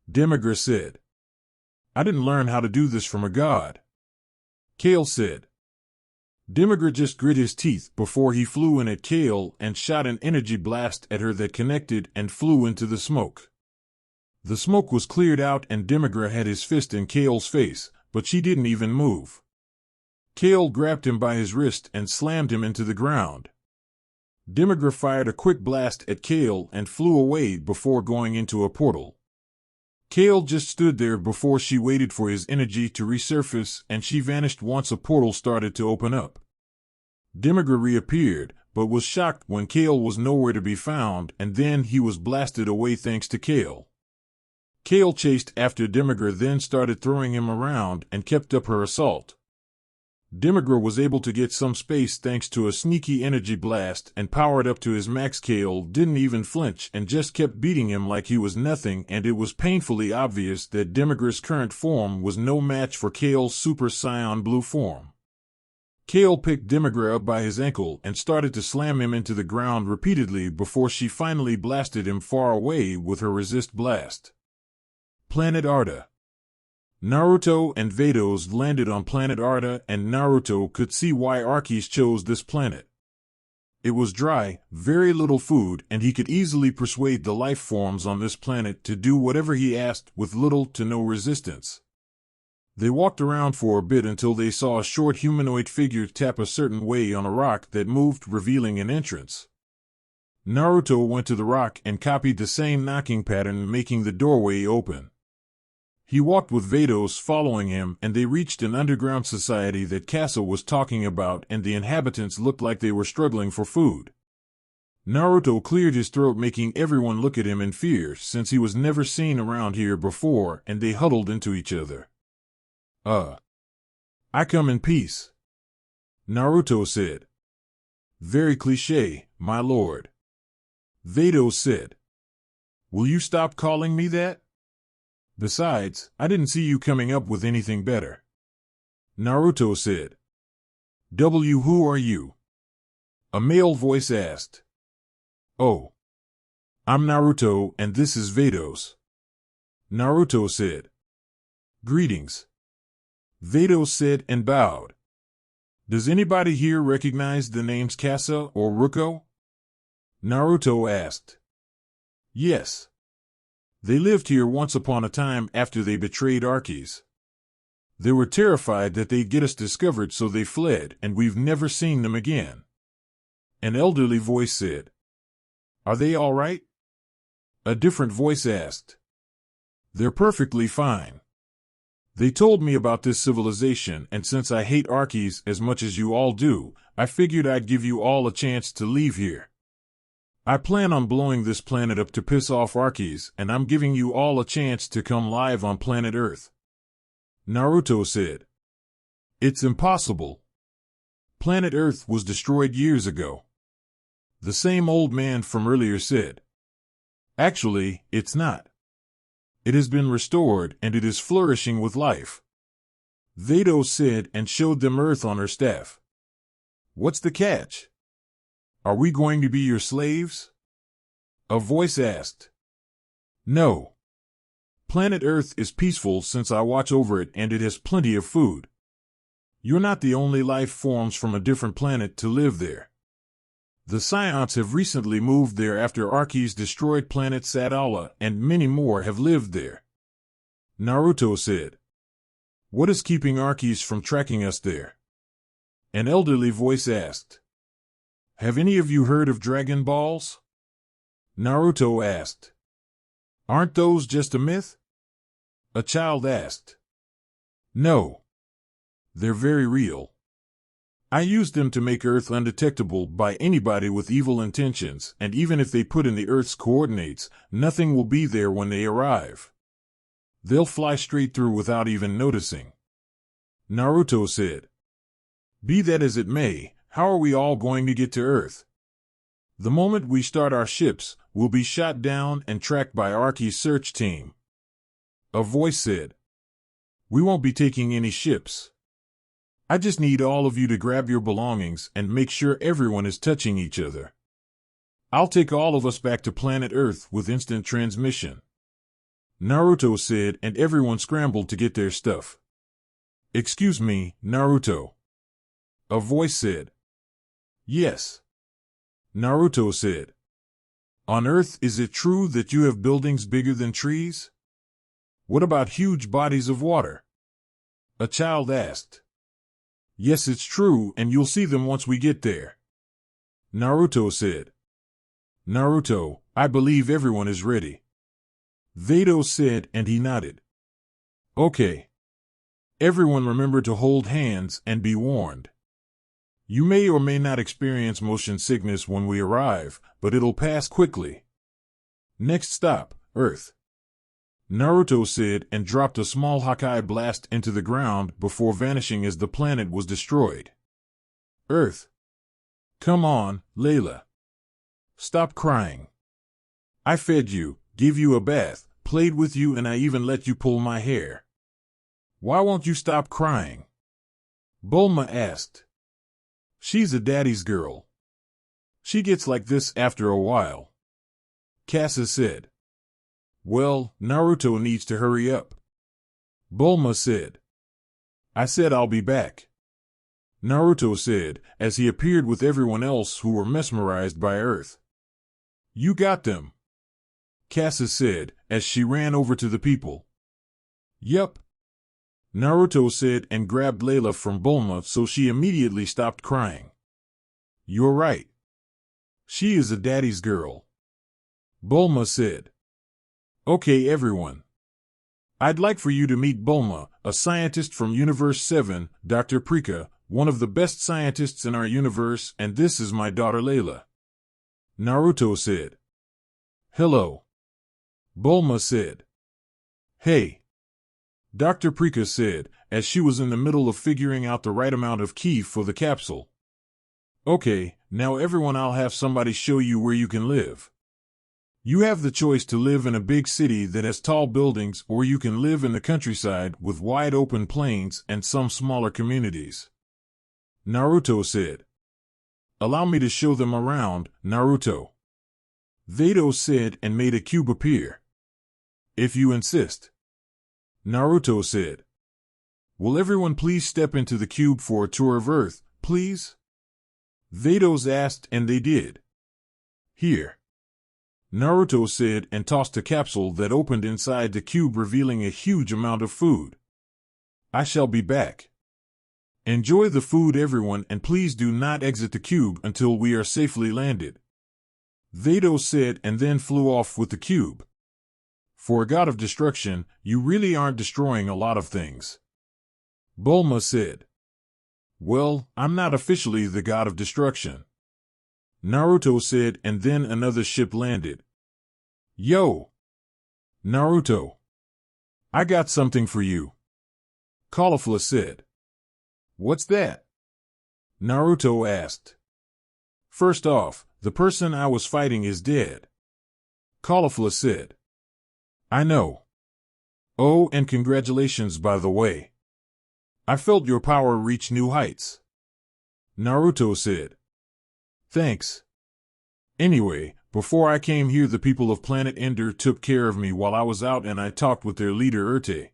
Demigra said, I didn't learn how to do this from a god. Kale said. Demigra just grit his teeth before he flew in at Kale and shot an energy blast at her that connected and flew into the smoke. The smoke was cleared out and Demigra had his fist in Kale's face, but she didn't even move. Kale grabbed him by his wrist and slammed him into the ground. Demigra fired a quick blast at Kale and flew away before going into a portal. Kale just stood there before she waited for his energy to resurface, and she vanished once a portal started to open up. Demigra reappeared, but was shocked when Kale was nowhere to be found, and then he was blasted away thanks to Kale. Kale chased after Demigra, then started throwing him around and kept up her assault. Demigra was able to get some space thanks to a sneaky energy blast and powered up to his max. Kale didn't even flinch and just kept beating him like he was nothing, and it was painfully obvious that Demigra's current form was no match for Kale's Super Saiyan Blue form. Kale picked Demigra up by his ankle and started to slam him into the ground repeatedly before she finally blasted him far away with her resist blast. Planet Arda. Naruto and Vados landed on planet Arda, and Naruto could see why Arceus chose this planet. It was dry, very little food, and he could easily persuade the life forms on this planet to do whatever he asked with little to no resistance. They walked around for a bit until they saw a short humanoid figure tap a certain way on a rock that moved, revealing an entrance. Naruto went to the rock and copied the same knocking pattern, making the doorway open. He walked with Vados following him, and they reached an underground society that Casa was talking about, and the inhabitants looked like they were struggling for food. Naruto cleared his throat, making everyone look at him in fear since he was never seen around here before, and they huddled into each other. I come in peace, Naruto said. Very cliché, my lord. Vados said. Will you stop calling me that? Besides, I didn't see you coming up with anything better. Naruto said. Who are you? A male voice asked. Oh. I'm Naruto, and this is Vados. Naruto said. Greetings. Vados said and bowed. Does anybody here recognize the names Casa or Ruko? Naruto asked. Yes. They lived here once upon a time after they betrayed Arceus. They were terrified that they'd get us discovered, so they fled, and we've never seen them again. An elderly voice said. Are they all right? A different voice asked. They're perfectly fine. They told me about this civilization, and since I hate Arceus as much as you all do, I figured I'd give you all a chance to leave here. I plan on blowing this planet up to piss off Arceus, and I'm giving you all a chance to come live on planet Earth. Naruto said. It's impossible. Planet Earth was destroyed years ago. The same old man from earlier said. Actually, it's not. It has been restored, and it is flourishing with life. Vados said and showed them Earth on her staff. What's the catch? Are we going to be your slaves? A voice asked. No. Planet Earth is peaceful since I watch over it, and it has plenty of food. You're not the only life forms from a different planet to live there. The Saiyans have recently moved there after Arceus destroyed planet Sadala, and many more have lived there. Naruto said. What is keeping Arceus from tracking us there? An elderly voice asked. Have any of you heard of Dragon Balls? Naruto asked. Aren't those just a myth? A child asked. No. They're very real. I used them to make Earth undetectable by anybody with evil intentions, and even if they put in the Earth's coordinates, nothing will be there when they arrive. They'll fly straight through without even noticing. Naruto said. Be that as it may, how are we all going to get to Earth? The moment we start our ships, we'll be shot down and tracked by Arceus' search team. A voice said. We won't be taking any ships. I just need all of you to grab your belongings and make sure everyone is touching each other. I'll take all of us back to planet Earth with instant transmission," Naruto said, and everyone scrambled to get their stuff. "Excuse me, Naruto," a voice said. "Yes," Naruto said. "On Earth, is it true that you have buildings bigger than trees? What about huge bodies of water?" a child asked. "Yes, it's true, and you'll see them once we get there," Naruto said. "Naruto, I believe everyone is ready," Vados said, and he nodded. "Okay. Everyone remember to hold hands and be warned. You may or may not experience motion sickness when we arrive, but it'll pass quickly. Next stop, Earth," Naruto said, and dropped a small Hokkai blast into the ground before vanishing as the planet was destroyed. "Earth. Come on, Layla. Stop crying. I fed you, gave you a bath, played with you, and I even let you pull my hair. Why won't you stop crying?" Bulma asked. "She's a daddy's girl. She gets like this after a while," Casa said. "Well, Naruto needs to hurry up," Bulma said. "I said I'll be back," Naruto said, as he appeared with everyone else who were mesmerized by Earth. "You got them," Casa said, as she ran over to the people. "Yup," Naruto said, and grabbed Layla from Bulma so she immediately stopped crying. "You're right. She is a daddy's girl," Bulma said. "Okay, everyone. I'd like for you to meet Bulma, a scientist from Universe 7, Dr. Prika, one of the best scientists in our universe, and this is my daughter Layla," Naruto said. "Hello," Bulma said. "Hey," Dr. Prika said, as she was in the middle of figuring out the right amount of ki for the capsule. "Okay, now everyone, I'll have somebody show you where you can live. You have the choice to live in a big city that has tall buildings, or you can live in the countryside with wide open plains and some smaller communities," Naruto said. "Allow me to show them around, Naruto," Vados said, and made a cube appear. "If you insist," Naruto said. "Will everyone please step into the cube for a tour of Earth, please?" Vados asked, and they did. "Here," Naruto said, and tossed a capsule that opened inside the cube, revealing a huge amount of food. "I shall be back. Enjoy the food, everyone, and please do not exit the cube until we are safely landed," Vados said, and then flew off with the cube. "For a god of destruction, you really aren't destroying a lot of things," Bulma said. "Well, I'm not officially the god of destruction," Naruto said, and then another ship landed. "Yo, Naruto, I got something for you," Caulifla said. "What's that?" Naruto asked. "First off, the person I was fighting is dead," Caulifla said. "I know. Oh, and congratulations, by the way. I felt your power reach new heights," Naruto said. "Thanks. Anyway, before I came here, the people of Planet Ender took care of me while I was out, and I talked with their leader Urte.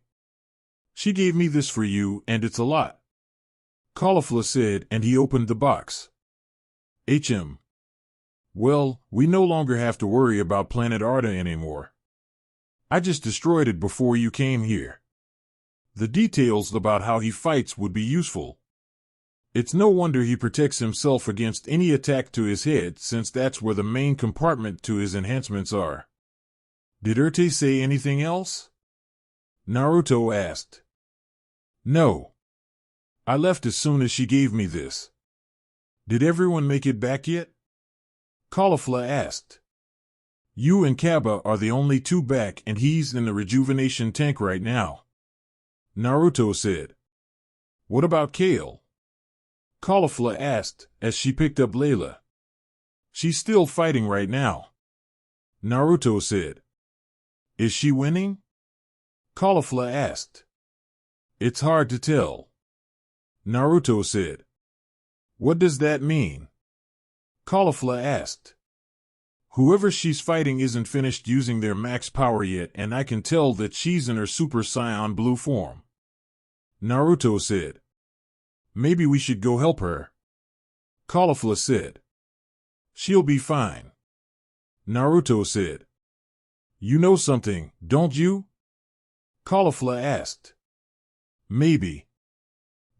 She gave me this for you, and it's a lot," Caulifla said, and he opened the box. Well, we no longer have to worry about Planet Arda anymore. I just destroyed it before you came here. The details about how he fights would be useful. It's no wonder he protects himself against any attack to his head, since that's where the main compartment to his enhancements are." "Did Urte say anything else?" Naruto asked. "No. I left as soon as she gave me this." "Did everyone make it back yet?" Caulifla asked. "You and Kaba are the only two back, and he's in the rejuvenation tank right now," Naruto said. "What about Kale?" Caulifla asked, as she picked up Layla. "She's still fighting right now," Naruto said. "Is she winning?" Caulifla asked. It's hard to tell, Naruto said. What does that mean? Caulifla asked. Whoever she's fighting isn't finished using their max power yet, and I can tell that she's in her Super Saiyan Blue form, Naruto said. Maybe we should go help her, Caulifla said. She'll be fine, Naruto said. You know something, don't you? Caulifla asked. Maybe.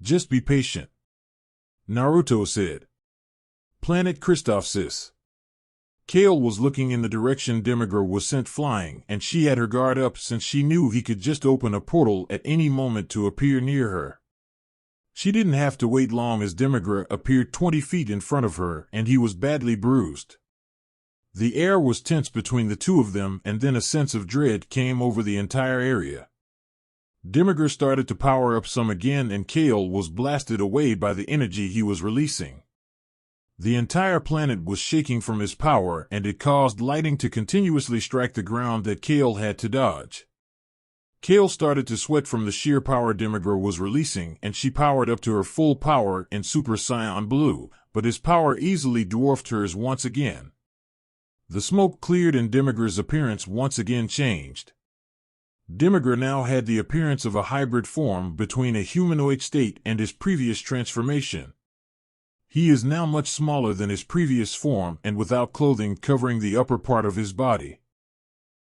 Just be patient, Naruto said. Planet Christophsis. Kale was looking in the direction Demigra was sent flying, and she had her guard up since she knew he could just open a portal at any moment to appear near her. She didn't have to wait long as Demigra appeared 20 feet in front of her, and he was badly bruised. The air was tense between the two of them, and then a sense of dread came over the entire area. Demigra started to power up some again, and Kale was blasted away by the energy he was releasing. The entire planet was shaking from his power, and it caused lightning to continuously strike the ground that Kale had to dodge. Kale started to sweat from the sheer power Demigra was releasing, and she powered up to her full power in Super Saiyan Blue, but his power easily dwarfed hers once again. The smoke cleared and Demigra's appearance once again changed. Demigra now had the appearance of a hybrid form between a humanoid state and his previous transformation. He is now much smaller than his previous form and without clothing covering the upper part of his body.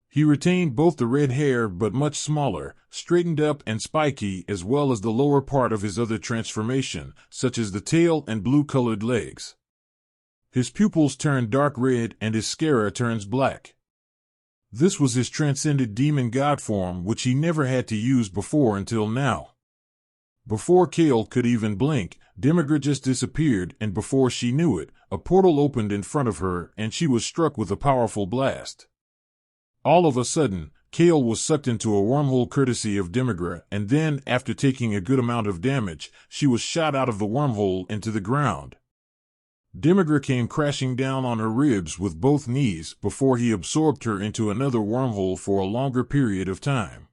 He retained both the red hair but much smaller, straightened up and spiky, as well as the lower part of his other transformation, such as the tail and blue-colored legs. His pupils turn dark red and his sclera turns black. This was his transcended demon god form, which he never had to use before until now. Before Kale could even blink, Demigra just disappeared, and before she knew it, a portal opened in front of her and she was struck with a powerful blast. All of a sudden, Kale was sucked into a wormhole courtesy of Demigra, and then, after taking a good amount of damage, she was shot out of the wormhole into the ground. Demigra came crashing down on her ribs with both knees before he absorbed her into another wormhole for a longer period of time.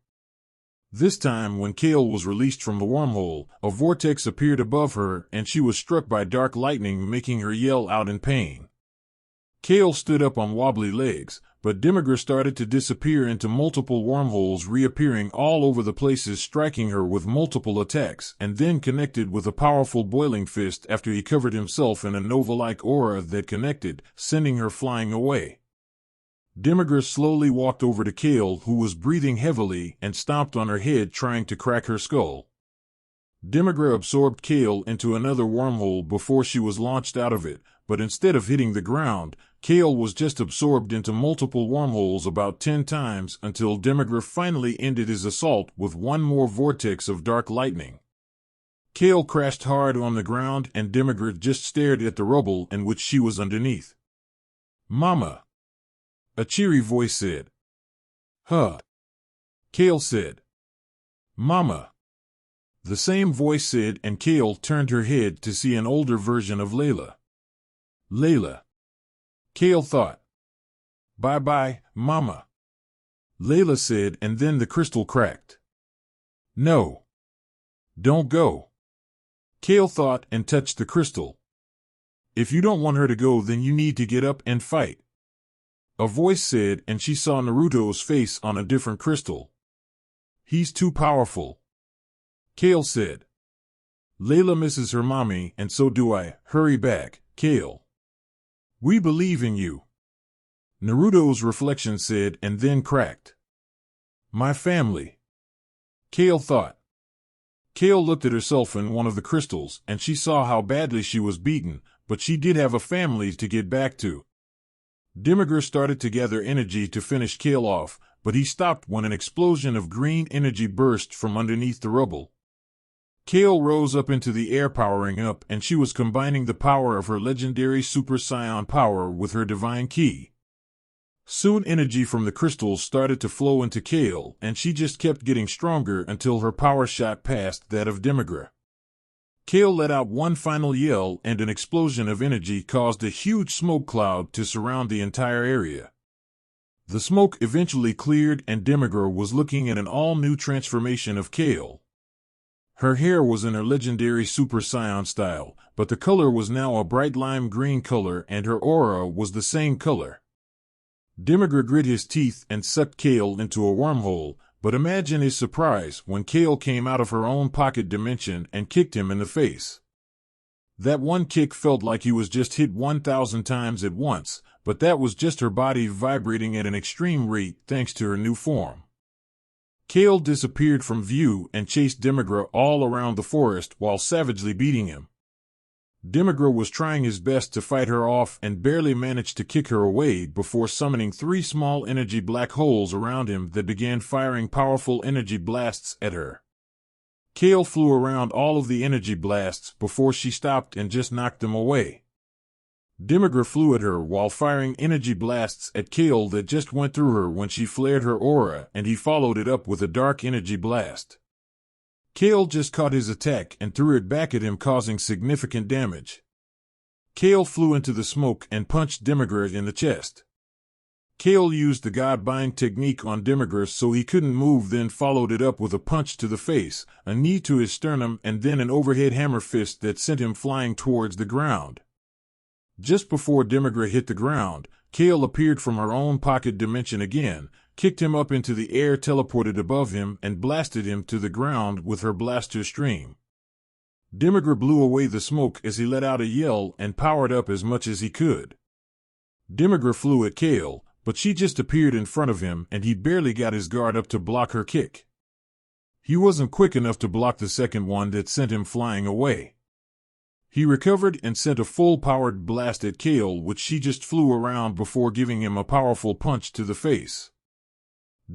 This time, when Kale was released from the wormhole, a vortex appeared above her and she was struck by dark lightning, making her yell out in pain. Kale stood up on wobbly legs, but Demigra started to disappear into multiple wormholes, reappearing all over the places, striking her with multiple attacks, and then connected with a powerful boiling fist after he covered himself in a nova-like aura that connected, sending her flying away. Demigra slowly walked over to Kale, who was breathing heavily, and stomped on her head, trying to crack her skull. Demigra absorbed Kale into another wormhole before she was launched out of it, but instead of hitting the ground, Kale was just absorbed into multiple wormholes about 10 times until Demigra finally ended his assault with one more vortex of dark lightning. Kale crashed hard on the ground and Demigra just stared at the rubble in which she was underneath. "Mama," a cheery voice said. "Huh," Kale said. "Mama," the same voice said, and Kale turned her head to see an older version of Layla. "Layla," Kale thought. "Bye-bye, Mama," Layla said, and then the crystal cracked. "No. Don't go," Kale thought and touched the crystal. "If you don't want her to go, then you need to get up and fight," a voice said, and she saw Naruto's face on a different crystal. "He's too powerful," Kale said. "Layla misses her mommy, and so do I. Hurry back, Kale. We believe in you," Naruto's reflection said, and then cracked. "My family," Kale thought. Kale looked at herself in one of the crystals, and she saw how badly she was beaten, but she did have a family to get back to. Demigra started to gather energy to finish Kale off, but he stopped when an explosion of green energy burst from underneath the rubble. Kale rose up into the air, powering up, and she was combining the power of her legendary Super Saiyan power with her divine ki. Soon energy from the crystals started to flow into Kale, and she just kept getting stronger until her power shot past that of Demigra. Kale let out one final yell, and an explosion of energy caused a huge smoke cloud to surround the entire area. The smoke eventually cleared, and Demigra was looking at an all-new transformation of Kale. Her hair was in her legendary Super Saiyan style, but the color was now a bright lime green color and her aura was the same color. Demigra grit his teeth and sucked Kale into a wormhole, but imagine his surprise when Kale came out of her own pocket dimension and kicked him in the face. That one kick felt like he was just hit 1,000 times at once, but that was just her body vibrating at an extreme rate thanks to her new form. Kale disappeared from view and chased Demigra all around the forest while savagely beating him. Demigra was trying his best to fight her off and barely managed to kick her away before summoning 3 small energy black holes around him that began firing powerful energy blasts at her. Kale flew around all of the energy blasts before she stopped and just knocked them away. Demigra flew at her while firing energy blasts at Kale that just went through her when she flared her aura, and he followed it up with a dark energy blast. Kale just caught his attack and threw it back at him, causing significant damage. Kale flew into the smoke and punched Demigra in the chest. Kale used the God Bind technique on Demigra so he couldn't move, then followed it up with a punch to the face, a knee to his sternum, and then an overhead hammer fist that sent him flying towards the ground. Just before Demigra hit the ground, Kale appeared from her own pocket dimension again, kicked him up into the air, teleported above him, and blasted him to the ground with her blaster stream. Demigra blew away the smoke as he let out a yell and powered up as much as he could. Demigra flew at Kale, but she just appeared in front of him and he barely got his guard up to block her kick. He wasn't quick enough to block the second one that sent him flying away. He recovered and sent a full-powered blast at Kale, which she just flew around before giving him a powerful punch to the face.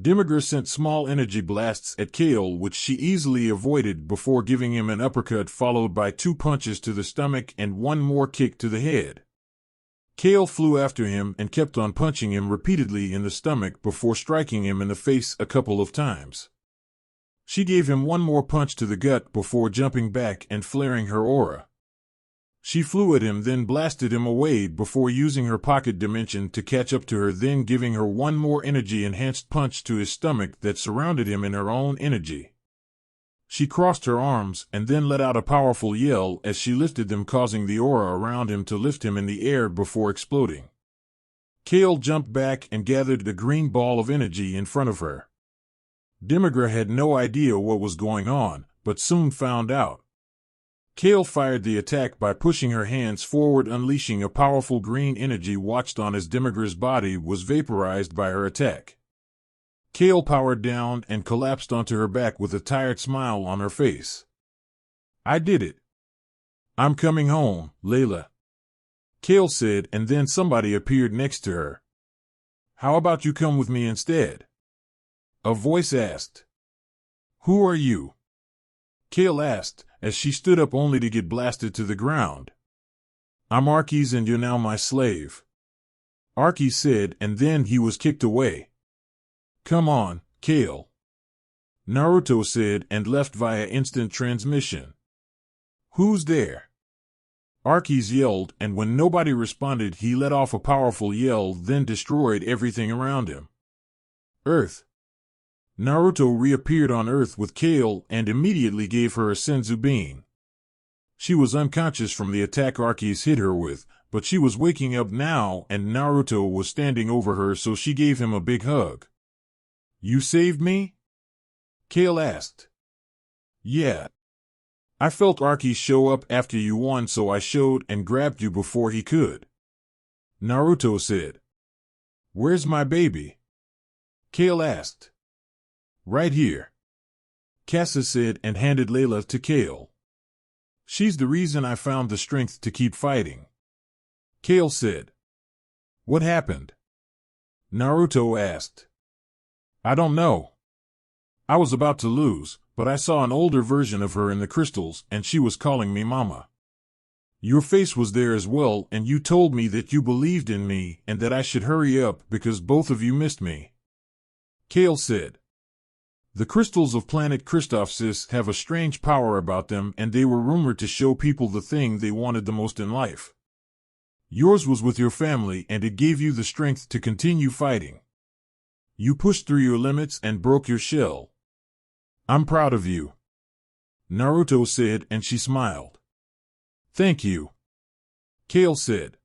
Demigra sent small energy blasts at Kale, which she easily avoided before giving him an uppercut followed by 2 punches to the stomach and 1 more kick to the head. Kale flew after him and kept on punching him repeatedly in the stomach before striking him in the face a couple of times. She gave him 1 more punch to the gut before jumping back and flaring her aura. She flew at him, then blasted him away before using her pocket dimension to catch up to her, then giving her 1 more energy-enhanced punch to his stomach that surrounded him in her own energy. She crossed her arms and then let out a powerful yell as she lifted them, causing the aura around him to lift him in the air before exploding. Kale jumped back and gathered a green ball of energy in front of her. Demigra had no idea what was going on, but soon found out. Kale fired the attack by pushing her hands forward, unleashing a powerful green energy watched on as Demigra's body was vaporized by her attack. Kale powered down and collapsed onto her back with a tired smile on her face. "I did it. I'm coming home, Layla," Kale said, and then somebody appeared next to her. "How about you come with me instead?" a voice asked. "Who are you?" Kale asked, as she stood up only to get blasted to the ground. "I'm Arceus and you're now my slave," Arceus said, and then he was kicked away. "Come on, Kale," Naruto said and left via instant transmission. "Who's there?" Arceus yelled, and when nobody responded he let off a powerful yell, then destroyed everything around him. "Earth." Naruto reappeared on Earth with Kale and immediately gave her a senzu bean. She was unconscious from the attack Arceus hit her with, but she was waking up now and Naruto was standing over her, so she gave him a big hug. "You saved me?" Kale asked. "Yeah. I felt Arceus show up after you won, so I showed and grabbed you before he could," Naruto said. "Where's my baby?" Kale asked. "Right here," Casa said and handed Layla to Kale. "She's the reason I found the strength to keep fighting," Kale said. "What happened?" Naruto asked. "I don't know. I was about to lose, but I saw an older version of her in the crystals and she was calling me Mama. Your face was there as well and you told me that you believed in me and that I should hurry up because both of you missed me," Kale said. "The crystals of planet Christophsis have a strange power about them and they were rumored to show people the thing they wanted the most in life. Yours was with your family and it gave you the strength to continue fighting. You pushed through your limits and broke your shell. I'm proud of you." Naruto said, and she smiled. Thank you. Kale said.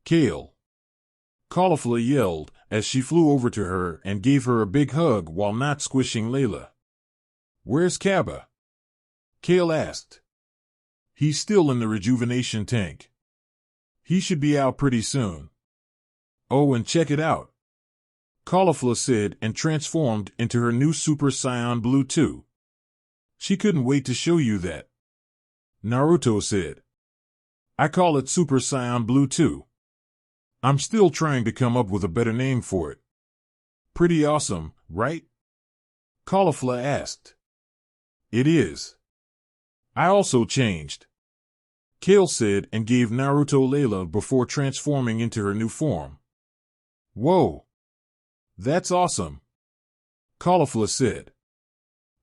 Kale. Caulifla yelled as she flew over to her and gave her a big hug while not squishing Layla. Where's Kaba? Kale asked. He's still in the rejuvenation tank. He should be out pretty soon. Oh, and check it out. Caulifla said and transformed into her new Super Saiyan Blue 2. She couldn't wait to show you that. Naruto said. I call it Super Saiyan Blue 2. I'm still trying to come up with a better name for it. Pretty awesome, right? Caulifla asked. It is. I also changed. Kale said and gave Naruto Layla before transforming into her new form. Whoa. That's awesome. Caulifla said.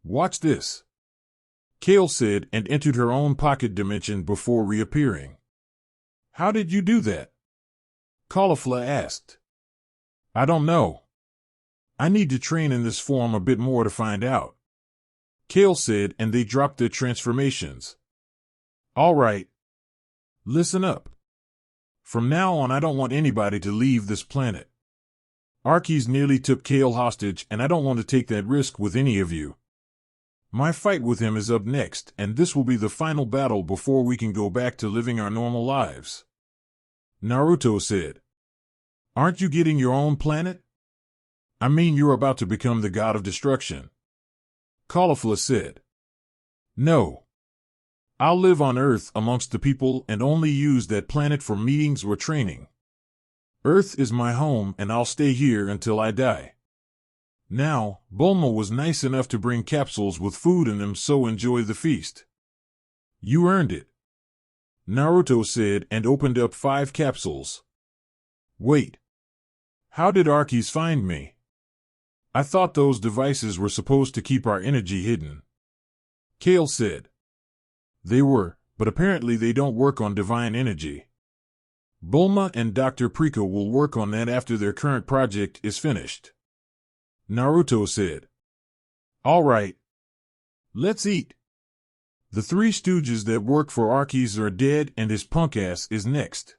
Watch this. Kale said and entered her own pocket dimension before reappearing. How did you do that? Caulifla asked. I don't know. I need to train in this form a bit more to find out. Kale said, and they dropped their transformations. All right. Listen up. From now on, I don't want anybody to leave this planet. Archies nearly took Kale hostage, and I don't want to take that risk with any of you. My fight with him is up next, and this will be the final battle before we can go back to living our normal lives. Naruto said. Aren't you getting your own planet? I mean, you're about to become the god of destruction. Caulifla said. No. I'll live on Earth amongst the people and only use that planet for meetings or training. Earth is my home and I'll stay here until I die. Now, Bulma was nice enough to bring capsules with food in them, so enjoy the feast. You earned it. Naruto said and opened up 5 capsules. Wait. How did Archies find me? I thought those devices were supposed to keep our energy hidden. Kale said. They were, but apparently they don't work on divine energy. Bulma and Dr. Preeka will work on that after their current project is finished. Naruto said. All right. Let's eat. The 3 stooges that work for Archies are dead and his punk ass is next.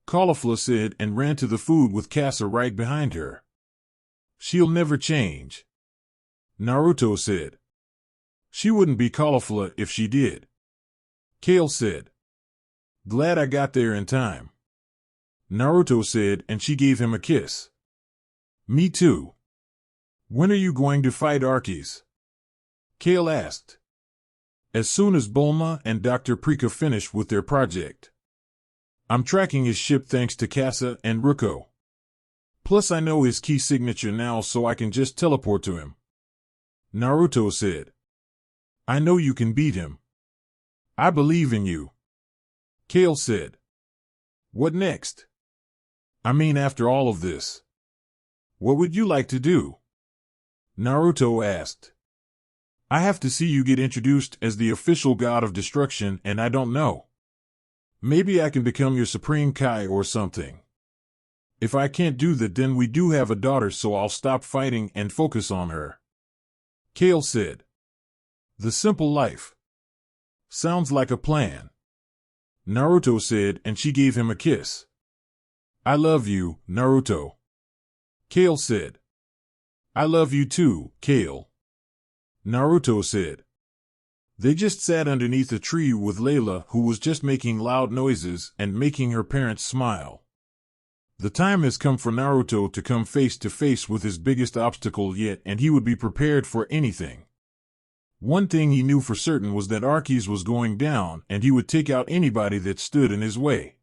Caulifla said and ran to the food with Casa right behind her. She'll never change. Naruto said. She wouldn't be Caulifla if she did. Kale said. Glad I got there in time. Naruto said and she gave him a kiss. Me too. When are you going to fight Archies? Kale asked. As soon as Bulma and Dr. Preeka finish with their project. I'm tracking his ship thanks to Casa and Ruko. Plus I know his key signature now, so I can just teleport to him. Naruto said. I know you can beat him. I believe in you. Kale said. What next? I mean, after all of this. What would you like to do? Naruto asked. I have to see you get introduced as the official god of destruction, and I don't know. Maybe I can become your Supreme Kai or something. If I can't do that, then we do have a daughter, so I'll stop fighting and focus on her. Kale said. The simple life. Sounds like a plan. Naruto said, and she gave him a kiss. I love you, Naruto. Kale said. I love you too, Kale. Naruto said. They just sat underneath a tree with Layla, who was just making loud noises and making her parents smile. The time has come for Naruto to come face to face with his biggest obstacle yet, and he would be prepared for anything. One thing he knew for certain was that Archies was going down, and he would take out anybody that stood in his way.